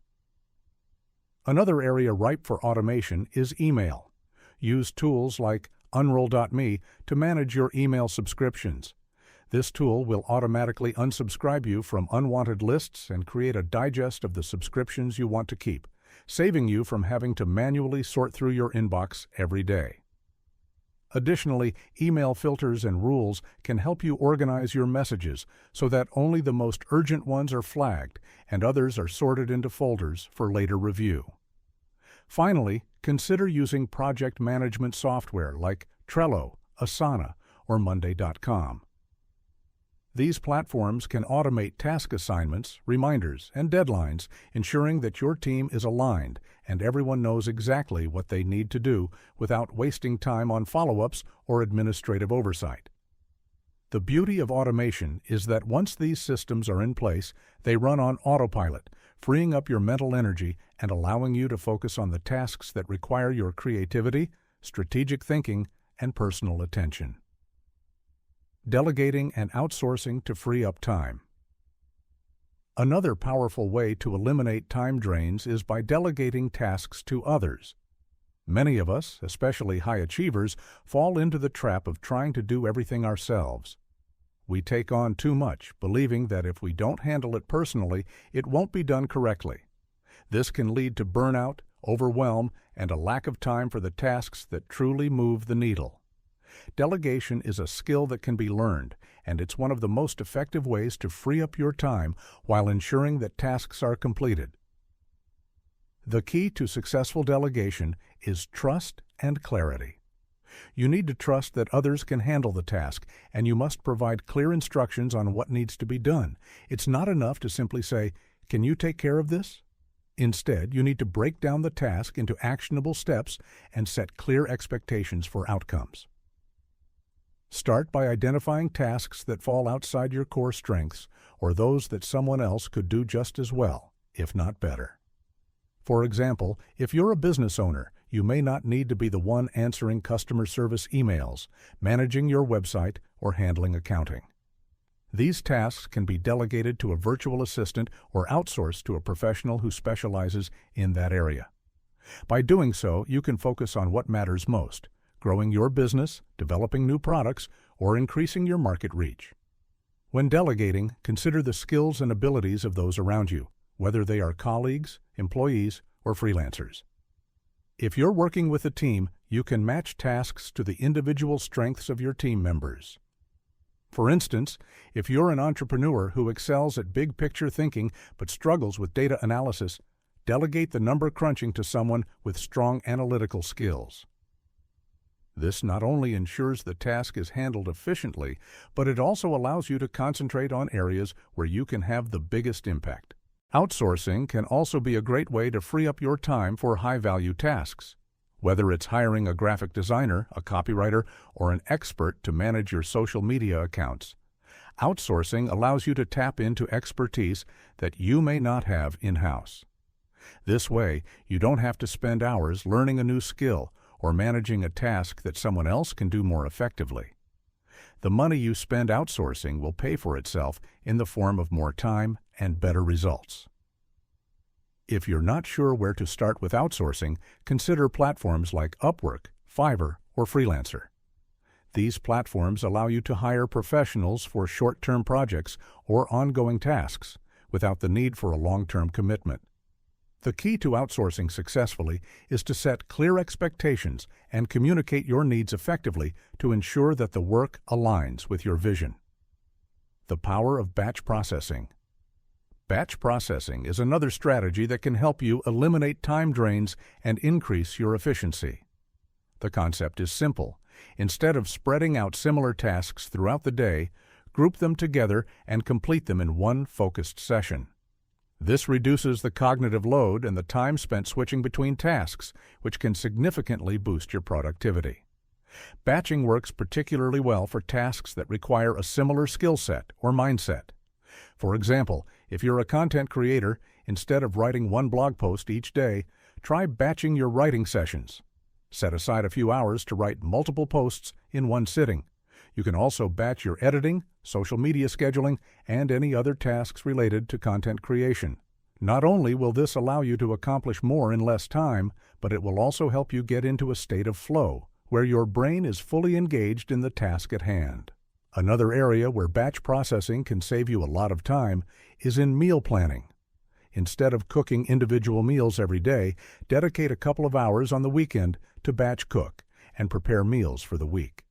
Another area ripe for automation is email. Use tools like Unroll.me to manage your email subscriptions. This tool will automatically unsubscribe you from unwanted lists and create a digest of the subscriptions you want to keep, saving you from having to manually sort through your inbox every day. Additionally, email filters and rules can help you organize your messages so that only the most urgent ones are flagged and others are sorted into folders for later review. Finally, consider using project management software like Trello, Asana, or Monday.com. These platforms can automate task assignments, reminders, and deadlines, ensuring that your team is aligned and everyone knows exactly what they need to do without wasting time on follow-ups or administrative oversight. The beauty of automation is that once these systems are in place, they run on autopilot, freeing up your mental energy and allowing you to focus on the tasks that require your creativity, strategic thinking, and personal attention. Delegating and outsourcing to free up time. Another powerful way to eliminate time drains is by delegating tasks to others. Many of us, especially high achievers, fall into the trap of trying to do everything ourselves. We take on too much, believing that if we don't handle it personally, it won't be done correctly. This can lead to burnout, overwhelm, and a lack of time for the tasks that truly move the needle. Delegation is a skill that can be learned, and it's one of the most effective ways to free up your time while ensuring that tasks are completed. The key to successful delegation is trust and clarity. You need to trust that others can handle the task, and you must provide clear instructions on what needs to be done. It's not enough to simply say, "Can you take care of this?" Instead, you need to break down the task into actionable steps and set clear expectations for outcomes. Start by identifying tasks that fall outside your core strengths or those that someone else could do just as well, if not better. For example, if you're a business owner, you may not need to be the one answering customer service emails, managing your website, or handling accounting. These tasks can be delegated to a virtual assistant or outsourced to a professional who specializes in that area. By doing so, you can focus on what matters most: growing your business, developing new products, or increasing your market reach. When delegating, consider the skills and abilities of those around you, whether they are colleagues, employees, or freelancers. If you're working with a team, you can match tasks to the individual strengths of your team members. For instance, if you're an entrepreneur who excels at big-picture thinking but struggles with data analysis, delegate the number crunching to someone with strong analytical skills. This not only ensures the task is handled efficiently, but it also allows you to concentrate on areas where you can have the biggest impact. Outsourcing can also be a great way to free up your time for high-value tasks. Whether it's hiring a graphic designer, a copywriter, or an expert to manage your social media accounts, outsourcing allows you to tap into expertise that you may not have in-house. This way, you don't have to spend hours learning a new skill or managing a task that someone else can do more effectively. The money you spend outsourcing will pay for itself in the form of more time and better results. If you're not sure where to start with outsourcing, consider platforms like Upwork, Fiverr, or Freelancer. These platforms allow you to hire professionals for short-term projects or ongoing tasks without the need for a long-term commitment. The key to outsourcing successfully is to set clear expectations and communicate your needs effectively to ensure that the work aligns with your vision. The power of batch processing. Batch processing is another strategy that can help you eliminate time drains and increase your efficiency. The concept is simple. Instead of spreading out similar tasks throughout the day, group them together and complete them in one focused session. This reduces the cognitive load and the time spent switching between tasks, which can significantly boost your productivity. Batching works particularly well for tasks that require a similar skill set or mindset. For example, if you're a content creator, instead of writing one blog post each day, try batching your writing sessions. Set aside a few hours to write multiple posts in one sitting. You can also batch your editing, social media scheduling, and any other tasks related to content creation. Not only will this allow you to accomplish more in less time, but it will also help you get into a state of flow, where your brain is fully engaged in the task at hand. Another area where batch processing can save you a lot of time is in meal planning. Instead of cooking individual meals every day, dedicate a couple of hours on the weekend to batch cook and prepare meals for the week.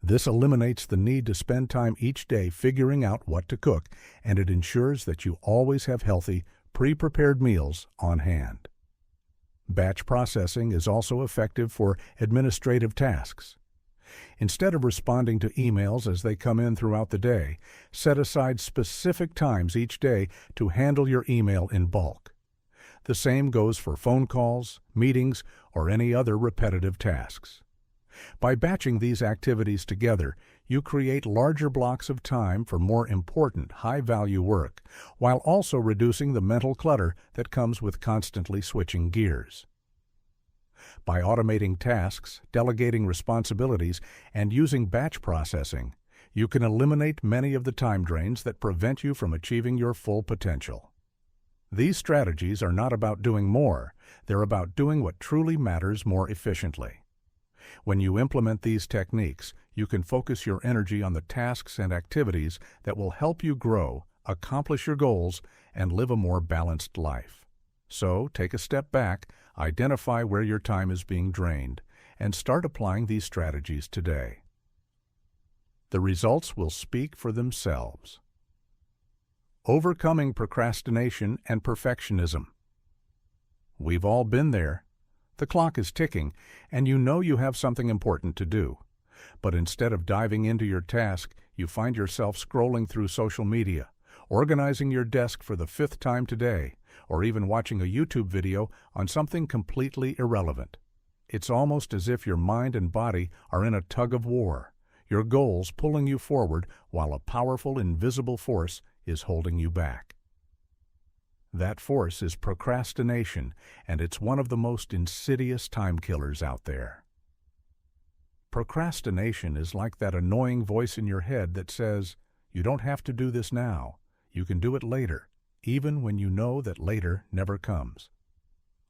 This eliminates the need to spend time each day figuring out what to cook, and it ensures that you always have healthy, pre-prepared meals on hand. Batch processing is also effective for administrative tasks. Instead of responding to emails as they come in throughout the day, set aside specific times each day to handle your email in bulk. The same goes for phone calls, meetings, or any other repetitive tasks. By batching these activities together, you create larger blocks of time for more important, high-value work, while also reducing the mental clutter that comes with constantly switching gears. By automating tasks, delegating responsibilities, and using batch processing, you can eliminate many of the time drains that prevent you from achieving your full potential. These strategies are not about doing more, they're about doing what truly matters more efficiently. When you implement these techniques, you can focus your energy on the tasks and activities that will help you grow, accomplish your goals, and live a more balanced life. So, take a step back, identify where your time is being drained, and start applying these strategies today. The results will speak for themselves. Overcoming procrastination and perfectionism. We've all been there. The clock is ticking, and you know you have something important to do. But instead of diving into your task, you find yourself scrolling through social media, organizing your desk for the 5th time today, or even watching a YouTube video on something completely irrelevant. It's almost as if your mind and body are in a tug of war, your goals pulling you forward while a powerful invisible force is holding you back. That force is procrastination, and it's one of the most insidious time killers out there. Procrastination is like that annoying voice in your head that says, "You don't have to do this now. You can do it later," even when you know that later never comes.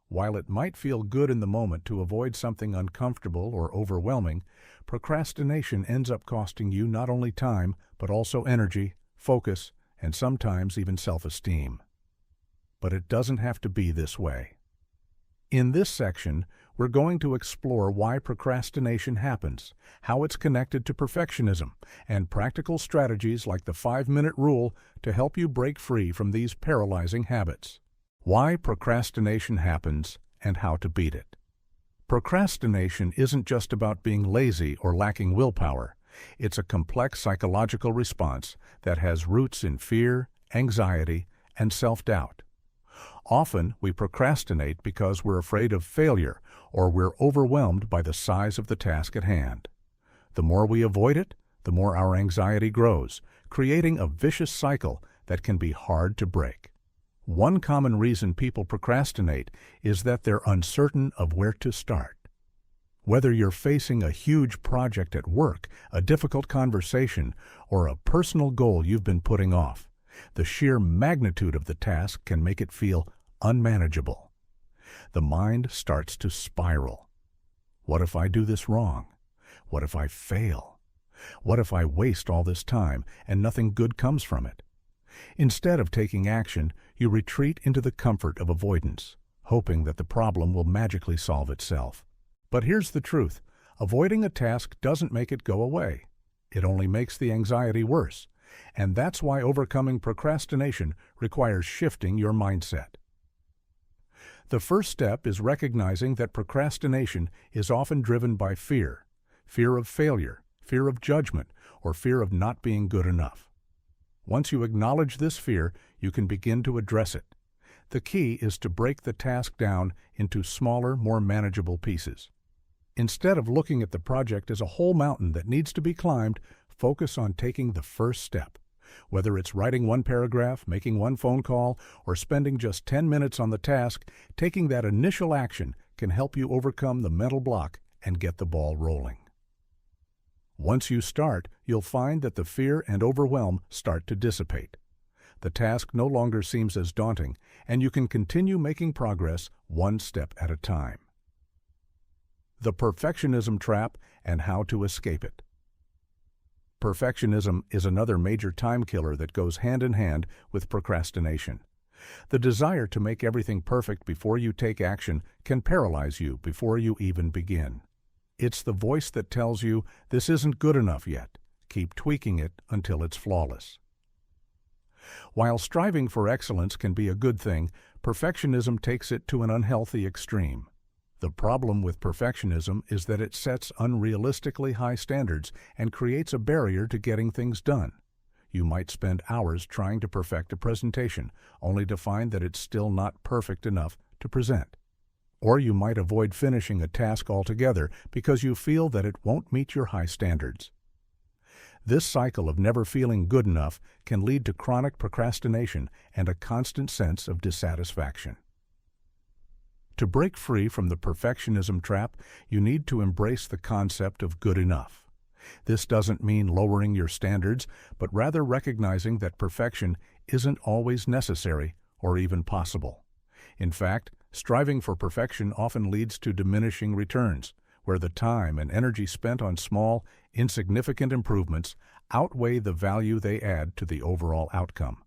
While it might feel good in the moment to avoid something uncomfortable or overwhelming, procrastination ends up costing you not only time, but also energy, focus, and sometimes even self-esteem. But it doesn't have to be this way. In this section, we're going to explore why procrastination happens, how it's connected to perfectionism, and practical strategies like the 5-minute rule to help you break free from these paralyzing habits. Why procrastination happens and how to beat it. Procrastination isn't just about being lazy or lacking willpower. It's a complex psychological response that has roots in fear, anxiety, and self-doubt. Often, we procrastinate because we're afraid of failure or we're overwhelmed by the size of the task at hand. The more we avoid it, the more our anxiety grows, creating a vicious cycle that can be hard to break. One common reason people procrastinate is that they're uncertain of where to start. Whether you're facing a huge project at work, a difficult conversation, or a personal goal you've been putting off, the sheer magnitude of the task can make it feel unmanageable. The mind starts to spiral. What if I do this wrong? What if I fail? What if I waste all this time and nothing good comes from it? Instead of taking action, you retreat into the comfort of avoidance, hoping that the problem will magically solve itself. But here's the truth. Avoiding a task doesn't make it go away. It only makes the anxiety worse. And that's why overcoming procrastination requires shifting your mindset. The first step is recognizing that procrastination is often driven by fear of failure, fear of judgment, or fear of not being good enough. Once you acknowledge this fear, you can begin to address it. The key is to break the task down into smaller, more manageable pieces. Instead of looking at the project as a whole mountain that needs to be climbed, focus on taking the first step. Whether it's writing one paragraph, making one phone call, or spending just 10 minutes on the task, taking that initial action can help you overcome the mental block and get the ball rolling. Once you start, you'll find that the fear and overwhelm start to dissipate. The task no longer seems as daunting, and you can continue making progress one step at a time. The perfectionism trap and how to escape it. Perfectionism is another major time killer that goes hand in hand with procrastination. The desire to make everything perfect before you take action can paralyze you before you even begin. It's the voice that tells you this isn't good enough yet. Keep tweaking it until it's flawless. While striving for excellence can be a good thing, perfectionism takes it to an unhealthy extreme. The problem with perfectionism is that it sets unrealistically high standards and creates a barrier to getting things done. You might spend hours trying to perfect a presentation, only to find that it's still not perfect enough to present. Or you might avoid finishing a task altogether because you feel that it won't meet your high standards. This cycle of never feeling good enough can lead to chronic procrastination and a constant sense of dissatisfaction. To break free from the perfectionism trap, you need to embrace the concept of good enough. This doesn't mean lowering your standards, but rather recognizing that perfection isn't always necessary or even possible. In fact, striving for perfection often leads to diminishing returns, where the time and energy spent on small, insignificant improvements outweigh the value they add to the overall outcome.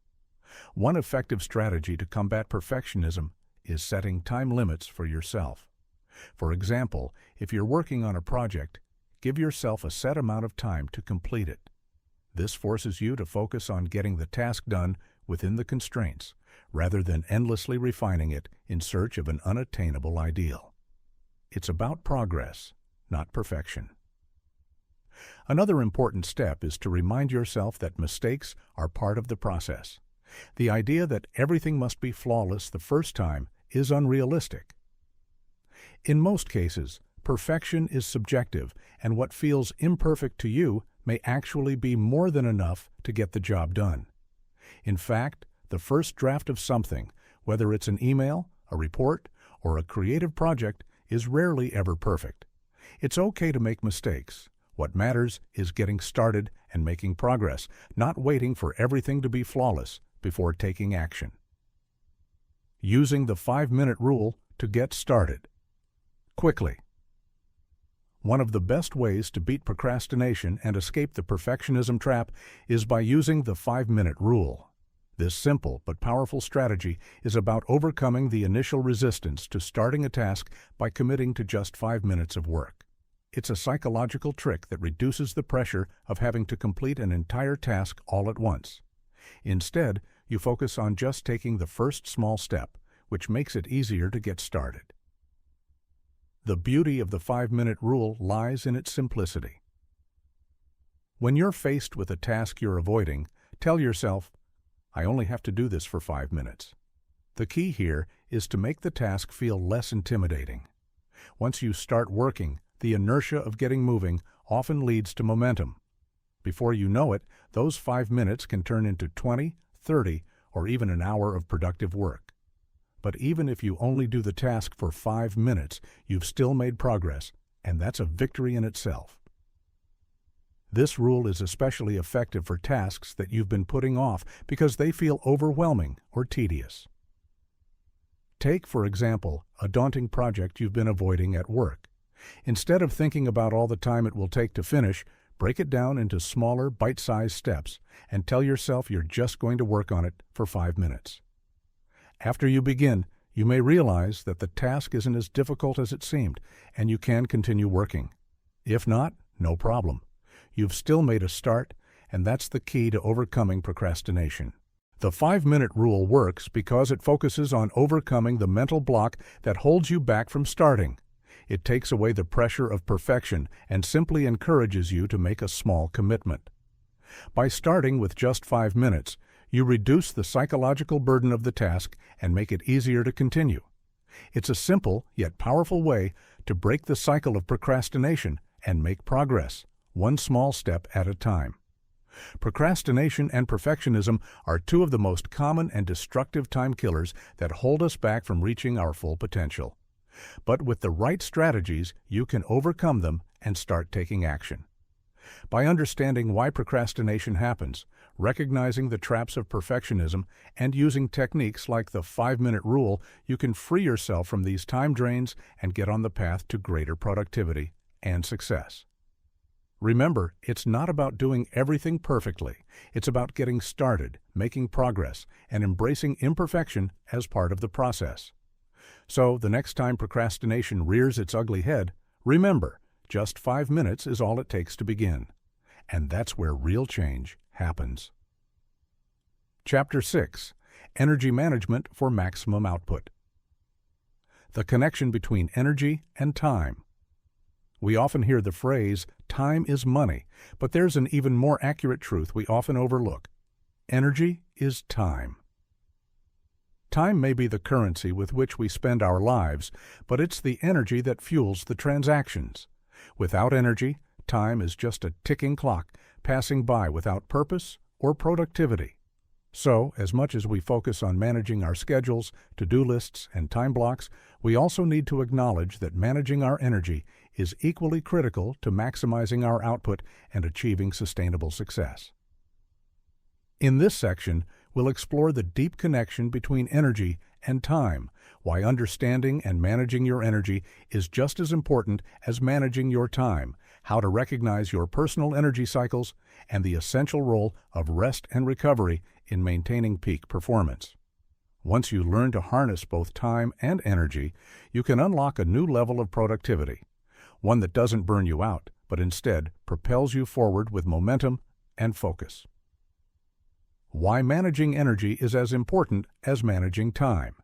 One effective strategy to combat perfectionism is setting time limits for yourself. For example, if you're working on a project, give yourself a set amount of time to complete it. This forces you to focus on getting the task done within the constraints, rather than endlessly refining it in search of an unattainable ideal. It's about progress, not perfection. Another important step is to remind yourself that mistakes are part of the process. The idea that everything must be flawless the first time is unrealistic. In most cases, perfection is subjective, and what feels imperfect to you may actually be more than enough to get the job done. In fact, the first draft of something, whether it's an email, a report, or a creative project, is rarely ever perfect. It's okay to make mistakes. What matters is getting started and making progress, not waiting for everything to be flawless before taking action. Using the 5-minute rule to get started. Quickly. One of the best ways to beat procrastination and escape the perfectionism trap is by using the 5-minute rule. This simple but powerful strategy is about overcoming the initial resistance to starting a task by committing to just 5 minutes of work. It's a psychological trick that reduces the pressure of having to complete an entire task all at once. Instead, you focus on just taking the first small step, which makes it easier to get started. The beauty of the 5-minute rule lies in its simplicity. When you're faced with a task you're avoiding, tell yourself, I only have to do this for 5 minutes. The key here is to make the task feel less intimidating. Once you start working, the inertia of getting moving often leads to momentum. Before you know it, those 5 minutes can turn into 20, 30, or even an hour of productive work. But even if you only do the task for 5 minutes, you've still made progress, and that's a victory in itself. This rule is especially effective for tasks that you've been putting off because they feel overwhelming or tedious. Take, for example, a daunting project you've been avoiding at work. Instead of thinking about all the time it will take to finish, break it down into smaller, bite-sized steps and tell yourself you're just going to work on it for 5 minutes. After you begin, you may realize that the task isn't as difficult as it seemed, and you can continue working. If not, no problem. You've still made a start, and that's the key to overcoming procrastination. The 5-minute rule works because it focuses on overcoming the mental block that holds you back from starting. It takes away the pressure of perfection and simply encourages you to make a small commitment. By starting with just 5 minutes, you reduce the psychological burden of the task and make it easier to continue. It's a simple yet powerful way to break the cycle of procrastination and make progress, one small step at a time. Procrastination and perfectionism are two of the most common and destructive time killers that hold us back from reaching our full potential. But with the right strategies, you can overcome them and start taking action. By understanding why procrastination happens, recognizing the traps of perfectionism, and using techniques like the 5-minute rule, you can free yourself from these time drains and get on the path to greater productivity and success. Remember, it's not about doing everything perfectly. It's about getting started, making progress, and embracing imperfection as part of the process. So, the next time procrastination rears its ugly head, remember, just 5 minutes is all it takes to begin. And that's where real change happens. Chapter 6. Energy Management for Maximum Output. The connection between energy and time. We often hear the phrase, time is money, but there's an even more accurate truth we often overlook. Energy is time. Time may be the currency with which we spend our lives, but it's the energy that fuels the transactions. Without energy, time is just a ticking clock, passing by without purpose or productivity. So, as much as we focus on managing our schedules, to-do lists, and time blocks, we also need to acknowledge that managing our energy is equally critical to maximizing our output and achieving sustainable success. In this section, we'll explore the deep connection between energy and time, why understanding and managing your energy is just as important as managing your time, how to recognize your personal energy cycles, and the essential role of rest and recovery in maintaining peak performance. Once you learn to harness both time and energy, you can unlock a new level of productivity, one that doesn't burn you out, but instead propels you forward with momentum and focus. Why managing energy is as important as managing time.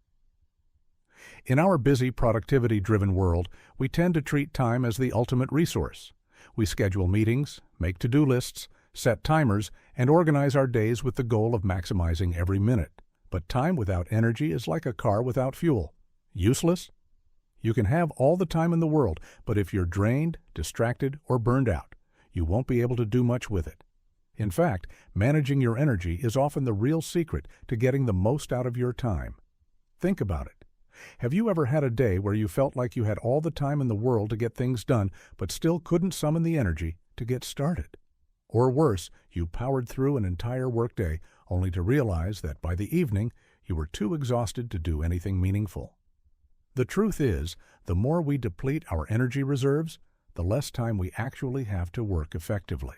In our busy, productivity-driven world, we tend to treat time as the ultimate resource. We schedule meetings, make to-do lists, set timers, and organize our days with the goal of maximizing every minute. But time without energy is like a car without fuel. Useless? You can have all the time in the world, but if you're drained, distracted, or burned out, you won't be able to do much with it. In fact, managing your energy is often the real secret to getting the most out of your time. Think about it. Have you ever had a day where you felt like you had all the time in the world to get things done, but still couldn't summon the energy to get started? Or worse, you powered through an entire workday only to realize that by the evening you were too exhausted to do anything meaningful. The truth is, the more we deplete our energy reserves, the less time we actually have to work effectively.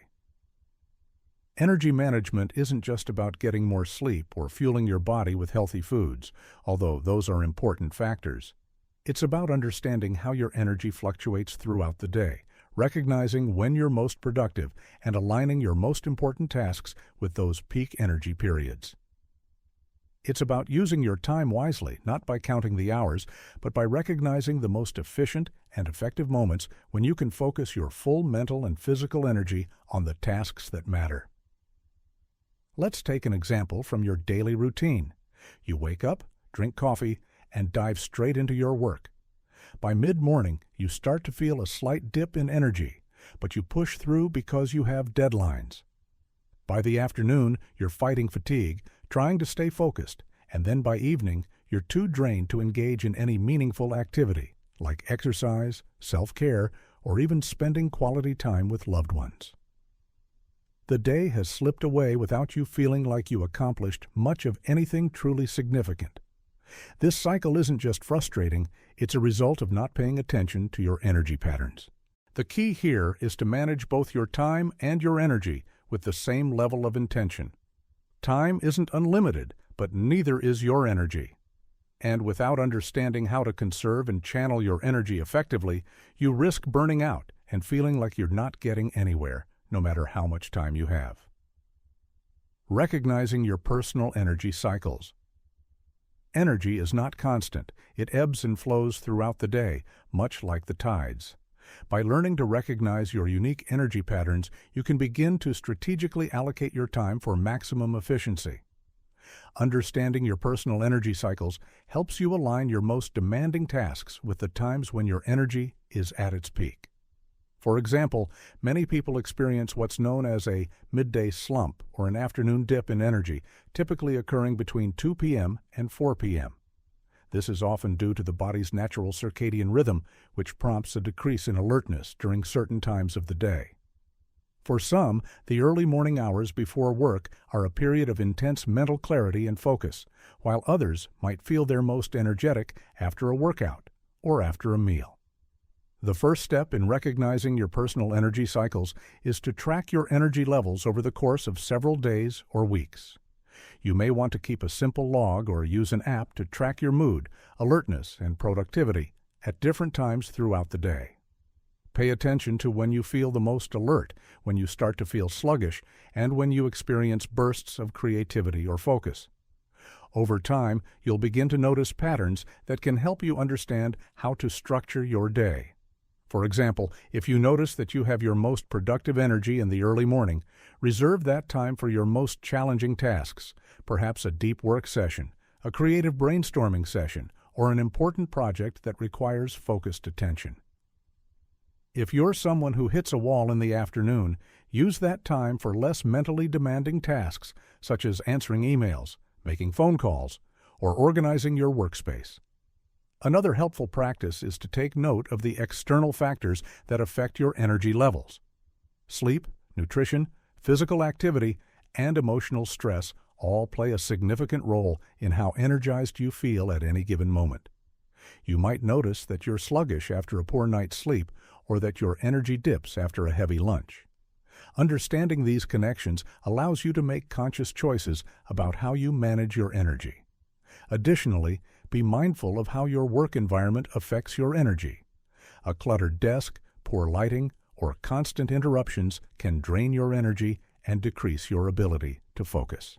Energy management isn't just about getting more sleep or fueling your body with healthy foods, although those are important factors. It's about understanding how your energy fluctuates throughout the day, recognizing when you're most productive, and aligning your most important tasks with those peak energy periods. It's about using your time wisely, not by counting the hours, but by recognizing the most efficient and effective moments when you can focus your full mental and physical energy on the tasks that matter. Let's take an example from your daily routine. You wake up, drink coffee, and dive straight into your work. By mid-morning, you start to feel a slight dip in energy, but you push through because you have deadlines. By the afternoon, you're fighting fatigue, trying to stay focused, and then by evening, you're too drained to engage in any meaningful activity, like exercise, self-care, or even spending quality time with loved ones. The day has slipped away without you feeling like you accomplished much of anything truly significant. This cycle isn't just frustrating, it's a result of not paying attention to your energy patterns. The key here is to manage both your time and your energy with the same level of intention. Time isn't unlimited, but neither is your energy. And without understanding how to conserve and channel your energy effectively, you risk burning out and feeling like you're not getting anywhere, no matter how much time you have. Recognizing your personal energy cycles. Energy is not constant. It ebbs and flows throughout the day, much like the tides. By learning to recognize your unique energy patterns, you can begin to strategically allocate your time for maximum efficiency. Understanding your personal energy cycles helps you align your most demanding tasks with the times when your energy is at its peak. For example, many people experience what's known as a midday slump or an afternoon dip in energy, typically occurring between 2 p.m. and 4 p.m. This is often due to the body's natural circadian rhythm, which prompts a decrease in alertness during certain times of the day. For some, the early morning hours before work are a period of intense mental clarity and focus, while others might feel their most energetic after a workout or after a meal. The first step in recognizing your personal energy cycles is to track your energy levels over the course of several days or weeks. You may want to keep a simple log or use an app to track your mood, alertness, and productivity at different times throughout the day. Pay attention to when you feel the most alert, when you start to feel sluggish, and when you experience bursts of creativity or focus. Over time, you'll begin to notice patterns that can help you understand how to structure your day. For example, if you notice that you have your most productive energy in the early morning, reserve that time for your most challenging tasks, perhaps a deep work session, a creative brainstorming session, or an important project that requires focused attention. If you're someone who hits a wall in the afternoon, use that time for less mentally demanding tasks, such as answering emails, making phone calls, or organizing your workspace. Another helpful practice is to take note of the external factors that affect your energy levels. Sleep, nutrition, physical activity, and emotional stress all play a significant role in how energized you feel at any given moment. You might notice that you're sluggish after a poor night's sleep or that your energy dips after a heavy lunch. Understanding these connections allows you to make conscious choices about how you manage your energy. Additionally, be mindful of how your work environment affects your energy. A cluttered desk, poor lighting, or constant interruptions can drain your energy and decrease your ability to focus.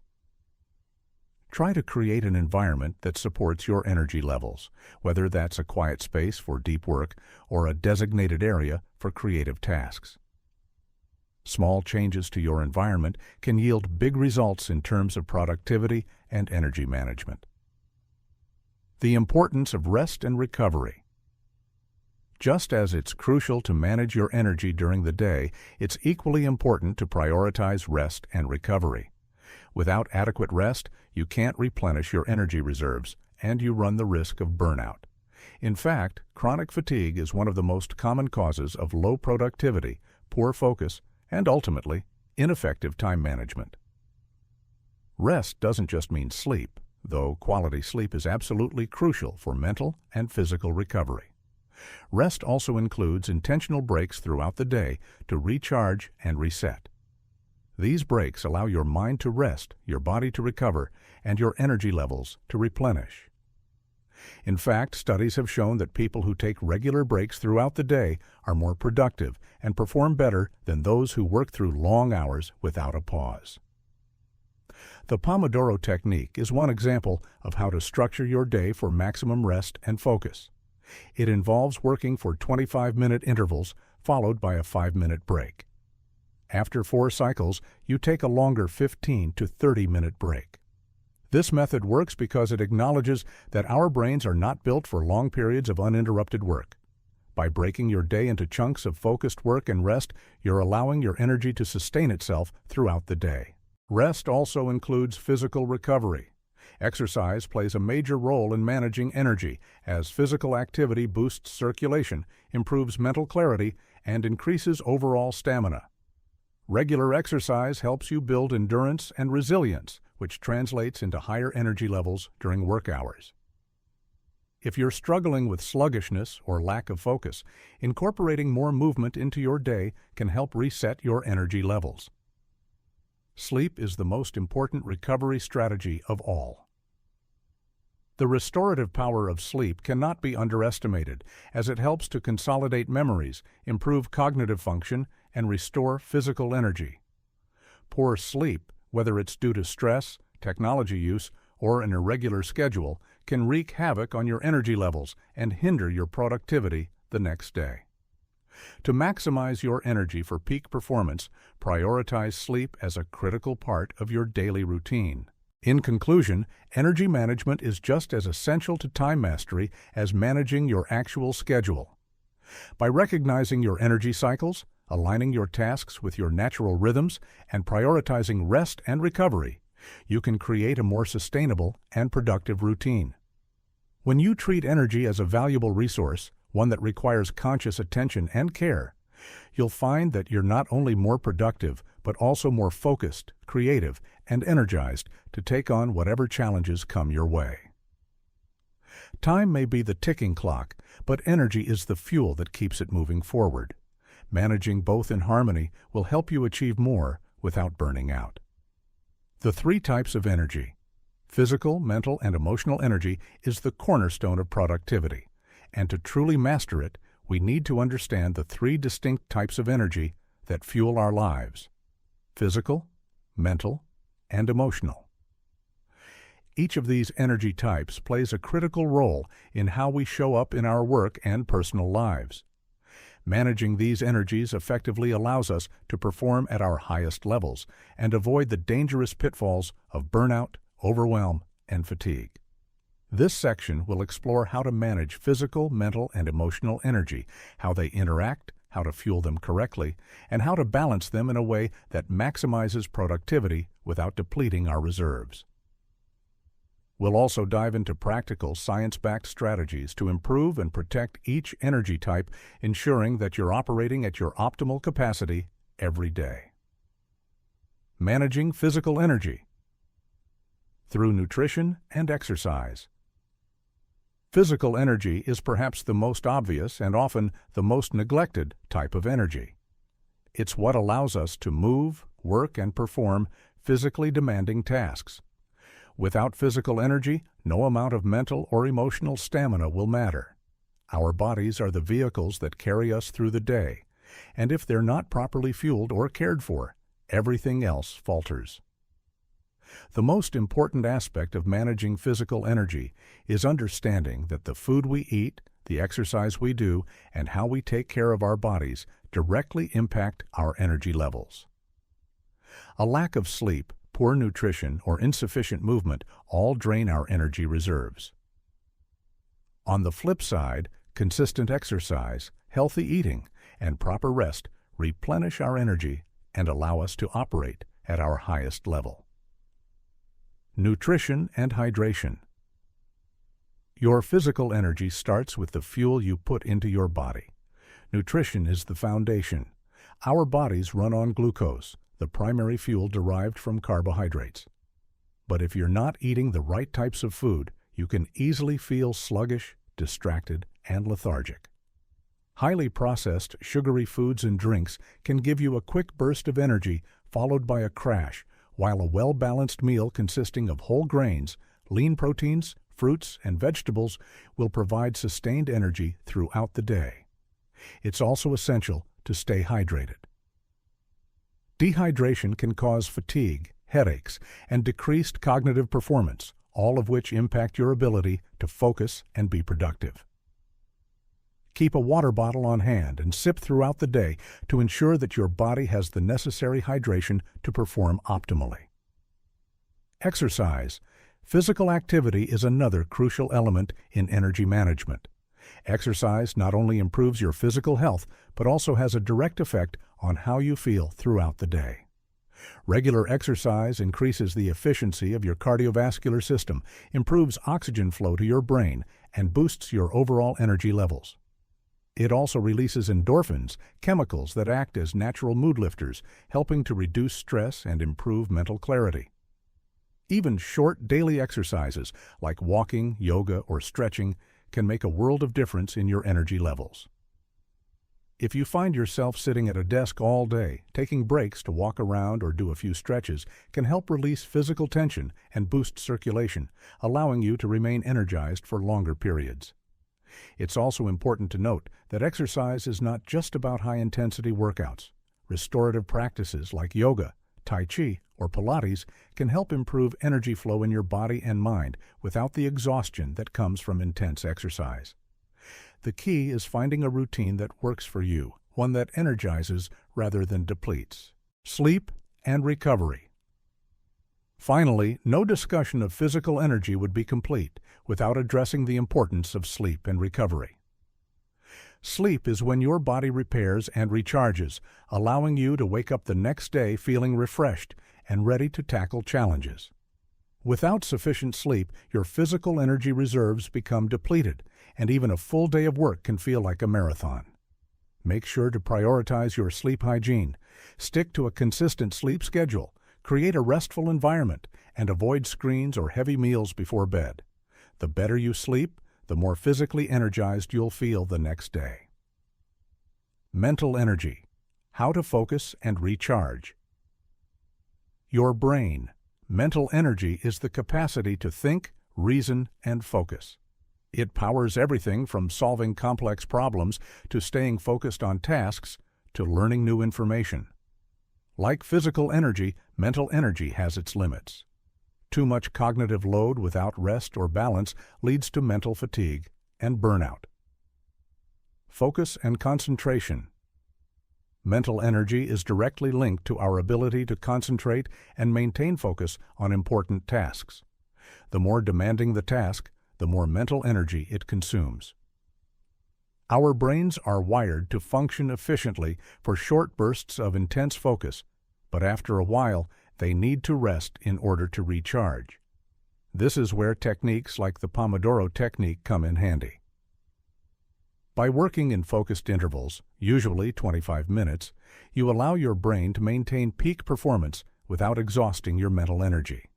Try to create an environment that supports your energy levels, whether that's a quiet space for deep work or a designated area for creative tasks. Small changes to your environment can yield big results in terms of productivity and energy management. The importance of rest and recovery. Just as it's crucial to manage your energy during the day, it's equally important to prioritize rest and recovery. Without adequate rest, you can't replenish your energy reserves, and you run the risk of burnout. In fact, chronic fatigue is one of the most common causes of low productivity, poor focus, and ultimately, ineffective time management. Rest doesn't just mean sleep, though quality sleep is absolutely crucial for mental and physical recovery. Rest also includes intentional breaks throughout the day to recharge and reset. These breaks allow your mind to rest, your body to recover, and your energy levels to replenish. In fact, studies have shown that people who take regular breaks throughout the day are more productive and perform better than those who work through long hours without a pause. The Pomodoro technique is one example of how to structure your day for maximum rest and focus. It involves working for 25-minute intervals followed by a 5-minute break. After 4 cycles, you take a longer 15 to 30-minute break. This method works because it acknowledges that our brains are not built for long periods of uninterrupted work. By breaking your day into chunks of focused work and rest, you're allowing your energy to sustain itself throughout the day. Rest also includes physical recovery. Exercise plays a major role in managing energy, as physical activity boosts circulation, improves mental clarity, and increases overall stamina. Regular exercise helps you build endurance and resilience, which translates into higher energy levels during work hours. If you're struggling with sluggishness or lack of focus, incorporating more movement into your day can help reset your energy levels. Sleep is the most important recovery strategy of all. The restorative power of sleep cannot be underestimated, as it helps to consolidate memories, improve cognitive function, and restore physical energy. Poor sleep, whether it's due to stress, technology use, or an irregular schedule, can wreak havoc on your energy levels and hinder your productivity the next day. To maximize your energy for peak performance, prioritize sleep as a critical part of your daily routine. In conclusion, energy management is just as essential to time mastery as managing your actual schedule. By recognizing your energy cycles, aligning your tasks with your natural rhythms, and prioritizing rest and recovery, you can create a more sustainable and productive routine. When you treat energy as a valuable resource, one that requires conscious attention and care, you'll find that you're not only more productive, but also more focused, creative, and energized to take on whatever challenges come your way. Time may be the ticking clock, but energy is the fuel that keeps it moving forward. Managing both in harmony will help you achieve more without burning out. The 3 types of energy. Physical, mental, and emotional energy is the cornerstone of productivity, and to truly master it, we need to understand the 3 distinct types of energy that fuel our lives: physical, mental, and emotional. Each of these energy types plays a critical role in how we show up in our work and personal lives. Managing these energies effectively allows us to perform at our highest levels and avoid the dangerous pitfalls of burnout, overwhelm, and fatigue. This section will explore how to manage physical, mental, and emotional energy, how they interact, how to fuel them correctly, and how to balance them in a way that maximizes productivity without depleting our reserves. We'll also dive into practical, science-backed strategies to improve and protect each energy type, ensuring that you're operating at your optimal capacity every day. Managing physical energy through nutrition and exercise. Physical energy is perhaps the most obvious and often the most neglected type of energy. It's what allows us to move, work, and perform physically demanding tasks. Without physical energy, no amount of mental or emotional stamina will matter. Our bodies are the vehicles that carry us through the day, and if they're not properly fueled or cared for, everything else falters. The most important aspect of managing physical energy is understanding that the food we eat, the exercise we do, and how we take care of our bodies directly impact our energy levels. A lack of sleep, poor nutrition, or insufficient movement all drain our energy reserves. On the flip side, consistent exercise, healthy eating, and proper rest replenish our energy and allow us to operate at our highest level. Nutrition and hydration. Your physical energy starts with the fuel you put into your body. Nutrition is the foundation. Our bodies run on glucose, the primary fuel derived from carbohydrates. But if you're not eating the right types of food, you can easily feel sluggish, distracted, and lethargic. Highly processed, sugary foods and drinks can give you a quick burst of energy followed by a crash, while a well-balanced meal consisting of whole grains, lean proteins, fruits, and vegetables will provide sustained energy throughout the day. It's also essential to stay hydrated. Dehydration can cause fatigue, headaches, and decreased cognitive performance, all of which impact your ability to focus and be productive. Keep a water bottle on hand and sip throughout the day to ensure that your body has the necessary hydration to perform optimally. Exercise. Physical activity is another crucial element in energy management. Exercise not only improves your physical health, but also has a direct effect on how you feel throughout the day. Regular exercise increases the efficiency of your cardiovascular system, improves oxygen flow to your brain, and boosts your overall energy levels. It also releases endorphins, chemicals that act as natural mood lifters, helping to reduce stress and improve mental clarity. Even short daily exercises like walking, yoga, or stretching can make a world of difference in your energy levels. If you find yourself sitting at a desk all day, taking breaks to walk around or do a few stretches can help release physical tension and boost circulation, allowing you to remain energized for longer periods. It's also important to note that exercise is not just about high-intensity workouts. Restorative practices like yoga, Tai Chi, or Pilates can help improve energy flow in your body and mind without the exhaustion that comes from intense exercise. The key is finding a routine that works for you, one that energizes rather than depletes. Sleep and recovery. Finally, no discussion of physical energy would be complete without addressing the importance of sleep and recovery. Sleep is when your body repairs and recharges, allowing you to wake up the next day feeling refreshed and ready to tackle challenges. Without sufficient sleep, your physical energy reserves become depleted, and even a full day of work can feel like a marathon. Make sure to prioritize your sleep hygiene. Stick to a consistent sleep schedule, create a restful environment, and avoid screens or heavy meals before bed. The better you sleep, the more physically energized you'll feel the next day. Mental energy. How to focus and recharge. Your brain. Mental energy is the capacity to think, reason, and focus. It powers everything from solving complex problems to staying focused on tasks to learning new information. Like physical energy, mental energy has its limits. Too much cognitive load without rest or balance leads to mental fatigue and burnout. Focus and concentration. Mental energy is directly linked to our ability to concentrate and maintain focus on important tasks. The more demanding the task, the more mental energy it consumes. Our brains are wired to function efficiently for short bursts of intense focus, but after a while, they need to rest in order to recharge. This is where techniques like the Pomodoro technique come in handy. By working in focused intervals, usually 25 minutes, you allow your brain to maintain peak performance without exhausting your mental energy.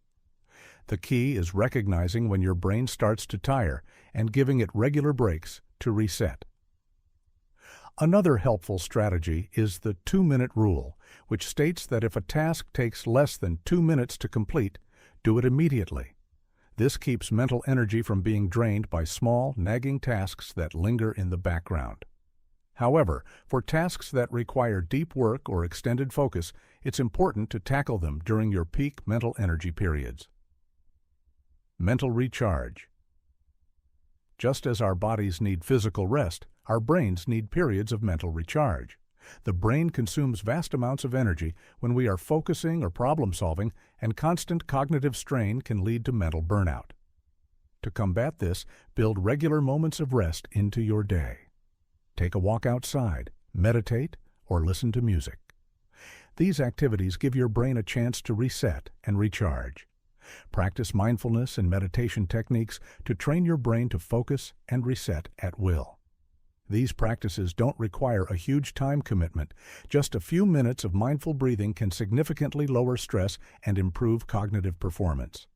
The key is recognizing when your brain starts to tire and giving it regular breaks to reset. Another helpful strategy is the 2-minute rule, which states that if a task takes less than 2 minutes to complete, do it immediately. This keeps mental energy from being drained by small, nagging tasks that linger in the background. However, for tasks that require deep work or extended focus, it's important to tackle them during your peak mental energy periods. Mental recharge. Just as our bodies need physical rest, our brains need periods of mental recharge. The brain consumes vast amounts of energy when we are focusing or problem-solving, and constant cognitive strain can lead to mental burnout. To combat this, build regular moments of rest into your day. Take a walk outside, meditate, or listen to music. These activities give your brain a chance to reset and recharge. Practice mindfulness and meditation techniques to train your brain to focus and reset at will. These practices don't require a huge time commitment. Just a few minutes of mindful breathing can significantly lower stress and improve cognitive performance.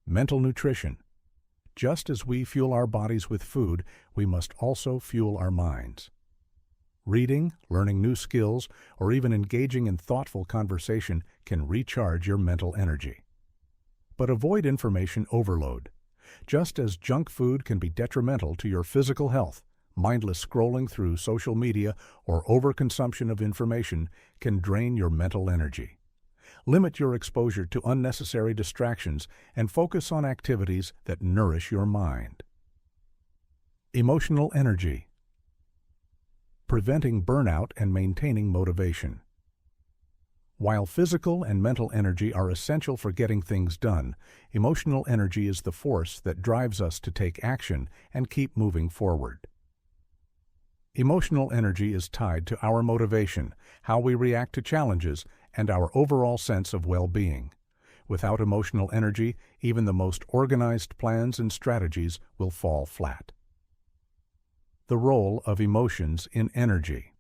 Mental nutrition. Just as we fuel our bodies with food, we must also fuel our minds. Reading, learning new skills, or even engaging in thoughtful conversation can recharge your mental energy. But avoid information overload. Just as junk food can be detrimental to your physical health, mindless scrolling through social media or overconsumption of information can drain your mental energy. Limit your exposure to unnecessary distractions and focus on activities that nourish your mind. Emotional energy. Preventing burnout and maintaining motivation. While physical and mental energy are essential for getting things done, emotional energy is the force that drives us to take action and keep moving forward. Emotional energy is tied to our motivation, how we react to challenges, and our overall sense of well-being. Without emotional energy, even the most organized plans and strategies will fall flat. The role of emotions in energy.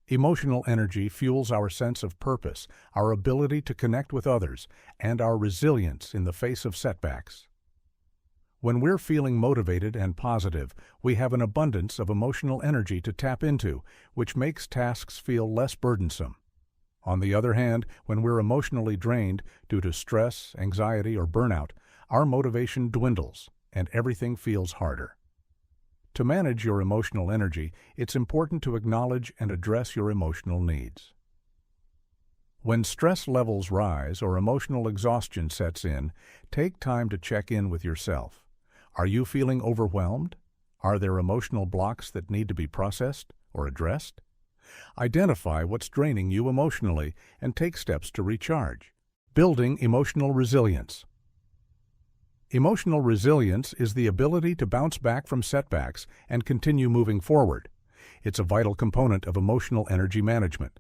Emotional energy fuels our sense of purpose, our ability to connect with others, and our resilience in the face of setbacks. When we're feeling motivated and positive, we have an abundance of emotional energy to tap into, which makes tasks feel less burdensome. On the other hand, when we're emotionally drained due to stress, anxiety, or burnout, our motivation dwindles and everything feels harder. To manage your emotional energy, it's important to acknowledge and address your emotional needs. When stress levels rise or emotional exhaustion sets in, take time to check in with yourself. Are you feeling overwhelmed? Are there emotional blocks that need to be processed or addressed? Identify what's draining you emotionally and take steps to recharge. Building emotional resilience. Emotional resilience is the ability to bounce back from setbacks and continue moving forward. It's a vital component of emotional energy management.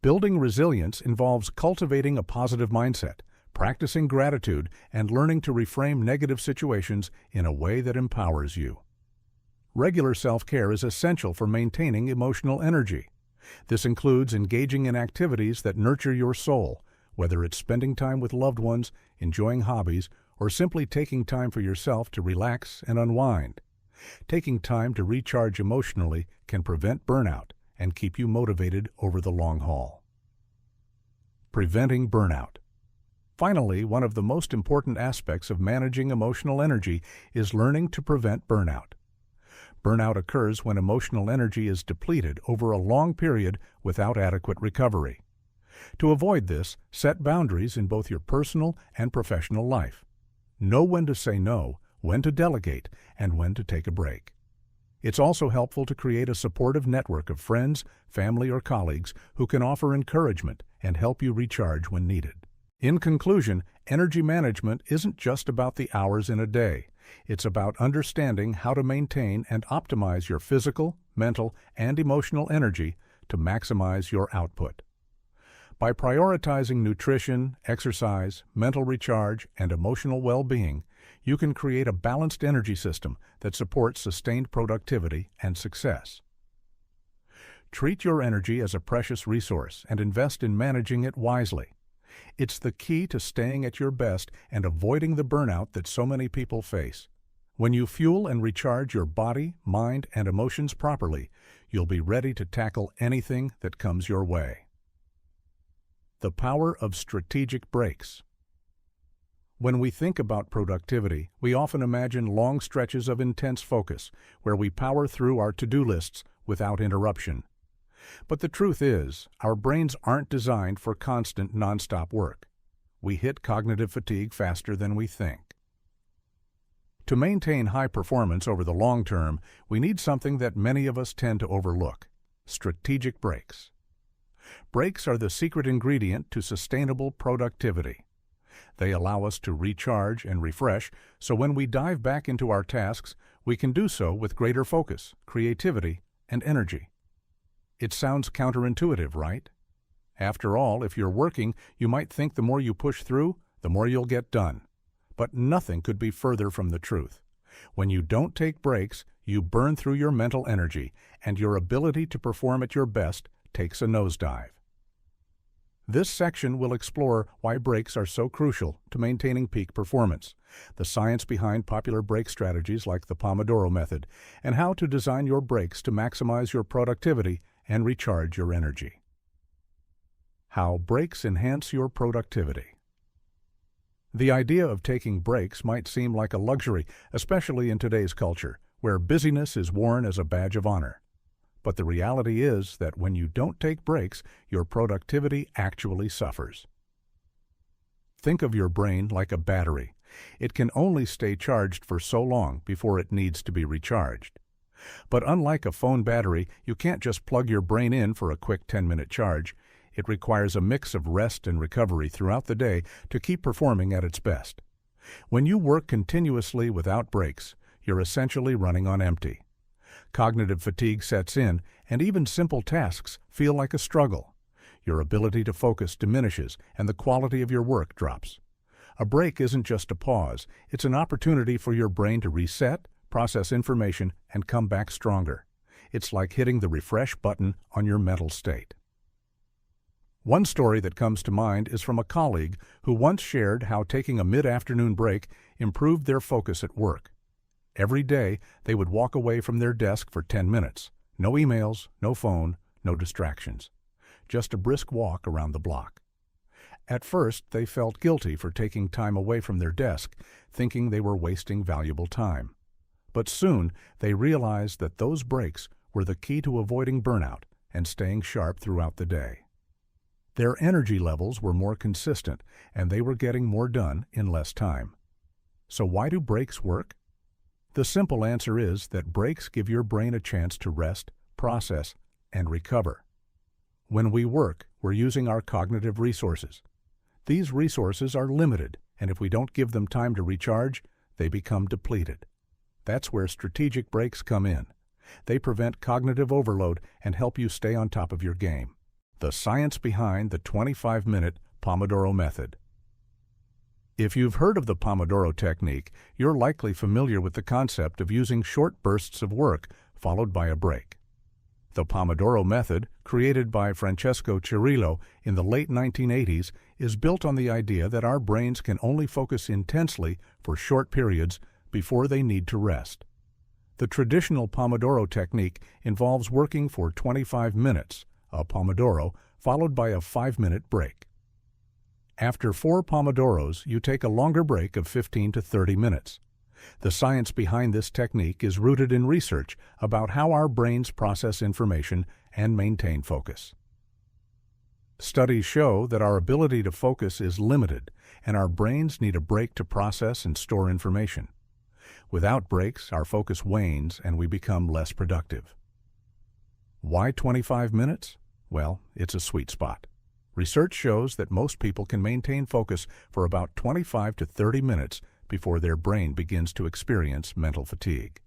Building resilience involves cultivating a positive mindset, practicing gratitude, and learning to reframe negative situations in a way that empowers you. Regular self-care is essential for maintaining emotional energy. This includes engaging in activities that nurture your soul, whether it's spending time with loved ones, enjoying hobbies, or simply taking time for yourself to relax and unwind. Taking time to recharge emotionally can prevent burnout and keep you motivated over the long haul. Preventing burnout. Finally, one of the most important aspects of managing emotional energy is learning to prevent burnout. Burnout occurs when emotional energy is depleted over a long period without adequate recovery. To avoid this, set boundaries in both your personal and professional life. Know when to say no, when to delegate, and when to take a break. It's also helpful to create a supportive network of friends, family, or colleagues who can offer encouragement and help you recharge when needed. In conclusion, energy management isn't just about the hours in a day. It's about understanding how to maintain and optimize your physical, mental, and emotional energy to maximize your output. By prioritizing nutrition, exercise, mental recharge, and emotional well-being, you can create a balanced energy system that supports sustained productivity and success. Treat your energy as a precious resource and invest in managing it wisely. It's the key to staying at your best and avoiding the burnout that so many people face. When you fuel and recharge your body, mind, and emotions properly, you'll be ready to tackle anything that comes your way. The power of strategic breaks. When we think about productivity, we often imagine long stretches of intense focus, where we power through our to-do lists without interruption. But the truth is, our brains aren't designed for constant, nonstop work. We hit cognitive fatigue faster than we think. To maintain high performance over the long term, we need something that many of us tend to overlook: strategic breaks. Breaks are the secret ingredient to sustainable productivity. They allow us to recharge and refresh, so when we dive back into our tasks, we can do so with greater focus, creativity, and energy. It sounds counterintuitive, right? After all, if you're working, you might think the more you push through, the more you'll get done. But nothing could be further from the truth. When you don't take breaks, you burn through your mental energy, and your ability to perform at your best takes a nosedive. This section will explore why breaks are so crucial to maintaining peak performance, the science behind popular break strategies like the Pomodoro method, and how to design your breaks to maximize your productivity and recharge your energy. How breaks enhance your productivity. The idea of taking breaks might seem like a luxury, especially in today's culture, where busyness is worn as a badge of honor. But the reality is that when you don't take breaks, your productivity actually suffers. Think of your brain like a battery. It can only stay charged for so long before it needs to be recharged. But unlike a phone battery, you can't just plug your brain in for a quick 10-minute charge. It requires a mix of rest and recovery throughout the day to keep performing at its best. When you work continuously without breaks, you're essentially running on empty. Cognitive fatigue sets in, and even simple tasks feel like a struggle. Your ability to focus diminishes, and the quality of your work drops. A break isn't just a pause, it's an opportunity for your brain to reset, process information, and come back stronger. It's like hitting the refresh button on your mental state. One story that comes to mind is from a colleague who once shared how taking a mid-afternoon break improved their focus at work. Every day, they would walk away from their desk for 10 minutes. No emails, no phone, no distractions. Just a brisk walk around the block. At first, they felt guilty for taking time away from their desk, thinking they were wasting valuable time. But soon, they realized that those breaks were the key to avoiding burnout and staying sharp throughout the day. Their energy levels were more consistent, and they were getting more done in less time. So why do breaks work? The simple answer is that breaks give your brain a chance to rest, process, and recover. When we work, we're using our cognitive resources. These resources are limited, and if we don't give them time to recharge, they become depleted. That's where strategic breaks come in. They prevent cognitive overload and help you stay on top of your game. The science behind the 25-minute Pomodoro method. If you've heard of the Pomodoro technique, you're likely familiar with the concept of using short bursts of work followed by a break. The Pomodoro method, created by Francesco Cirillo in the late 1980s, is built on the idea that our brains can only focus intensely for short periods before they need to rest. The traditional Pomodoro technique involves working for 25 minutes, a Pomodoro, followed by a 5-minute break. After 4 Pomodoros, you take a longer break of 15 to 30 minutes. The science behind this technique is rooted in research about how our brains process information and maintain focus. Studies show that our ability to focus is limited, and our brains need a break to process and store information. Without breaks, our focus wanes and we become less productive. Why 25 minutes? Well, it's a sweet spot. Research shows that most people can maintain focus for about 25 to 30 minutes before their brain begins to experience mental fatigue.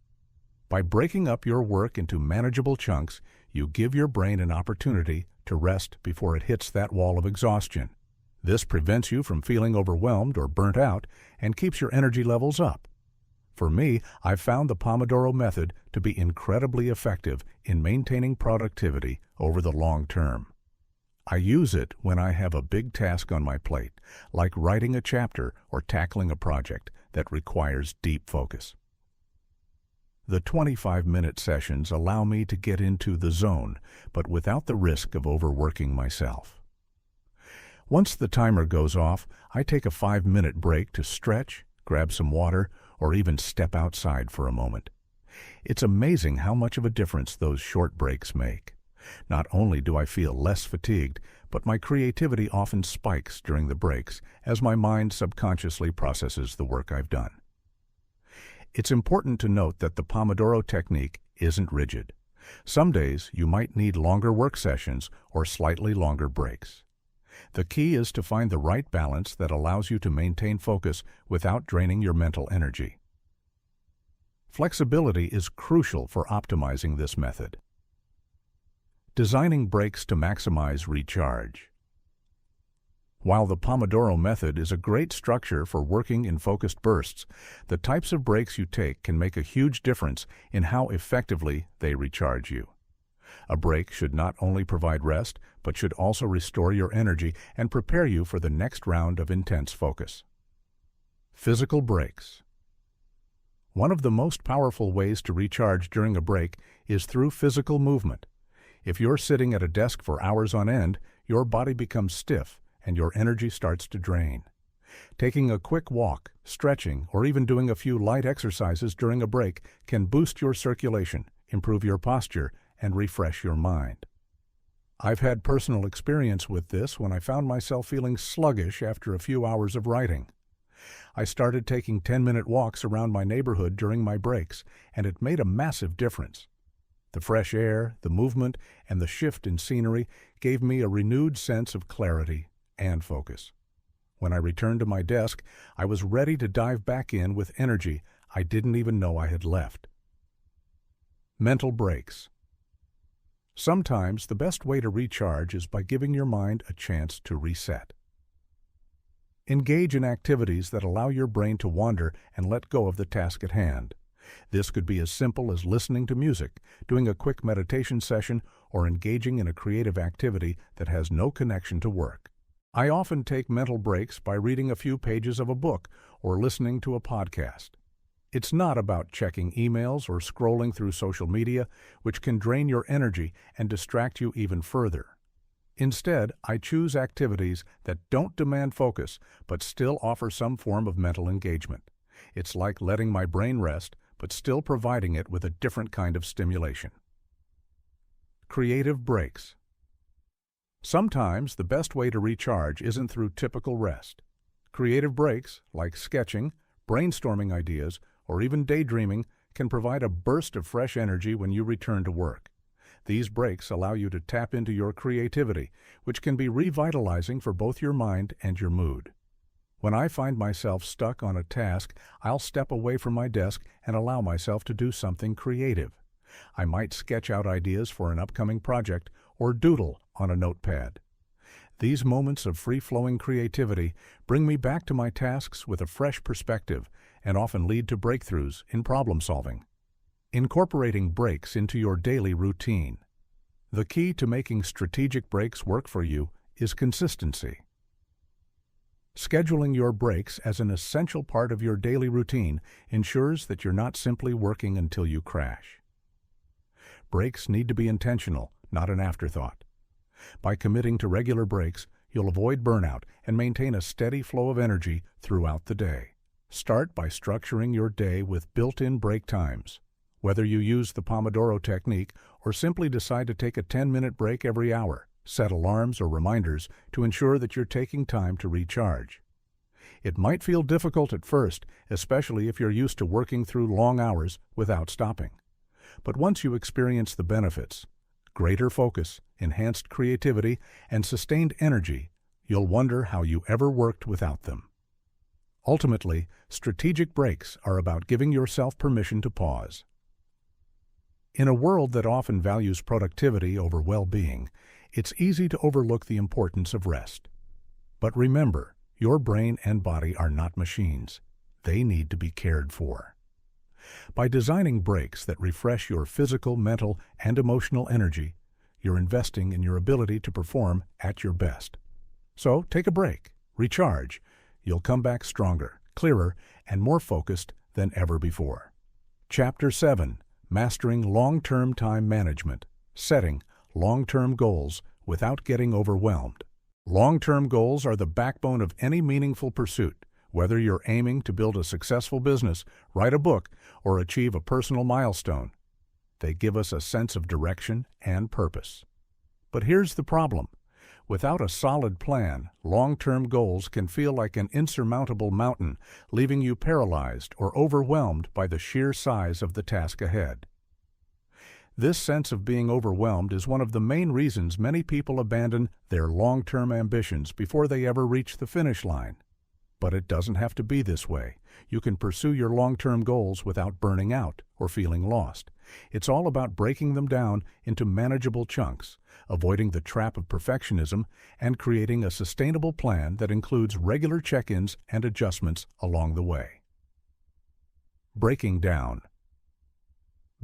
By breaking up your work into manageable chunks, you give your brain an opportunity to rest before it hits that wall of exhaustion. This prevents you from feeling overwhelmed or burnt out and keeps your energy levels up. For me, I've found the Pomodoro method to be incredibly effective in maintaining productivity over the long term. I use it when I have a big task on my plate, like writing a chapter or tackling a project that requires deep focus. The 25-minute sessions allow me to get into the zone, but without the risk of overworking myself. Once the timer goes off, I take a 5-minute break to stretch, grab some water, or even step outside for a moment. It's amazing how much of a difference those short breaks make. Not only do I feel less fatigued, but my creativity often spikes during the breaks as my mind subconsciously processes the work I've done. It's important to note that the Pomodoro technique isn't rigid. Some days you might need longer work sessions or slightly longer breaks. The key is to find the right balance that allows you to maintain focus without draining your mental energy. Flexibility is crucial for optimizing this method. Designing breaks to maximize recharge. While the Pomodoro method is a great structure for working in focused bursts, the types of breaks you take can make a huge difference in how effectively they recharge you. A break should not only provide rest, but should also restore your energy and prepare you for the next round of intense focus. Physical breaks. One of the most powerful ways to recharge during a break is through physical movement. If you're sitting at a desk for hours on end, your body becomes stiff and your energy starts to drain. Taking a quick walk, stretching, or even doing a few light exercises during a break can boost your circulation, improve your posture, and refresh your mind. I've had personal experience with this when I found myself feeling sluggish after a few hours of writing. I started taking 10-minute walks around my neighborhood during my breaks, and it made a massive difference. The fresh air, the movement, and the shift in scenery gave me a renewed sense of clarity and focus. When I returned to my desk, I was ready to dive back in with energy I didn't even know I had left. Mental breaks. Sometimes the best way to recharge is by giving your mind a chance to reset. Engage in activities that allow your brain to wander and let go of the task at hand. This could be as simple as listening to music, doing a quick meditation session, or engaging in a creative activity that has no connection to work. I often take mental breaks by reading a few pages of a book or listening to a podcast. It's not about checking emails or scrolling through social media, which can drain your energy and distract you even further. Instead, I choose activities that don't demand focus but still offer some form of mental engagement. It's like letting my brain rest, but still providing it with a different kind of stimulation. Creative breaks. Sometimes the best way to recharge isn't through typical rest. Creative breaks, like sketching, brainstorming ideas, or even daydreaming, can provide a burst of fresh energy when you return to work. These breaks allow you to tap into your creativity, which can be revitalizing for both your mind and your mood. When I find myself stuck on a task, I'll step away from my desk and allow myself to do something creative. I might sketch out ideas for an upcoming project or doodle on a notepad. These moments of free-flowing creativity bring me back to my tasks with a fresh perspective and often lead to breakthroughs in problem-solving. Incorporating breaks into your daily routine. The key to making strategic breaks work for you is consistency. Scheduling your breaks as an essential part of your daily routine ensures that you're not simply working until you crash. Breaks need to be intentional, not an afterthought. By committing to regular breaks, you'll avoid burnout and maintain a steady flow of energy throughout the day. Start by structuring your day with built-in break times. Whether you use the Pomodoro technique or simply decide to take a 10-minute break every hour, set alarms or reminders to ensure that you're taking time to recharge. It might feel difficult at first, especially if you're used to working through long hours without stopping. But once you experience the benefits, greater focus, enhanced creativity, and sustained energy, you'll wonder how you ever worked without them. Ultimately, strategic breaks are about giving yourself permission to pause. In a world that often values productivity over well-being, it's easy to overlook the importance of rest. But remember, your brain and body are not machines. They need to be cared for. By designing breaks that refresh your physical, mental, and emotional energy, you're investing in your ability to perform at your best. So take a break, recharge. You'll come back stronger, clearer, and more focused than ever before. Chapter 7. Mastering Long-Term Time Management. Setting long-term goals without getting overwhelmed. Long-term goals are the backbone of any meaningful pursuit, whether you're aiming to build a successful business, write a book, or achieve a personal milestone. They give us a sense of direction and purpose. But here's the problem. Without a solid plan, long-term goals can feel like an insurmountable mountain, leaving you paralyzed or overwhelmed by the sheer size of the task ahead. This sense of being overwhelmed is one of the main reasons many people abandon their long-term ambitions before they ever reach the finish line. But it doesn't have to be this way. You can pursue your long-term goals without burning out or feeling lost. It's all about breaking them down into manageable chunks, avoiding the trap of perfectionism, and creating a sustainable plan that includes regular check-ins and adjustments along the way. Breaking down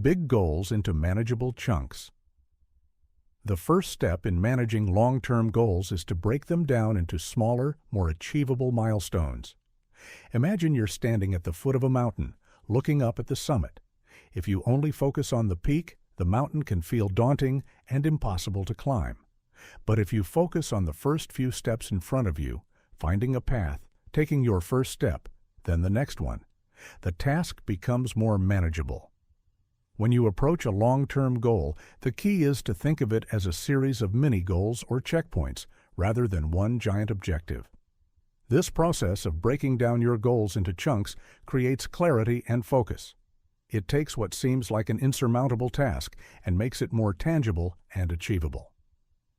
big goals into manageable chunks. The first step in managing long-term goals is to break them down into smaller, more achievable milestones. Imagine you're standing at the foot of a mountain, looking up at the summit. If you only focus on the peak, the mountain can feel daunting and impossible to climb. But if you focus on the first few steps in front of you, finding a path, taking your first step, then the next one, the task becomes more manageable. When you approach a long-term goal, the key is to think of it as a series of mini-goals or checkpoints rather than one giant objective. This process of breaking down your goals into chunks creates clarity and focus. It takes what seems like an insurmountable task and makes it more tangible and achievable.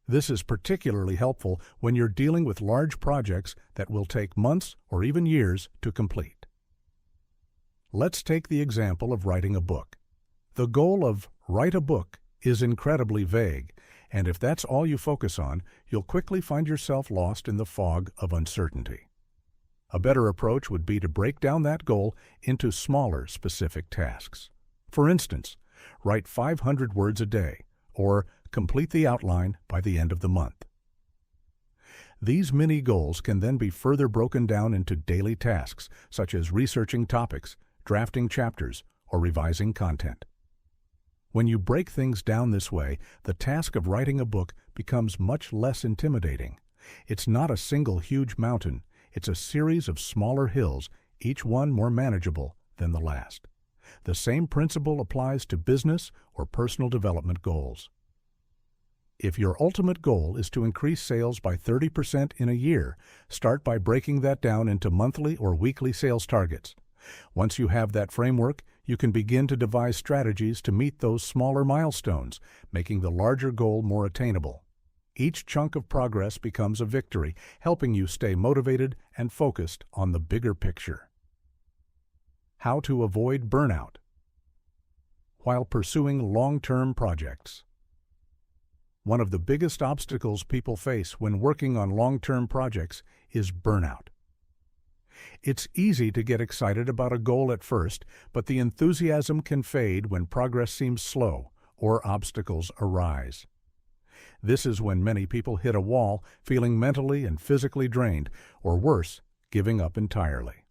This is particularly helpful when you're dealing with large projects that will take months or even years to complete. Let's take the example of writing a book. The goal of write a book is incredibly vague, and if that's all you focus on, you'll quickly find yourself lost in the fog of uncertainty. A better approach would be to break down that goal into smaller, specific tasks. For instance, write 500 words a day, or complete the outline by the end of the month. These mini goals can then be further broken down into daily tasks, such as researching topics, drafting chapters, or revising content. When you break things down this way, the task of writing a book becomes much less intimidating. It's not a single huge mountain, it's a series of smaller hills, each one more manageable than the last. The same principle applies to business or personal development goals. If your ultimate goal is to increase sales by 30% in a year, start by breaking that down into monthly or weekly sales targets. Once you have that framework, you can begin to devise strategies to meet those smaller milestones, making the larger goal more attainable. Each chunk of progress becomes a victory, helping you stay motivated and focused on the bigger picture. How to avoid burnout while pursuing long-term projects. One of the biggest obstacles people face when working on long-term projects is burnout. It's easy to get excited about a goal at first, but the enthusiasm can fade when progress seems slow or obstacles arise. This is when many people hit a wall, feeling mentally and physically drained, or worse, giving up entirely.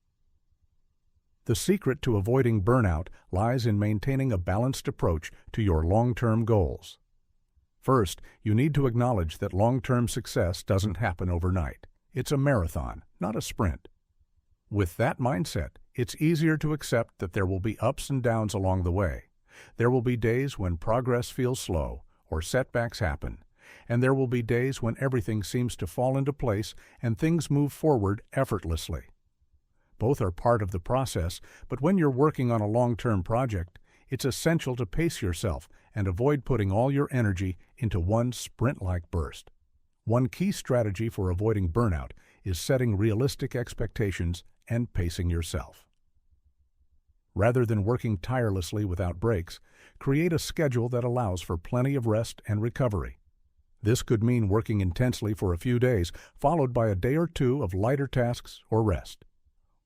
The secret to avoiding burnout lies in maintaining a balanced approach to your long-term goals. First, you need to acknowledge that long-term success doesn't happen overnight. It's a marathon, not a sprint. With that mindset, it's easier to accept that there will be ups and downs along the way. There will be days when progress feels slow or setbacks happen, and there will be days when everything seems to fall into place and things move forward effortlessly. Both are part of the process, but when you're working on a long-term project, it's essential to pace yourself and avoid putting all your energy into one sprint-like burst. One key strategy for avoiding burnout is setting realistic expectations and pacing yourself. Rather than working tirelessly without breaks, create a schedule that allows for plenty of rest and recovery. This could mean working intensely for a few days, followed by a day or two of lighter tasks or rest.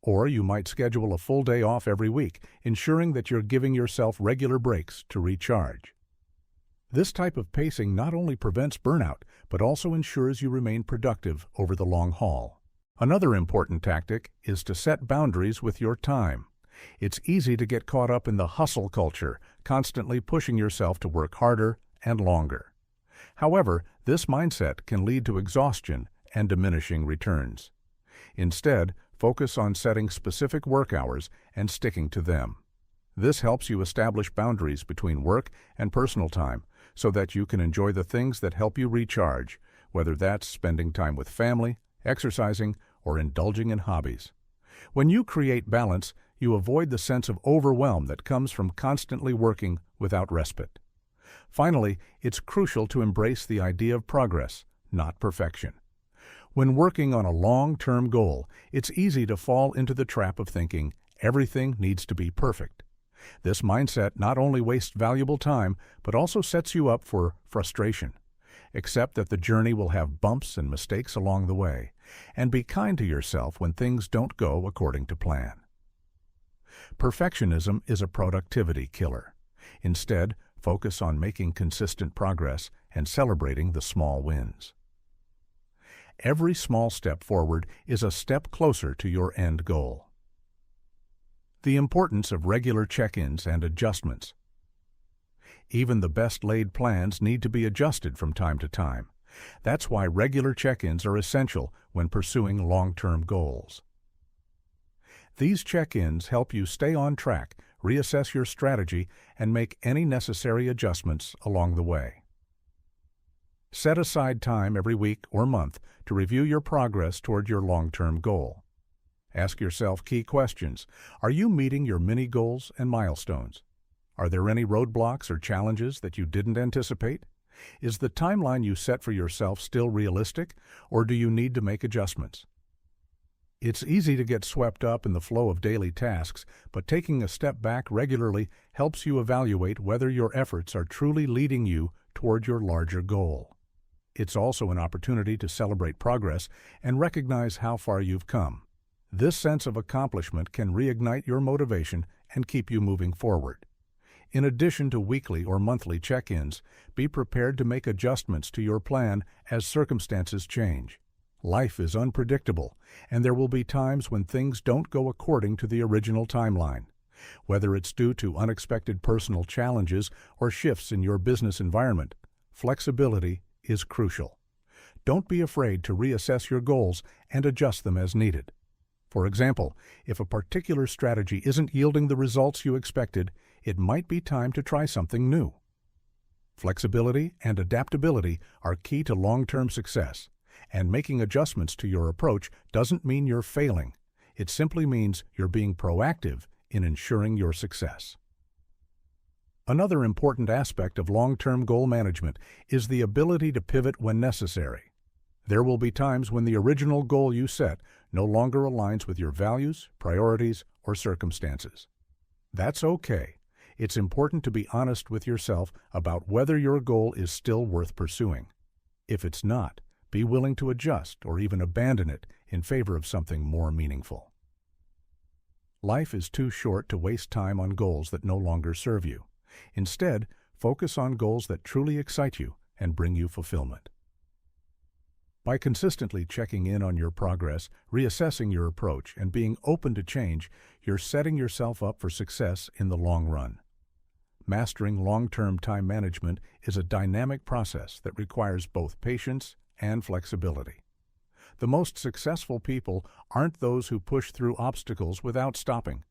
Or you might schedule a full day off every week, ensuring that you're giving yourself regular breaks to recharge. This type of pacing not only prevents burnout, but also ensures you remain productive over the long haul. Another important tactic is to set boundaries with your time. It's easy to get caught up in the hustle culture, constantly pushing yourself to work harder and longer. However, this mindset can lead to exhaustion and diminishing returns. Instead, focus on setting specific work hours and sticking to them. This helps you establish boundaries between work and personal time so that you can enjoy the things that help you recharge, whether that's spending time with family, exercising, or indulging in hobbies. When you create balance, you avoid the sense of overwhelm that comes from constantly working without respite. Finally, it's crucial to embrace the idea of progress, not perfection. When working on a long-term goal, it's easy to fall into the trap of thinking everything needs to be perfect. This mindset not only wastes valuable time, but also sets you up for frustration. Accept that the journey will have bumps and mistakes along the way, and be kind to yourself when things don't go according to plan. Perfectionism is a productivity killer. Instead, focus on making consistent progress and celebrating the small wins. Every small step forward is a step closer to your end goal. The importance of regular check-ins and adjustments. Even the best-laid plans need to be adjusted from time to time. That's why regular check-ins are essential when pursuing long-term goals. These check-ins help you stay on track, reassess your strategy, and make any necessary adjustments along the way. Set aside time every week or month to review your progress toward your long-term goal. Ask yourself key questions. Are you meeting your mini goals and milestones? Are there any roadblocks or challenges that you didn't anticipate? Is the timeline you set for yourself still realistic, or do you need to make adjustments? It's easy to get swept up in the flow of daily tasks, but taking a step back regularly helps you evaluate whether your efforts are truly leading you toward your larger goal. It's also an opportunity to celebrate progress and recognize how far you've come. This sense of accomplishment can reignite your motivation and keep you moving forward. In addition to weekly or monthly check-ins, be prepared to make adjustments to your plan as circumstances change. Life is unpredictable, and there will be times when things don't go according to the original timeline. Whether it's due to unexpected personal challenges or shifts in your business environment, flexibility is crucial. Don't be afraid to reassess your goals and adjust them as needed. For example, if a particular strategy isn't yielding the results you expected, it might be time to try something new. Flexibility and adaptability are key to long-term success, and making adjustments to your approach doesn't mean you're failing. It simply means you're being proactive in ensuring your success. Another important aspect of long-term goal management is the ability to pivot when necessary. There will be times when the original goal you set no longer aligns with your values, priorities, or circumstances. That's okay. It's important to be honest with yourself about whether your goal is still worth pursuing. If it's not, be willing to adjust or even abandon it in favor of something more meaningful. Life is too short to waste time on goals that no longer serve you. Instead, focus on goals that truly excite you and bring you fulfillment. By consistently checking in on your progress, reassessing your approach, and being open to change, you're setting yourself up for success in the long run. Mastering long-term time management is a dynamic process that requires both patience and flexibility. The most successful people aren't those who push through obstacles without stopping.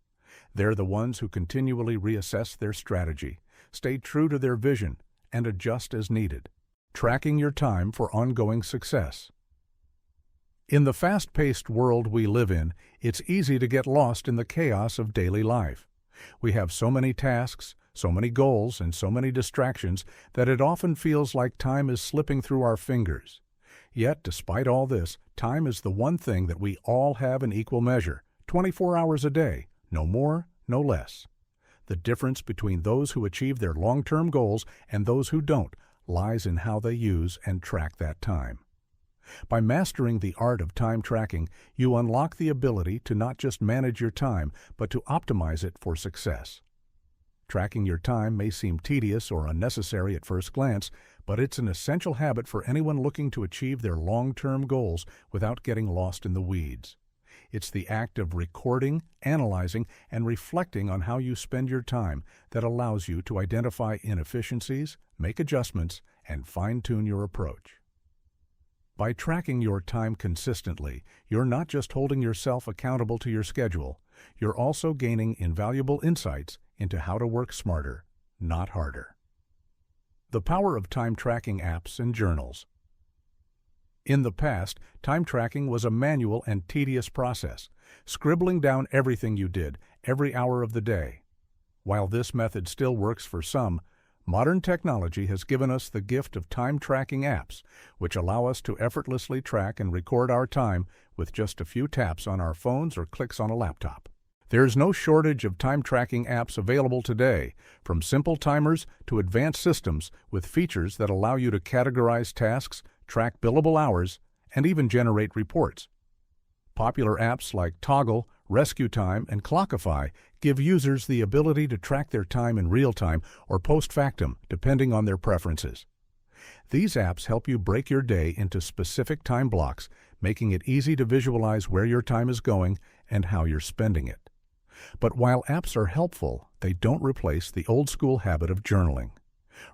They're the ones who continually reassess their strategy, stay true to their vision, and adjust as needed, tracking your time for ongoing success. In the fast-paced world we live in, it's easy to get lost in the chaos of daily life. We have so many tasks, so many goals, and so many distractions that it often feels like time is slipping through our fingers. Yet, despite all this, time is the one thing that we all have in equal measure, 24 hours a day, no more, no less. The difference between those who achieve their long-term goals and those who don't lies in how they use and track that time. By mastering the art of time tracking, you unlock the ability to not just manage your time, but to optimize it for success. Tracking your time may seem tedious or unnecessary at first glance, but it's an essential habit for anyone looking to achieve their long-term goals without getting lost in the weeds. It's the act of recording, analyzing, and reflecting on how you spend your time that allows you to identify inefficiencies, make adjustments, and fine-tune your approach. By tracking your time consistently, you're not just holding yourself accountable to your schedule, you're also gaining invaluable insights into how to work smarter, not harder. The power of time tracking apps and journals. In the past, time tracking was a manual and tedious process, scribbling down everything you did, every hour of the day. While this method still works for some, modern technology has given us the gift of time tracking apps, which allow us to effortlessly track and record our time with just a few taps on our phones or clicks on a laptop. There's no shortage of time tracking apps available today, from simple timers to advanced systems with features that allow you to categorize tasks, track billable hours, and even generate reports. Popular apps like Toggle, Rescue Time, and Clockify give users the ability to track their time in real time or post factum, depending on their preferences. These apps help you break your day into specific time blocks, making it easy to visualize where your time is going and how you're spending it. But while apps are helpful, they don't replace the old-school habit of journaling.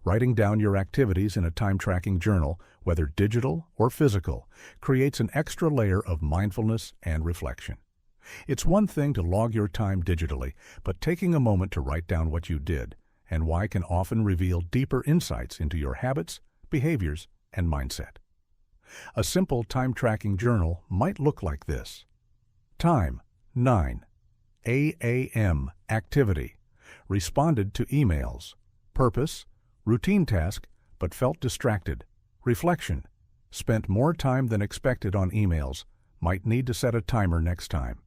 Writing down your activities in a time-tracking journal, whether digital or physical, creates an extra layer of mindfulness and reflection. It's one thing to log your time digitally, but taking a moment to write down what you did and why can often reveal deeper insights into your habits, behaviors, and mindset. A simple time-tracking journal might look like this. Time, 9 a.m. Activity. Responded to emails. Purpose, routine task, but felt distracted. Reflection. Spent more time than expected on emails. Might need to set a timer next time.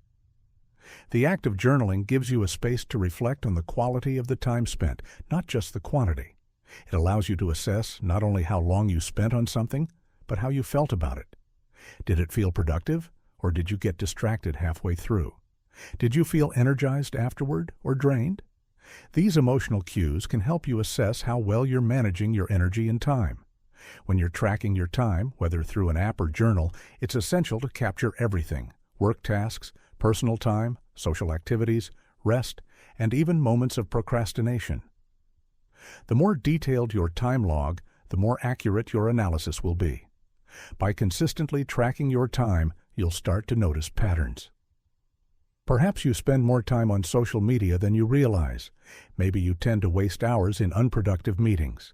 The act of journaling gives you a space to reflect on the quality of the time spent, not just the quantity. It allows you to assess not only how long you spent on something, but how you felt about it. Did it feel productive, or did you get distracted halfway through? Did you feel energized afterward or drained? These emotional cues can help you assess how well you're managing your energy and time. When you're tracking your time, whether through an app or journal, it's essential to capture everything: work tasks, personal time, social activities, rest, and even moments of procrastination. The more detailed your time log, the more accurate your analysis will be. By consistently tracking your time, you'll start to notice patterns. Perhaps you spend more time on social media than you realize. Maybe you tend to waste hours in unproductive meetings.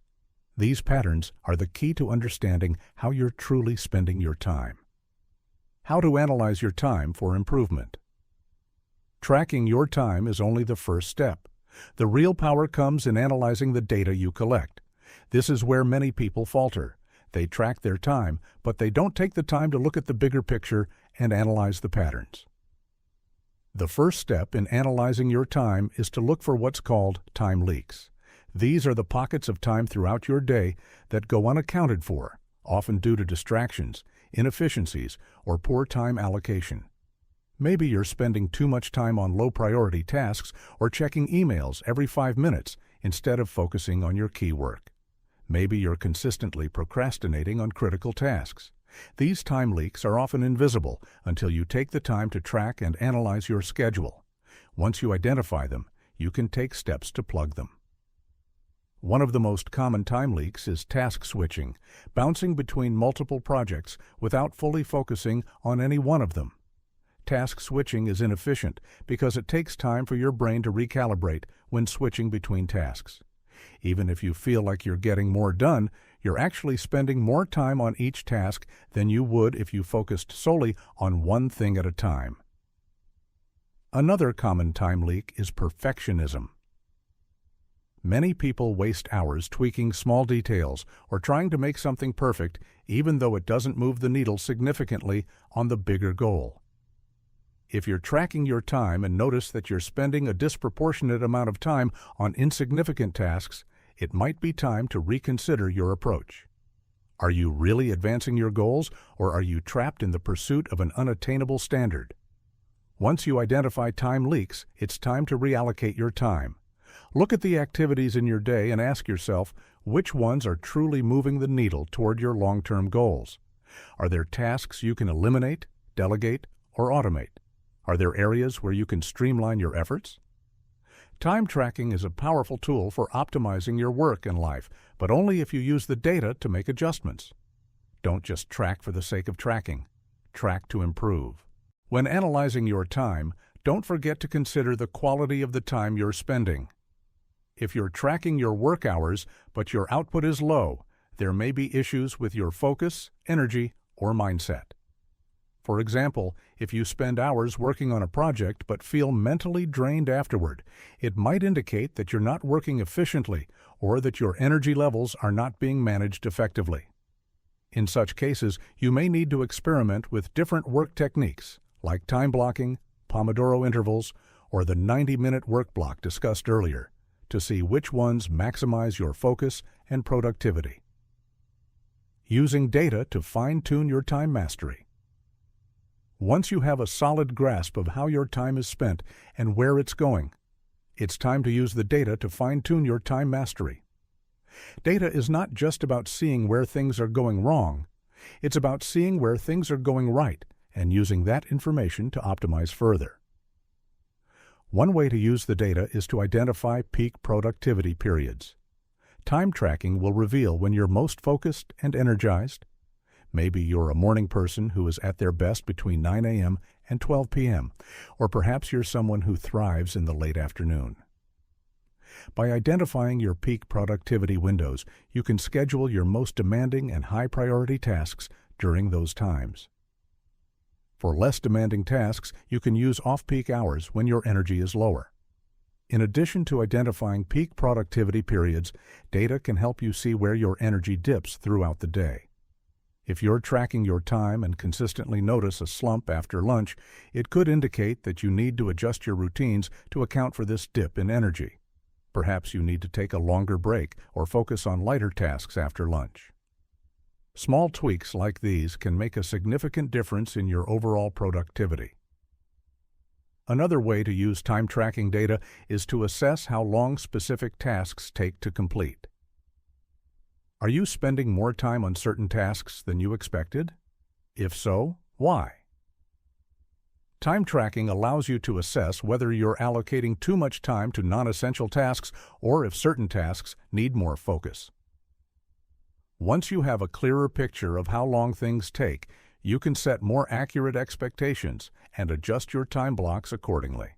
These patterns are the key to understanding how you're truly spending your time. How to analyze your time for improvement. Tracking your time is only the first step. The real power comes in analyzing the data you collect. This is where many people falter. They track their time, but they don't take the time to look at the bigger picture and analyze the patterns. The first step in analyzing your time is to look for what's called time leaks. These are the pockets of time throughout your day that go unaccounted for, often due to distractions, inefficiencies, or poor time allocation. Maybe you're spending too much time on low-priority tasks or checking emails every 5 minutes instead of focusing on your key work. Maybe you're consistently procrastinating on critical tasks. These time leaks are often invisible until you take the time to track and analyze your schedule. Once you identify them, you can take steps to plug them. One of the most common time leaks is task switching, bouncing between multiple projects without fully focusing on any one of them. Task switching is inefficient because it takes time for your brain to recalibrate when switching between tasks. Even if you feel like you're getting more done, you're actually spending more time on each task than you would if you focused solely on one thing at a time. Another common time leak is perfectionism. Many people waste hours tweaking small details or trying to make something perfect, even though it doesn't move the needle significantly on the bigger goal. If you're tracking your time and notice that you're spending a disproportionate amount of time on insignificant tasks, it might be time to reconsider your approach. Are you really advancing your goals, or are you trapped in the pursuit of an unattainable standard? Once you identify time leaks, it's time to reallocate your time. Look at the activities in your day and ask yourself which ones are truly moving the needle toward your long-term goals. Are there tasks you can eliminate, delegate, or automate? Are there areas where you can streamline your efforts? Time tracking is a powerful tool for optimizing your work and life, but only if you use the data to make adjustments. Don't just track for the sake of tracking. Track to improve. When analyzing your time, don't forget to consider the quality of the time you're spending. If you're tracking your work hours, but your output is low, there may be issues with your focus, energy, or mindset. For example, if you spend hours working on a project but feel mentally drained afterward, it might indicate that you're not working efficiently or that your energy levels are not being managed effectively. In such cases, you may need to experiment with different work techniques, like time blocking, Pomodoro intervals, or the 90-minute work block discussed earlier, to see which ones maximize your focus and productivity. Using data to fine-tune your time mastery. Once you have a solid grasp of how your time is spent and where it's going, it's time to use the data to fine-tune your time mastery. Data is not just about seeing where things are going wrong. It's about seeing where things are going right and using that information to optimize further. One way to use the data is to identify peak productivity periods. Time tracking will reveal when you're most focused and energized. Maybe you're a morning person who is at their best between 9 a.m. and 12 p.m., or perhaps you're someone who thrives in the late afternoon. By identifying your peak productivity windows, you can schedule your most demanding and high-priority tasks during those times. For less demanding tasks, you can use off-peak hours when your energy is lower. In addition to identifying peak productivity periods, data can help you see where your energy dips throughout the day. If you're tracking your time and consistently notice a slump after lunch, it could indicate that you need to adjust your routines to account for this dip in energy. Perhaps you need to take a longer break or focus on lighter tasks after lunch. Small tweaks like these can make a significant difference in your overall productivity. Another way to use time tracking data is to assess how long specific tasks take to complete. Are you spending more time on certain tasks than you expected? If so, why? Time tracking allows you to assess whether you're allocating too much time to non-essential tasks or if certain tasks need more focus. Once you have a clearer picture of how long things take, you can set more accurate expectations and adjust your time blocks accordingly.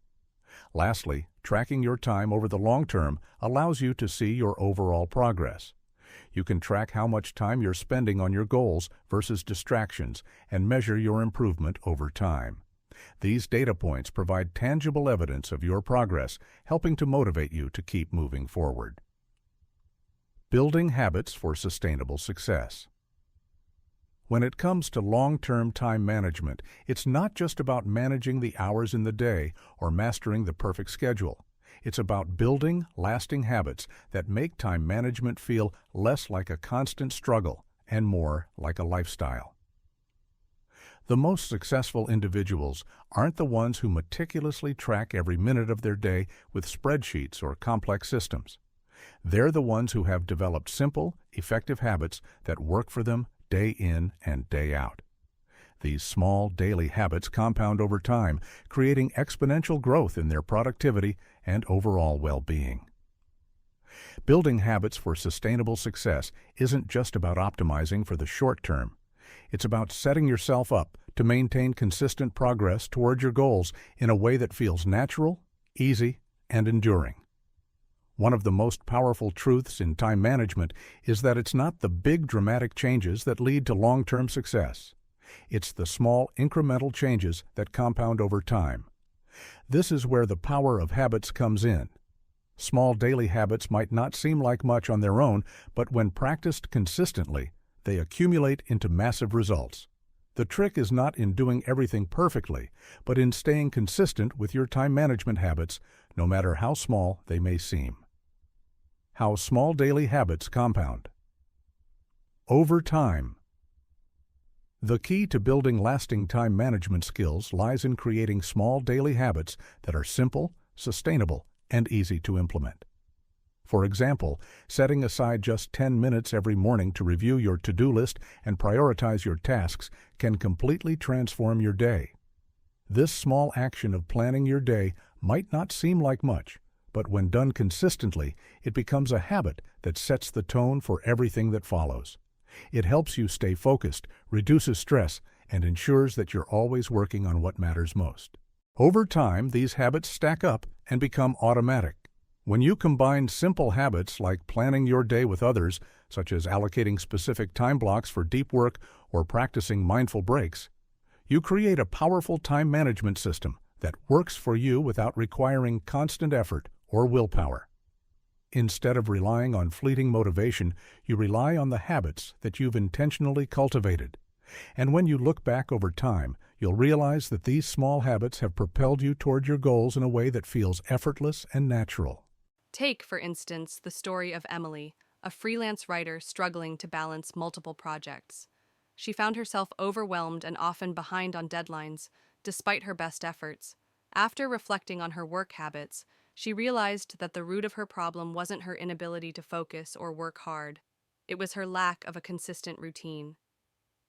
Lastly, tracking your time over the long term allows you to see your overall progress. You can track how much time you're spending on your goals versus distractions and measure your improvement over time. These data points provide tangible evidence of your progress, helping to motivate you to keep moving forward. Building habits for sustainable success. When it comes to long-term time management, it's not just about managing the hours in the day or mastering the perfect schedule. It's about building lasting habits that make time management feel less like a constant struggle and more like a lifestyle. The most successful individuals aren't the ones who meticulously track every minute of their day with spreadsheets or complex systems. They're the ones who have developed simple, effective habits that work for them day in and day out. These small daily habits compound over time, creating exponential growth in their productivity and overall well-being. Building habits for sustainable success isn't just about optimizing for the short term. It's about setting yourself up to maintain consistent progress toward your goals in a way that feels natural, easy, and enduring. One of the most powerful truths in time management is that it's not the big dramatic changes that lead to long-term success. It's the small incremental changes that compound over time. This is where the power of habits comes in. Small daily habits might not seem like much on their own, but when practiced consistently, they accumulate into massive results. The trick is not in doing everything perfectly, but in staying consistent with your time management habits, no matter how small they may seem. How small daily habits compound. Over time. The key to building lasting time management skills lies in creating small daily habits that are simple, sustainable, and easy to implement. For example, setting aside just 10 minutes every morning to review your to-do list and prioritize your tasks can completely transform your day. This small action of planning your day might not seem like much, but when done consistently, it becomes a habit that sets the tone for everything that follows. It helps you stay focused, reduces stress, and ensures that you're always working on what matters most. Over time, these habits stack up and become automatic. When you combine simple habits like planning your day with others, such as allocating specific time blocks for deep work or practicing mindful breaks, you create a powerful time management system that works for you without requiring constant effort or willpower. Instead of relying on fleeting motivation, you rely on the habits that you've intentionally cultivated. And when you look back over time, you'll realize that these small habits have propelled you toward your goals in a way that feels effortless and natural. Take, for instance, the story of Emily, a freelance writer struggling to balance multiple projects. She found herself overwhelmed and often behind on deadlines, despite her best efforts. After reflecting on her work habits, she realized that the root of her problem wasn't her inability to focus or work hard. It was her lack of a consistent routine.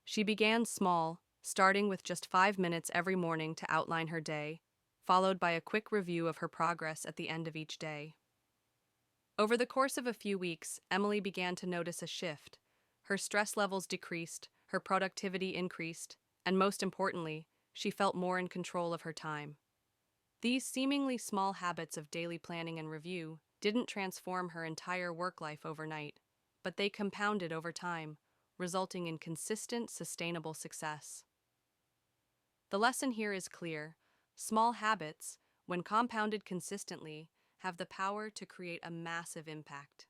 She began small, starting with just 5 minutes every morning to outline her day, followed by a quick review of her progress at the end of each day. Over the course of a few weeks, Emily began to notice a shift. Her stress levels decreased, her productivity increased, and most importantly, she felt more in control of her time. These seemingly small habits of daily planning and review didn't transform her entire work life overnight, but they compounded over time, resulting in consistent, sustainable success. The lesson here is clear. Small habits, when compounded consistently, have the power to create a massive impact.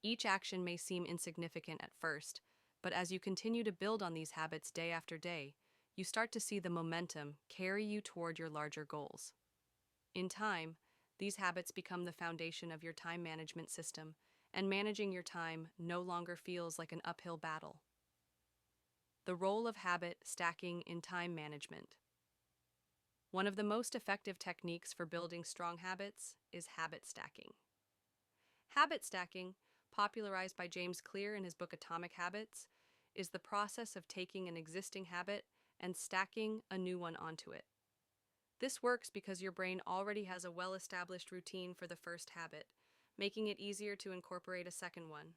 Each action may seem insignificant at first, but as you continue to build on these habits day after day, you start to see the momentum carry you toward your larger goals. In time, these habits become the foundation of your time management system, and managing your time no longer feels like an uphill battle. the role of habit stacking in time management. One of the most effective techniques for building strong habits is habit stacking. Habit stacking, popularized by James Clear in his book Atomic Habits, is the process of taking an existing habit and stacking a new one onto it. This works because your brain already has a well-established routine for the first habit, making it easier to incorporate a second one.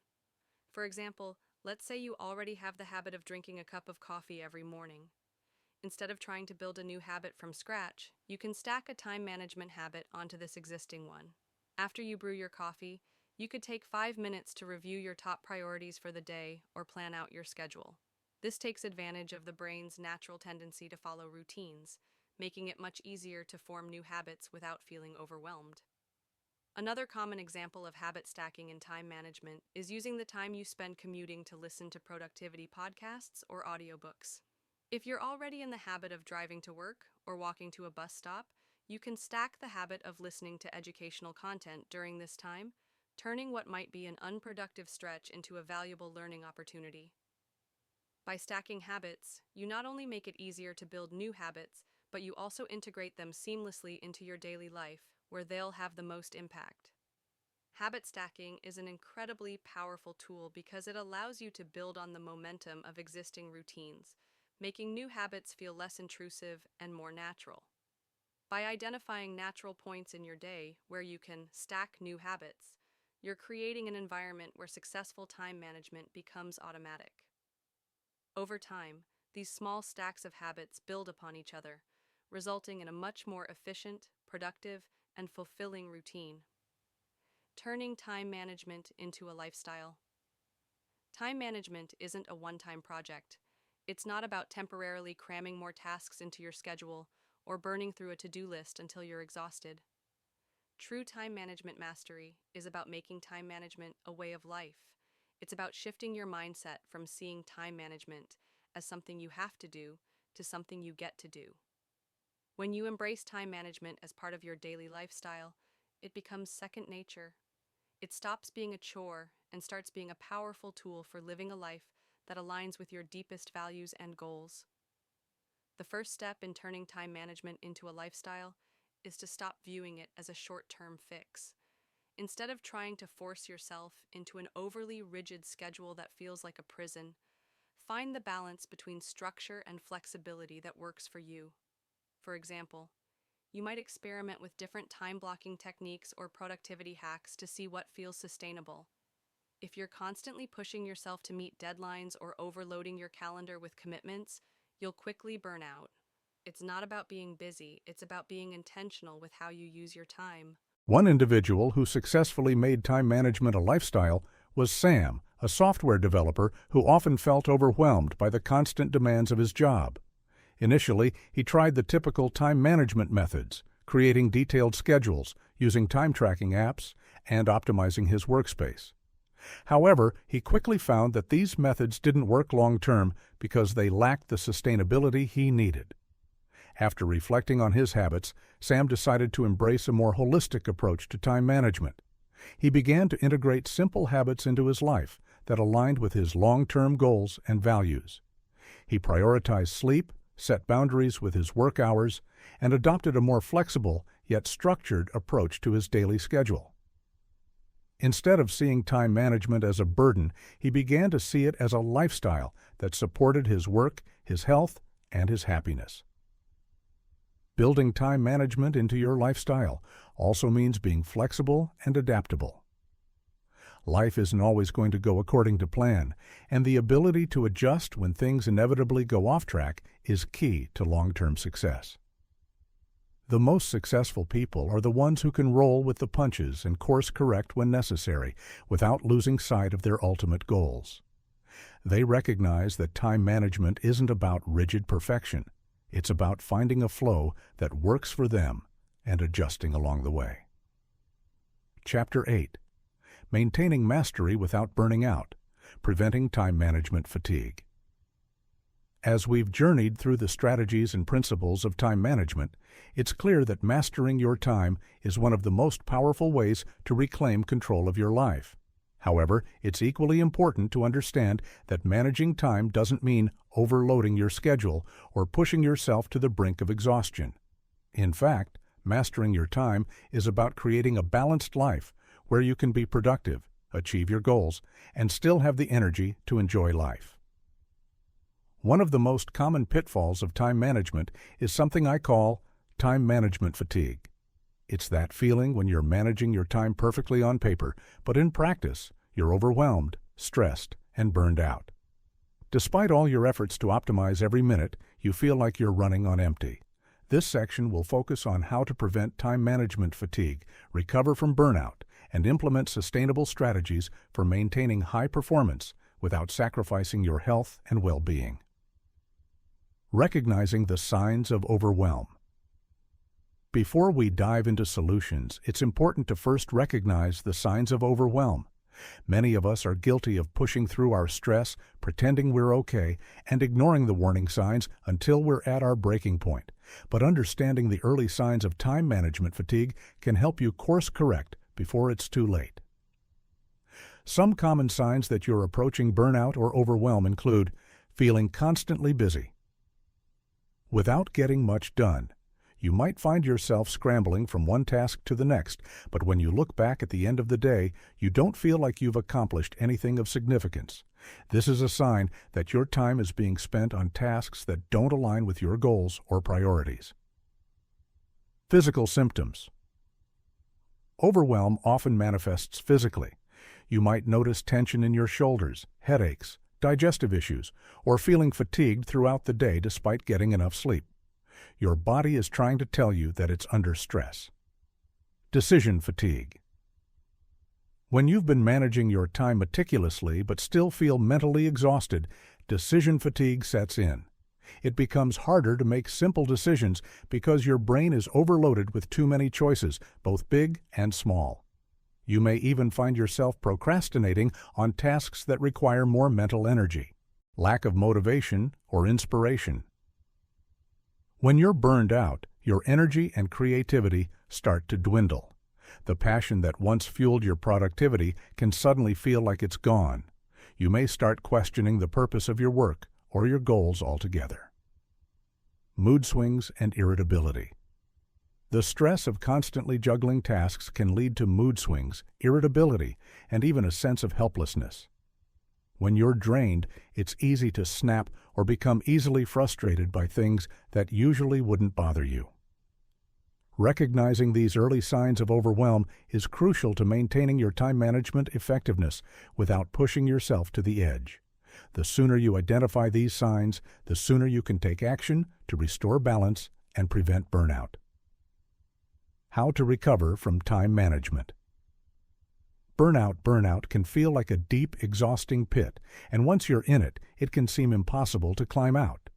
For example, let's say you already have the habit of drinking a cup of coffee every morning. Instead of trying to build a new habit from scratch, you can stack a time management habit onto this existing one. After you brew your coffee, you could take 5 minutes to review your top priorities for the day or plan out your schedule. This takes advantage of the brain's natural tendency to follow routines, making it much easier to form new habits without feeling overwhelmed. Another common example of habit stacking in time management is using the time you spend commuting to listen to productivity podcasts or audiobooks. If you're already in the habit of driving to work or walking to a bus stop, you can stack the habit of listening to educational content during this time, turning what might be an unproductive stretch into a valuable learning opportunity. By stacking habits, you not only make it easier to build new habits, but you also integrate them seamlessly into your daily life, where they'll have the most impact. Habit stacking is an incredibly powerful tool because it allows you to build on the momentum of existing routines, making new habits feel less intrusive and more natural. By identifying natural points in your day where you can stack new habits, you're creating an environment where successful time management becomes automatic. Over time, these small stacks of habits build upon each other, resulting in a much more efficient, productive, and fulfilling routine. Turning time management into a lifestyle. Time management isn't a one-time project. It's not about temporarily cramming more tasks into your schedule or burning through a to-do list until you're exhausted. True time management mastery is about making time management a way of life. It's about shifting your mindset from seeing time management as something you have to do to something you get to do. When you embrace time management as part of your daily lifestyle, it becomes second nature. It stops being a chore and starts being a powerful tool for living a life that aligns with your deepest values and goals. The first step in turning time management into a lifestyle is to stop viewing it as a short-term fix. Instead of trying to force yourself into an overly rigid schedule that feels like a prison, find the balance between structure and flexibility that works for you. For example, you might experiment with different time-blocking techniques or productivity hacks to see what feels sustainable. If you're constantly pushing yourself to meet deadlines or overloading your calendar with commitments, you'll quickly burn out. It's not about being busy, it's about being intentional with how you use your time. One individual who successfully made time management a lifestyle was Sam, a software developer who often felt overwhelmed by the constant demands of his job. Initially, he tried the typical time management methods, creating detailed schedules, using time tracking apps, and optimizing his workspace. However, he quickly found that these methods didn't work long-term because they lacked the sustainability he needed. After reflecting on his habits, Sam decided to embrace a more holistic approach to time management. He began to integrate simple habits into his life that aligned with his long-term goals and values. He prioritized sleep, set boundaries with his work hours, and adopted a more flexible yet structured approach to his daily schedule. Instead of seeing time management as a burden, he began to see it as a lifestyle that supported his work, his health, and his happiness. Building time management into your lifestyle also means being flexible and adaptable. Life isn't always going to go according to plan, and the ability to adjust when things inevitably go off track is key to long-term success. The most successful people are the ones who can roll with the punches and course correct when necessary without losing sight of their ultimate goals. They recognize that time management isn't about rigid perfection. It's about finding a flow that works for them and adjusting along the way. Chapter 8. Maintaining Mastery Without Burning Out, Preventing Time Management Fatigue. As we've journeyed through the strategies and principles of time management, it's clear that mastering your time is one of the most powerful ways to reclaim control of your life. However, it's equally important to understand that managing time doesn't mean overloading your schedule or pushing yourself to the brink of exhaustion. In fact, mastering your time is about creating a balanced life where you can be productive, achieve your goals, and still have the energy to enjoy life. One of the most common pitfalls of time management is something I call time management fatigue. It's that feeling when you're managing your time perfectly on paper, but in practice, you're overwhelmed, stressed, and burned out. Despite all your efforts to optimize every minute, you feel like you're running on empty. This section will focus on how to prevent time management fatigue, recover from burnout, and implement sustainable strategies for maintaining high performance without sacrificing your health and well-being. Recognizing the signs of overwhelm. Before we dive into solutions, it's important to first recognize the signs of overwhelm. Many of us are guilty of pushing through our stress, pretending we're okay, and ignoring the warning signs until we're at our breaking point. But understanding the early signs of time management fatigue can help you course correct before it's too late. Some common signs that you're approaching burnout or overwhelm include feeling constantly busy. Without getting much done, you might find yourself scrambling from one task to the next, but when you look back at the end of the day, you don't feel like you've accomplished anything of significance. This is a sign that your time is being spent on tasks that don't align with your goals or priorities. Physical symptoms. Overwhelm often manifests physically. You might notice tension in your shoulders, headaches, digestive issues, or feeling fatigued throughout the day despite getting enough sleep. Your body is trying to tell you that it's under stress. Decision fatigue. When you've been managing your time meticulously but still feel mentally exhausted, decision fatigue sets in. It becomes harder to make simple decisions because your brain is overloaded with too many choices, both big and small. You may even find yourself procrastinating on tasks that require more mental energy. Lack of motivation or inspiration. When you're burned out, your energy and creativity start to dwindle. The passion that once fueled your productivity can suddenly feel like it's gone. You may start questioning the purpose of your work or your goals altogether. Mood swings and irritability. The stress of constantly juggling tasks can lead to mood swings, irritability, and even a sense of helplessness. When you're drained, it's easy to snap or become easily frustrated by things that usually wouldn't bother you. Recognizing these early signs of overwhelm is crucial to maintaining your time management effectiveness without pushing yourself to the edge. The sooner you identify these signs, the sooner you can take action to restore balance and prevent burnout. How to recover from time management. Burnout can feel like a deep, exhausting pit, and once you're in it, it can seem impossible to climb out.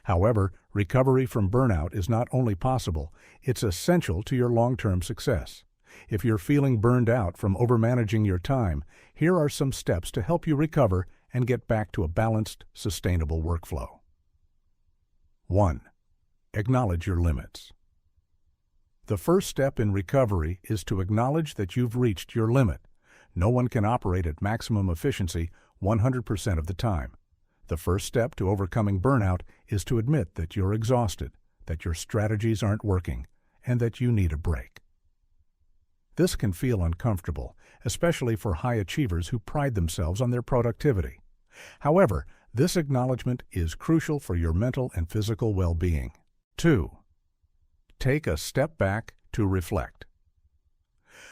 However, recovery from burnout is not only possible, it's essential to your long-term success. If you're feeling burned out from overmanaging your time, here are some steps to help you recover and get back to a balanced, sustainable workflow. 1. Acknowledge your limits. The first step in recovery is to acknowledge that you've reached your limit. No one can operate at maximum efficiency 100% of the time. The first step to overcoming burnout is to admit that you're exhausted, that your strategies aren't working, and that you need a break. This can feel uncomfortable, especially for high achievers who pride themselves on their productivity. However, this acknowledgement is crucial for your mental and physical well-being. 2. Take a step back to reflect.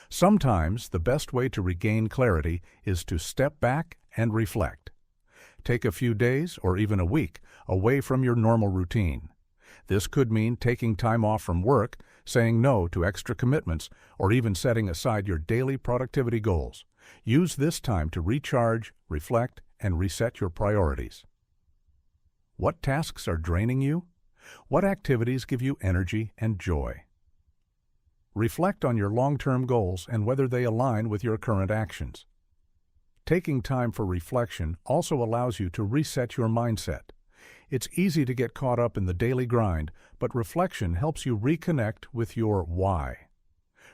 Sometimes the best way to regain clarity is to step back and reflect. Take a few days or even a week away from your normal routine. This could mean taking time off from work, saying no to extra commitments, or even setting aside your daily productivity goals. Use this time to recharge, reflect, and reset your priorities. What tasks are draining you? What activities give you energy and joy? Reflect on your long-term goals and whether they align with your current actions. Taking time for reflection also allows you to reset your mindset. It's easy to get caught up in the daily grind, but reflection helps you reconnect with your why.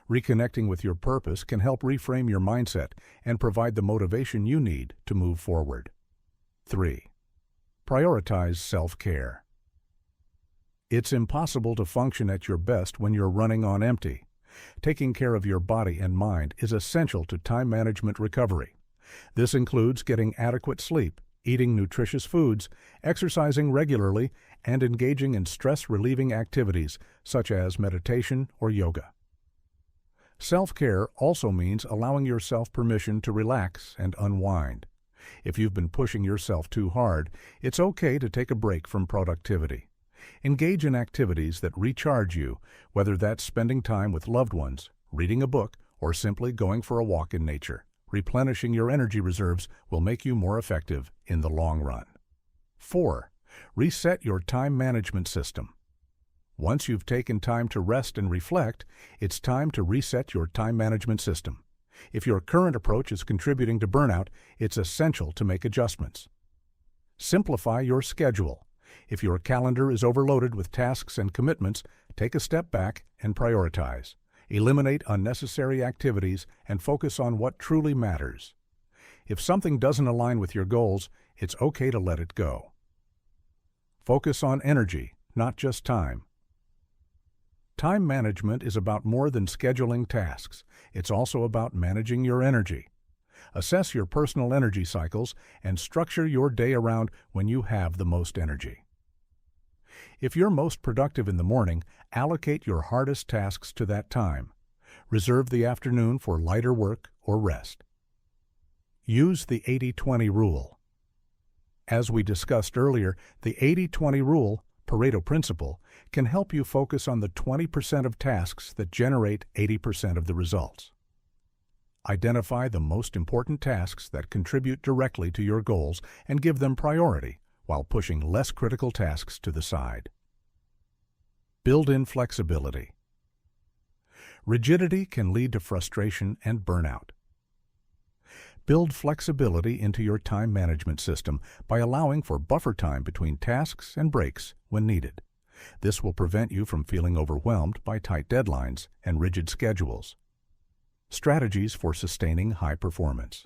Reconnecting with your purpose can help reframe your mindset and provide the motivation you need to move forward. 3. Prioritize self-care. It's impossible to function at your best when you're running on empty. Taking care of your body and mind is essential to time management recovery. This includes getting adequate sleep, eating nutritious foods, exercising regularly, and engaging in stress-relieving activities such as meditation or yoga. Self-care also means allowing yourself permission to relax and unwind. If you've been pushing yourself too hard, it's okay to take a break from productivity. Engage in activities that recharge you, whether that's spending time with loved ones, reading a book, or simply going for a walk in nature. Replenishing your energy reserves will make you more effective in the long run. 4. Reset your time management system. Once you've taken time to rest and reflect, it's time to reset your time management system. If your current approach is contributing to burnout, it's essential to make adjustments. Simplify your schedule. If your calendar is overloaded with tasks and commitments, take a step back and prioritize. Eliminate unnecessary activities and focus on what truly matters. If something doesn't align with your goals, it's okay to let it go. Focus on energy, not just time. Time management is about more than scheduling tasks. It's also about managing your energy. Assess your personal energy cycles and structure your day around when you have the most energy. If you're most productive in the morning, allocate your hardest tasks to that time. Reserve the afternoon for lighter work or rest. Use the 80-20 rule. As we discussed earlier, the 80-20 rule, Pareto principle, can help you focus on the 20% of tasks that generate 80% of the results. Identify the most important tasks that contribute directly to your goals and give them priority, while pushing less critical tasks to the side. Build in flexibility. Rigidity can lead to frustration and burnout. Build flexibility into your time management system by allowing for buffer time between tasks and breaks when needed. This will prevent you from feeling overwhelmed by tight deadlines and rigid schedules. Strategies for sustaining high performance.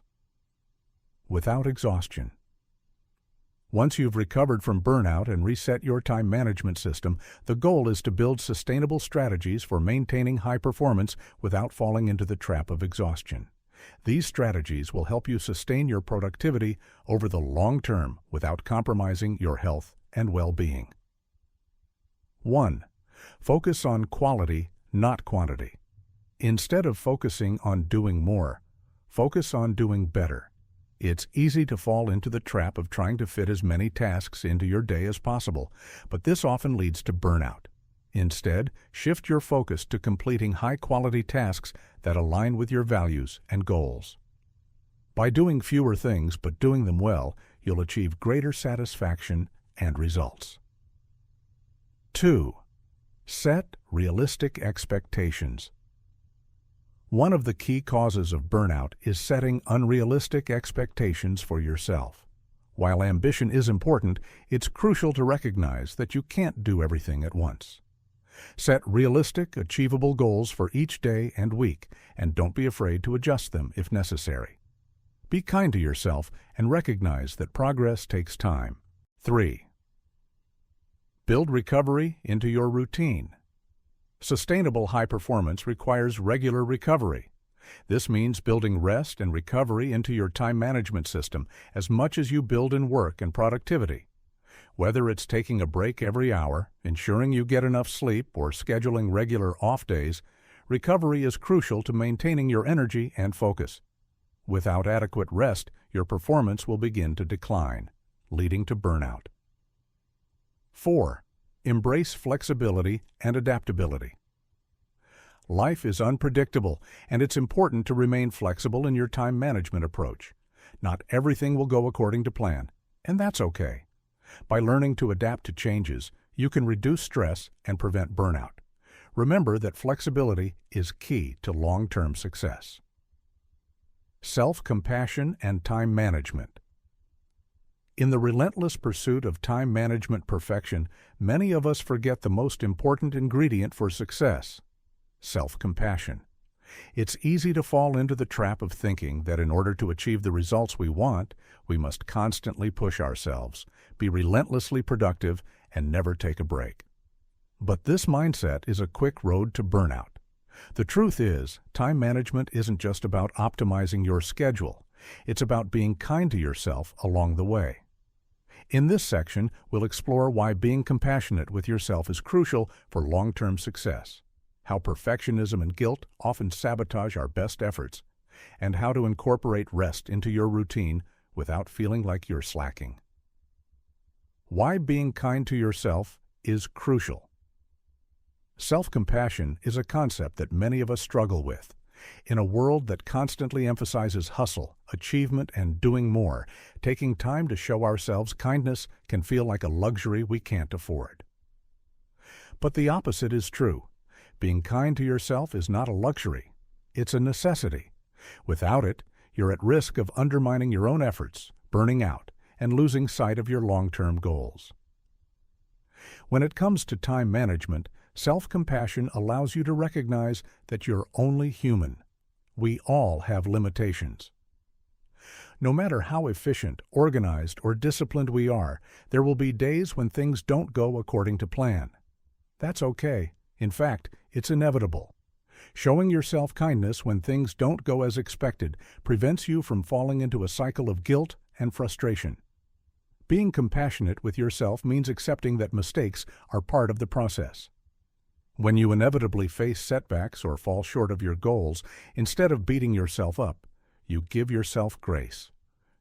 Without exhaustion. Once you've recovered from burnout and reset your time management system, the goal is to build sustainable strategies for maintaining high performance without falling into the trap of exhaustion. These strategies will help you sustain your productivity over the long term without compromising your health and well-being. 1. Focus on quality, not quantity. Instead of focusing on doing more, focus on doing better. It's easy to fall into the trap of trying to fit as many tasks into your day as possible, but this often leads to burnout. Instead, shift your focus to completing high-quality tasks that align with your values and goals. By doing fewer things but doing them well, you'll achieve greater satisfaction and results. 2. Set realistic expectations. One of the key causes of burnout is setting unrealistic expectations for yourself. While ambition is important, it's crucial to recognize that you can't do everything at once. Set realistic, achievable goals for each day and week, and don't be afraid to adjust them if necessary. Be kind to yourself and recognize that progress takes time. 3. Build recovery into your routine. Sustainable high performance requires regular recovery. This means building rest and recovery into your time management system as much as you build in work and productivity. Whether it's taking a break every hour, ensuring you get enough sleep, or scheduling regular off days, recovery is crucial to maintaining your energy and focus. Without adequate rest, your performance will begin to decline, leading to burnout. 4. Embrace flexibility and adaptability. Life is unpredictable, and it's important to remain flexible in your time management approach. Not everything will go according to plan, and that's okay. By learning to adapt to changes, you can reduce stress and prevent burnout. Remember that flexibility is key to long-term success. Self-compassion and time management. In the relentless pursuit of time management perfection, many of us forget the most important ingredient for success: self-compassion. It's easy to fall into the trap of thinking that in order to achieve the results we want, we must constantly push ourselves, be relentlessly productive, and never take a break. But this mindset is a quick road to burnout. The truth is, time management isn't just about optimizing your schedule. It's about being kind to yourself along the way. In this section, we'll explore why being compassionate with yourself is crucial for long-term success, how perfectionism and guilt often sabotage our best efforts, and how to incorporate rest into your routine without feeling like you're slacking. Why being kind to yourself is crucial. Self-compassion is a concept that many of us struggle with. In a world that constantly emphasizes hustle, achievement, and doing more, taking time to show ourselves kindness can feel like a luxury we can't afford. But the opposite is true. Being kind to yourself is not a luxury. It's a necessity. Without it, you're at risk of undermining your own efforts, burning out, and losing sight of your long-term goals. When it comes to time management, self-compassion allows you to recognize that you're only human. We all have limitations. No matter how efficient, organized, or disciplined we are, there will be days when things don't go according to plan. That's okay. In fact, it's inevitable. Showing yourself kindness when things don't go as expected prevents you from falling into a cycle of guilt and frustration. Being compassionate with yourself means accepting that mistakes are part of the process. When you inevitably face setbacks or fall short of your goals, instead of beating yourself up, you give yourself grace.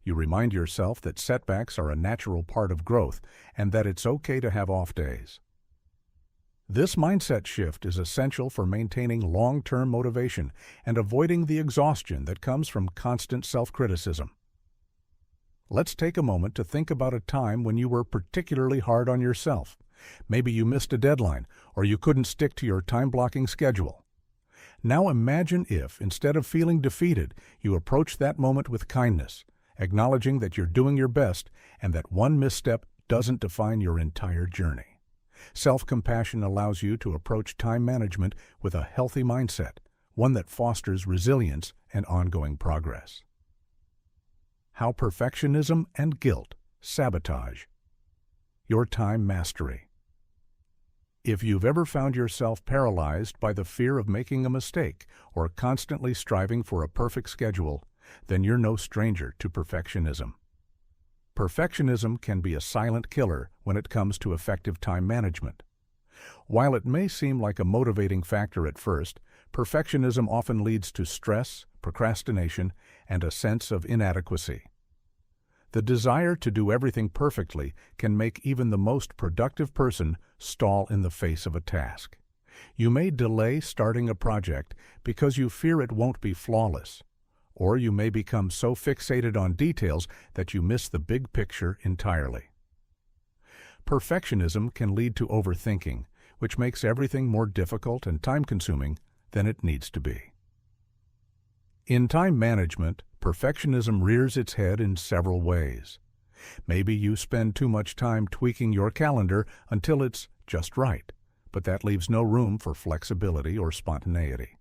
You remind yourself that setbacks are a natural part of growth and that it's okay to have off days. This mindset shift is essential for maintaining long-term motivation and avoiding the exhaustion that comes from constant self-criticism. Let's take a moment to think about a time when you were particularly hard on yourself. Maybe you missed a deadline, or you couldn't stick to your time-blocking schedule. Now imagine if, instead of feeling defeated, you approach that moment with kindness, acknowledging that you're doing your best and that one misstep doesn't define your entire journey. Self-compassion allows you to approach time management with a healthy mindset, one that fosters resilience and ongoing progress. How perfectionism and guilt sabotage your time mastery. If you've ever found yourself paralyzed by the fear of making a mistake or constantly striving for a perfect schedule, then you're no stranger to perfectionism. Perfectionism can be a silent killer when it comes to effective time management. While it may seem like a motivating factor at first, perfectionism often leads to stress, procrastination, and a sense of inadequacy. The desire to do everything perfectly can make even the most productive person stall in the face of a task. You may delay starting a project because you fear it won't be flawless, or you may become so fixated on details that you miss the big picture entirely. Perfectionism can lead to overthinking, which makes everything more difficult and time-consuming than it needs to be. In time management, perfectionism rears its head in several ways. Maybe you spend too much time tweaking your calendar until it's just right, but that leaves no room for flexibility or spontaneity.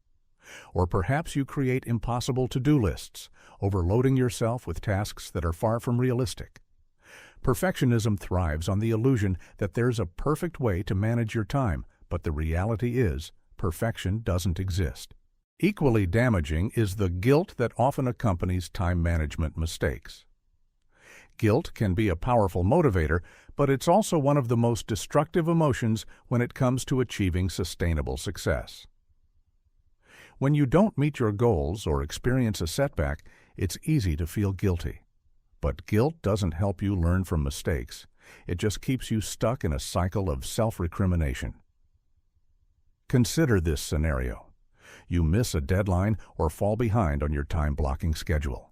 Or perhaps you create impossible to-do lists, overloading yourself with tasks that are far from realistic. Perfectionism thrives on the illusion that there's a perfect way to manage your time, but the reality is, perfection doesn't exist. Equally damaging is the guilt that often accompanies time management mistakes. Guilt can be a powerful motivator, but it's also one of the most destructive emotions when it comes to achieving sustainable success. When you don't meet your goals or experience a setback, it's easy to feel guilty. But guilt doesn't help you learn from mistakes. It just keeps you stuck in a cycle of self-recrimination. Consider this scenario. You miss a deadline or fall behind on your time-blocking schedule.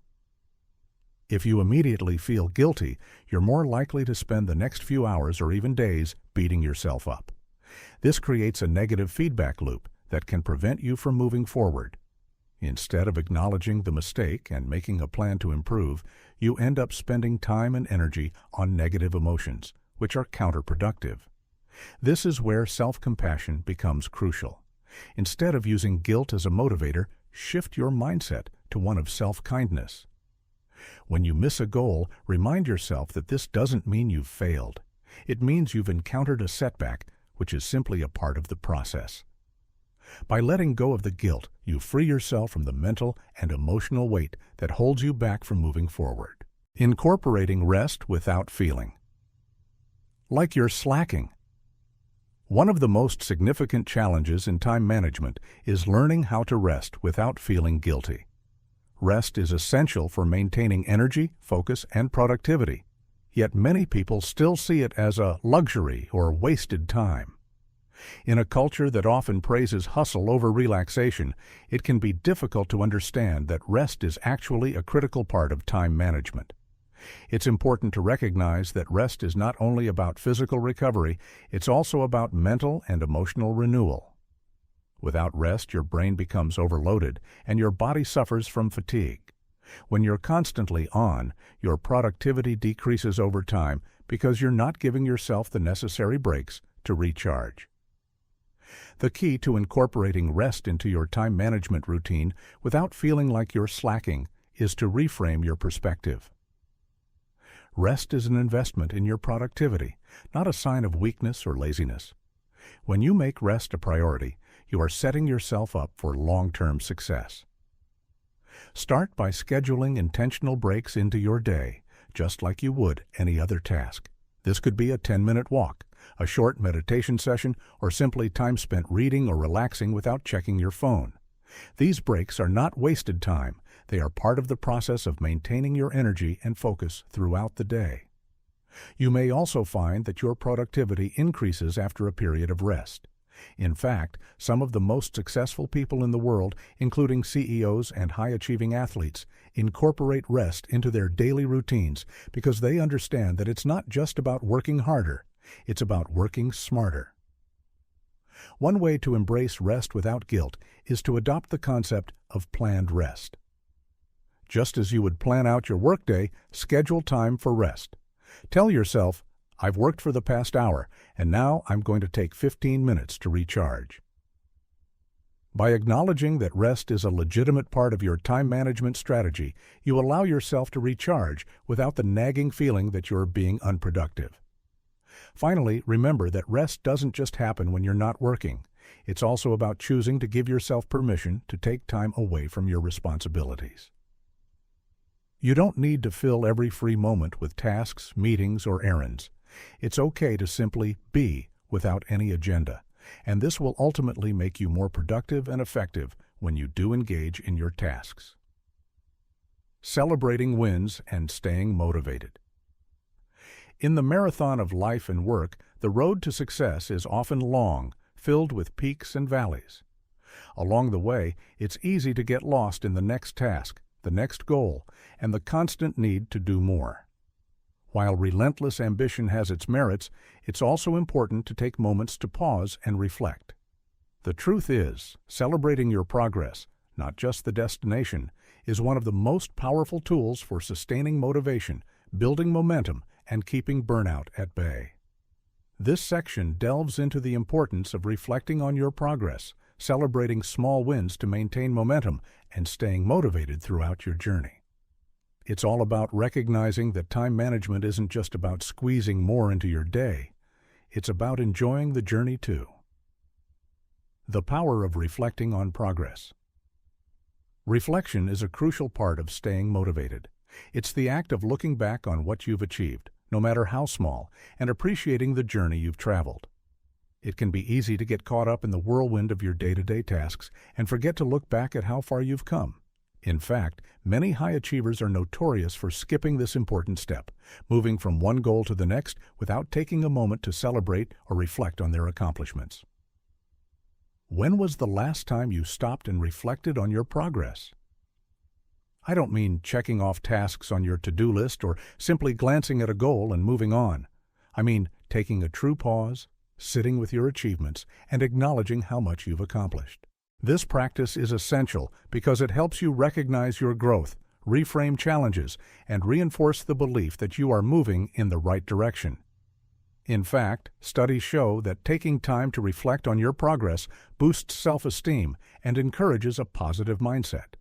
If you immediately feel guilty, you're more likely to spend the next few hours or even days beating yourself up. This creates a negative feedback loop that can prevent you from moving forward. Instead of acknowledging the mistake and making a plan to improve, you end up spending time and energy on negative emotions, which are counterproductive. This is where self-compassion becomes crucial. Instead of using guilt as a motivator, shift your mindset to one of self-kindness. When you miss a goal, remind yourself that this doesn't mean you've failed. It means you've encountered a setback, which is simply a part of the process. By letting go of the guilt, you free yourself from the mental and emotional weight that holds you back from moving forward. Incorporating rest without feeling like you're slacking. One of the most significant challenges in time management is learning how to rest without feeling guilty. Rest is essential for maintaining energy, focus, and productivity, yet many people still see it as a luxury or wasted time. In a culture that often praises hustle over relaxation, it can be difficult to understand that rest is actually a critical part of time management. It's important to recognize that rest is not only about physical recovery, it's also about mental and emotional renewal. Without rest, your brain becomes overloaded and your body suffers from fatigue. When you're constantly on, your productivity decreases over time because you're not giving yourself the necessary breaks to recharge. The key to incorporating rest into your time management routine without feeling like you're slacking is to reframe your perspective. Rest is an investment in your productivity, not a sign of weakness or laziness. When you make rest a priority, you are setting yourself up for long-term success. Start by scheduling intentional breaks into your day, just like you would any other task. This could be a 10-minute walk, a short meditation session, or simply time spent reading or relaxing without checking your phone. These breaks are not wasted time. They are part of the process of maintaining your energy and focus throughout the day. You may also find that your productivity increases after a period of rest. In fact, some of the most successful people in the world, including CEOs and high-achieving athletes, incorporate rest into their daily routines because they understand that it's not just about working harder, it's about working smarter. One way to embrace rest without guilt is to adopt the concept of planned rest. Just as you would plan out your workday, schedule time for rest. Tell yourself, I've worked for the past hour, and now I'm going to take 15 minutes to recharge. By acknowledging that rest is a legitimate part of your time management strategy, you allow yourself to recharge without the nagging feeling that you're being unproductive. Finally, remember that rest doesn't just happen when you're not working. It's also about choosing to give yourself permission to take time away from your responsibilities. You don't need to fill every free moment with tasks, meetings, or errands. It's okay to simply be without any agenda, and this will ultimately make you more productive and effective when you do engage in your tasks. Celebrating wins and staying motivated. In the marathon of life and work, the road to success is often long, filled with peaks and valleys. Along the way, it's easy to get lost in the next task, the next goal, and the constant need to do more. While relentless ambition has its merits, it's also important to take moments to pause and reflect. The truth is, celebrating your progress, not just the destination, is one of the most powerful tools for sustaining motivation, building momentum, and keeping burnout at bay. This section delves into the importance of reflecting on your progress, celebrating small wins to maintain momentum, and staying motivated throughout your journey. It's all about recognizing that time management isn't just about squeezing more into your day. It's about enjoying the journey too. The power of reflecting on progress. Reflection is a crucial part of staying motivated. It's the act of looking back on what you've achieved, no matter how small, and appreciating the journey you've traveled. It can be easy to get caught up in the whirlwind of your day-to-day tasks and forget to look back at how far you've come. In fact, many high achievers are notorious for skipping this important step, moving from one goal to the next without taking a moment to celebrate or reflect on their accomplishments. When was the last time you stopped and reflected on your progress? I don't mean checking off tasks on your to-do list or simply glancing at a goal and moving on. I mean taking a true pause, sitting with your achievements, and acknowledging how much you've accomplished. This practice is essential because it helps you recognize your growth, reframe challenges, and reinforce the belief that you are moving in the right direction. In fact, studies show that taking time to reflect on your progress boosts self-esteem and encourages a positive mindset.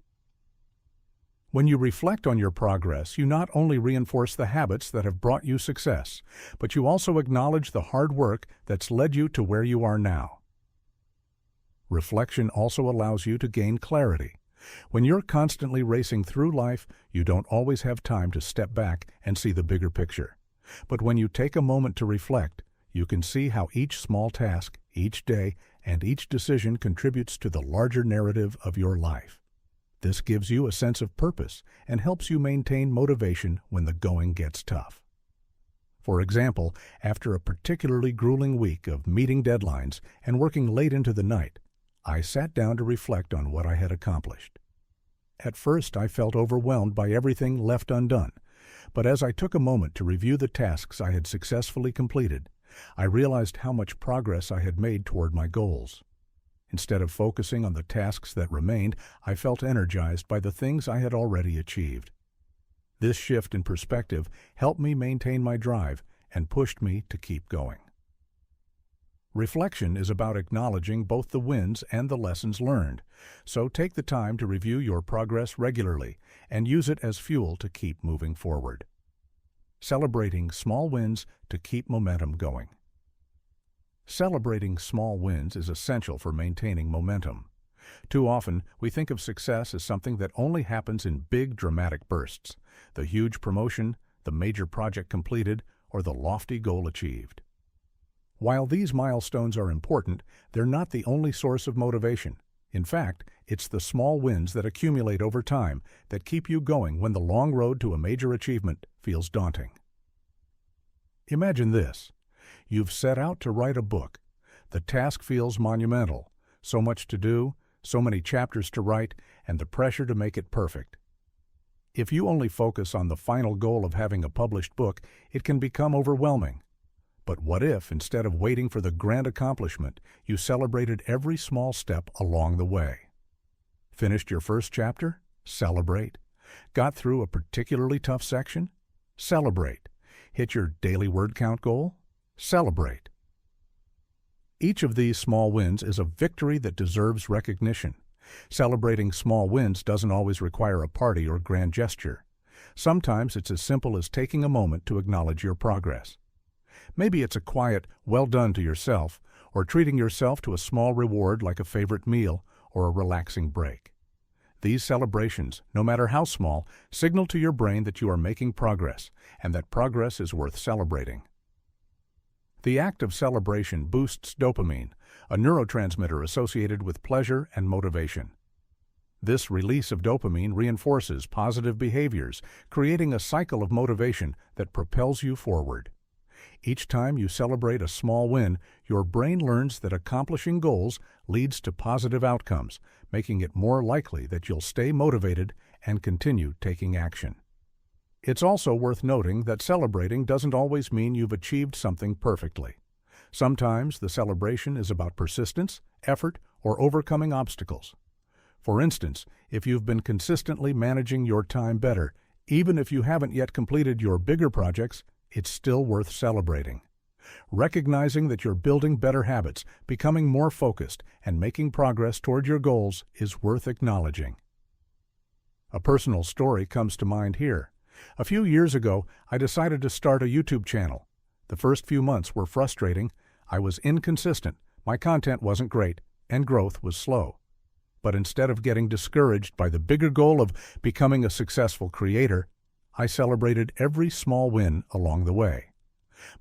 When you reflect on your progress, you not only reinforce the habits that have brought you success, but you also acknowledge the hard work that's led you to where you are now. Reflection also allows you to gain clarity. When you're constantly racing through life, you don't always have time to step back and see the bigger picture. But when you take a moment to reflect, you can see how each small task, each day, and each decision contributes to the larger narrative of your life. This gives you a sense of purpose and helps you maintain motivation when the going gets tough. For example, after a particularly grueling week of meeting deadlines and working late into the night, I sat down to reflect on what I had accomplished. At first, I felt overwhelmed by everything left undone, but as I took a moment to review the tasks I had successfully completed, I realized how much progress I had made toward my goals. Instead of focusing on the tasks that remained, I felt energized by the things I had already achieved. This shift in perspective helped me maintain my drive and pushed me to keep going. Reflection is about acknowledging both the wins and the lessons learned, so take the time to review your progress regularly and use it as fuel to keep moving forward. Celebrating small wins to keep momentum going. Celebrating small wins is essential for maintaining momentum. Too often, we think of success as something that only happens in big, dramatic bursts, the huge promotion, the major project completed, or the lofty goal achieved. While these milestones are important, they're not the only source of motivation. In fact, it's the small wins that accumulate over time that keep you going when the long road to a major achievement feels daunting. Imagine this. You've set out to write a book. The task feels monumental. So much to do, so many chapters to write, and the pressure to make it perfect. If you only focus on the final goal of having a published book, it can become overwhelming. But what if, instead of waiting for the grand accomplishment, you celebrated every small step along the way? Finished your first chapter? Celebrate. Got through a particularly tough section? Celebrate. Hit your daily word count goal? Celebrate. Each of these small wins is a victory that deserves recognition. Celebrating small wins doesn't always require a party or grand gesture. Sometimes it's as simple as taking a moment to acknowledge your progress. Maybe it's a quiet, well done to yourself, or treating yourself to a small reward like a favorite meal or a relaxing break. These celebrations, no matter how small, signal to your brain that you are making progress, and that progress is worth celebrating. The act of celebration boosts dopamine, a neurotransmitter associated with pleasure and motivation. This release of dopamine reinforces positive behaviors, creating a cycle of motivation that propels you forward. Each time you celebrate a small win, your brain learns that accomplishing goals leads to positive outcomes, making it more likely that you'll stay motivated and continue taking action. It's also worth noting that celebrating doesn't always mean you've achieved something perfectly. Sometimes the celebration is about persistence, effort, or overcoming obstacles. For instance, if you've been consistently managing your time better, even if you haven't yet completed your bigger projects, it's still worth celebrating. Recognizing that you're building better habits, becoming more focused, and making progress toward your goals is worth acknowledging. A personal story comes to mind here. A few years ago, I decided to start a YouTube channel. The first few months were frustrating. I was inconsistent, my content wasn't great, and growth was slow. But instead of getting discouraged by the bigger goal of becoming a successful creator, I celebrated every small win along the way.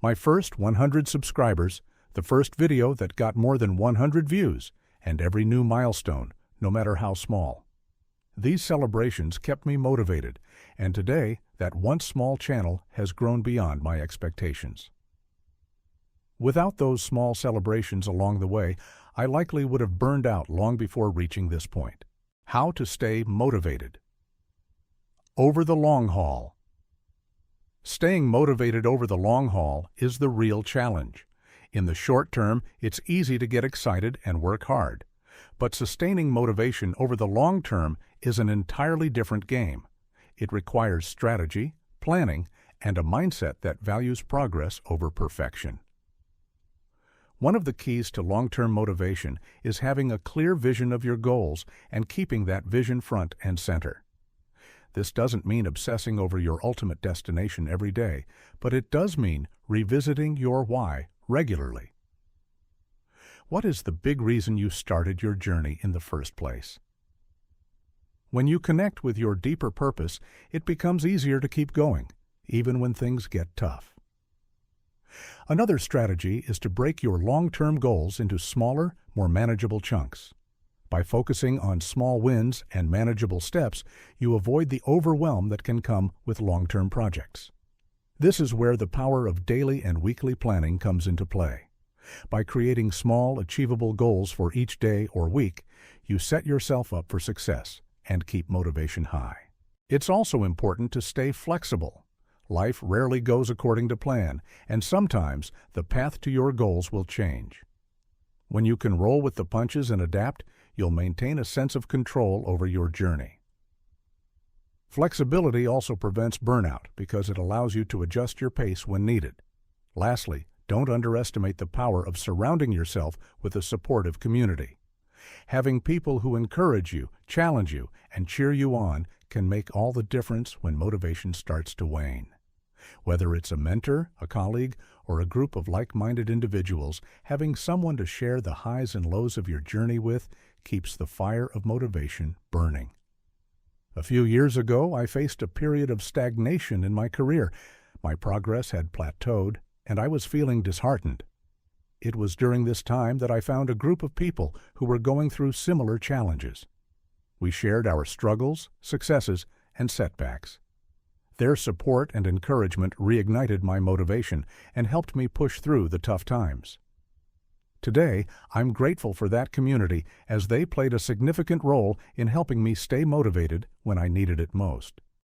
My first 100 subscribers, the first video that got more than 100 views, and every new milestone, no matter how small. These celebrations kept me motivated, and today, that once small channel has grown beyond my expectations. Without those small celebrations along the way, I likely would have burned out long before reaching this point. How to stay motivated. Over the long haul. Staying motivated over the long haul is the real challenge. In the short term, it's easy to get excited and work hard. But sustaining motivation over the long term is an entirely different game. It requires strategy, planning, and a mindset that values progress over perfection. One of the keys to long-term motivation is having a clear vision of your goals and keeping that vision front and center. This doesn't mean obsessing over your ultimate destination every day, but it does mean revisiting your why regularly. What is the big reason you started your journey in the first place? When you connect with your deeper purpose, it becomes easier to keep going, even when things get tough. Another strategy is to break your long-term goals into smaller, more manageable chunks. By focusing on small wins and manageable steps, you avoid the overwhelm that can come with long-term projects. This is where the power of daily and weekly planning comes into play. By creating small, achievable goals for each day or week, you set yourself up for success and keep motivation high. It's also important to stay flexible. Life rarely goes according to plan, and sometimes the path to your goals will change. When you can roll with the punches and adapt, you'll maintain a sense of control over your journey. Flexibility also prevents burnout because it allows you to adjust your pace when needed. Lastly, don't underestimate the power of surrounding yourself with a supportive community. Having people who encourage you, challenge you, and cheer you on can make all the difference when motivation starts to wane. Whether it's a mentor, a colleague, or a group of like-minded individuals, having someone to share the highs and lows of your journey with keeps the fire of motivation burning. A few years ago, I faced a period of stagnation in my career. My progress had plateaued, and I was feeling disheartened. It was during this time that I found a group of people who were going through similar challenges. We shared our struggles, successes, and setbacks. Their support and encouragement reignited my motivation and helped me push through the tough times. Today, I'm grateful for that community as they played a significant role in helping me stay motivated when I needed it most.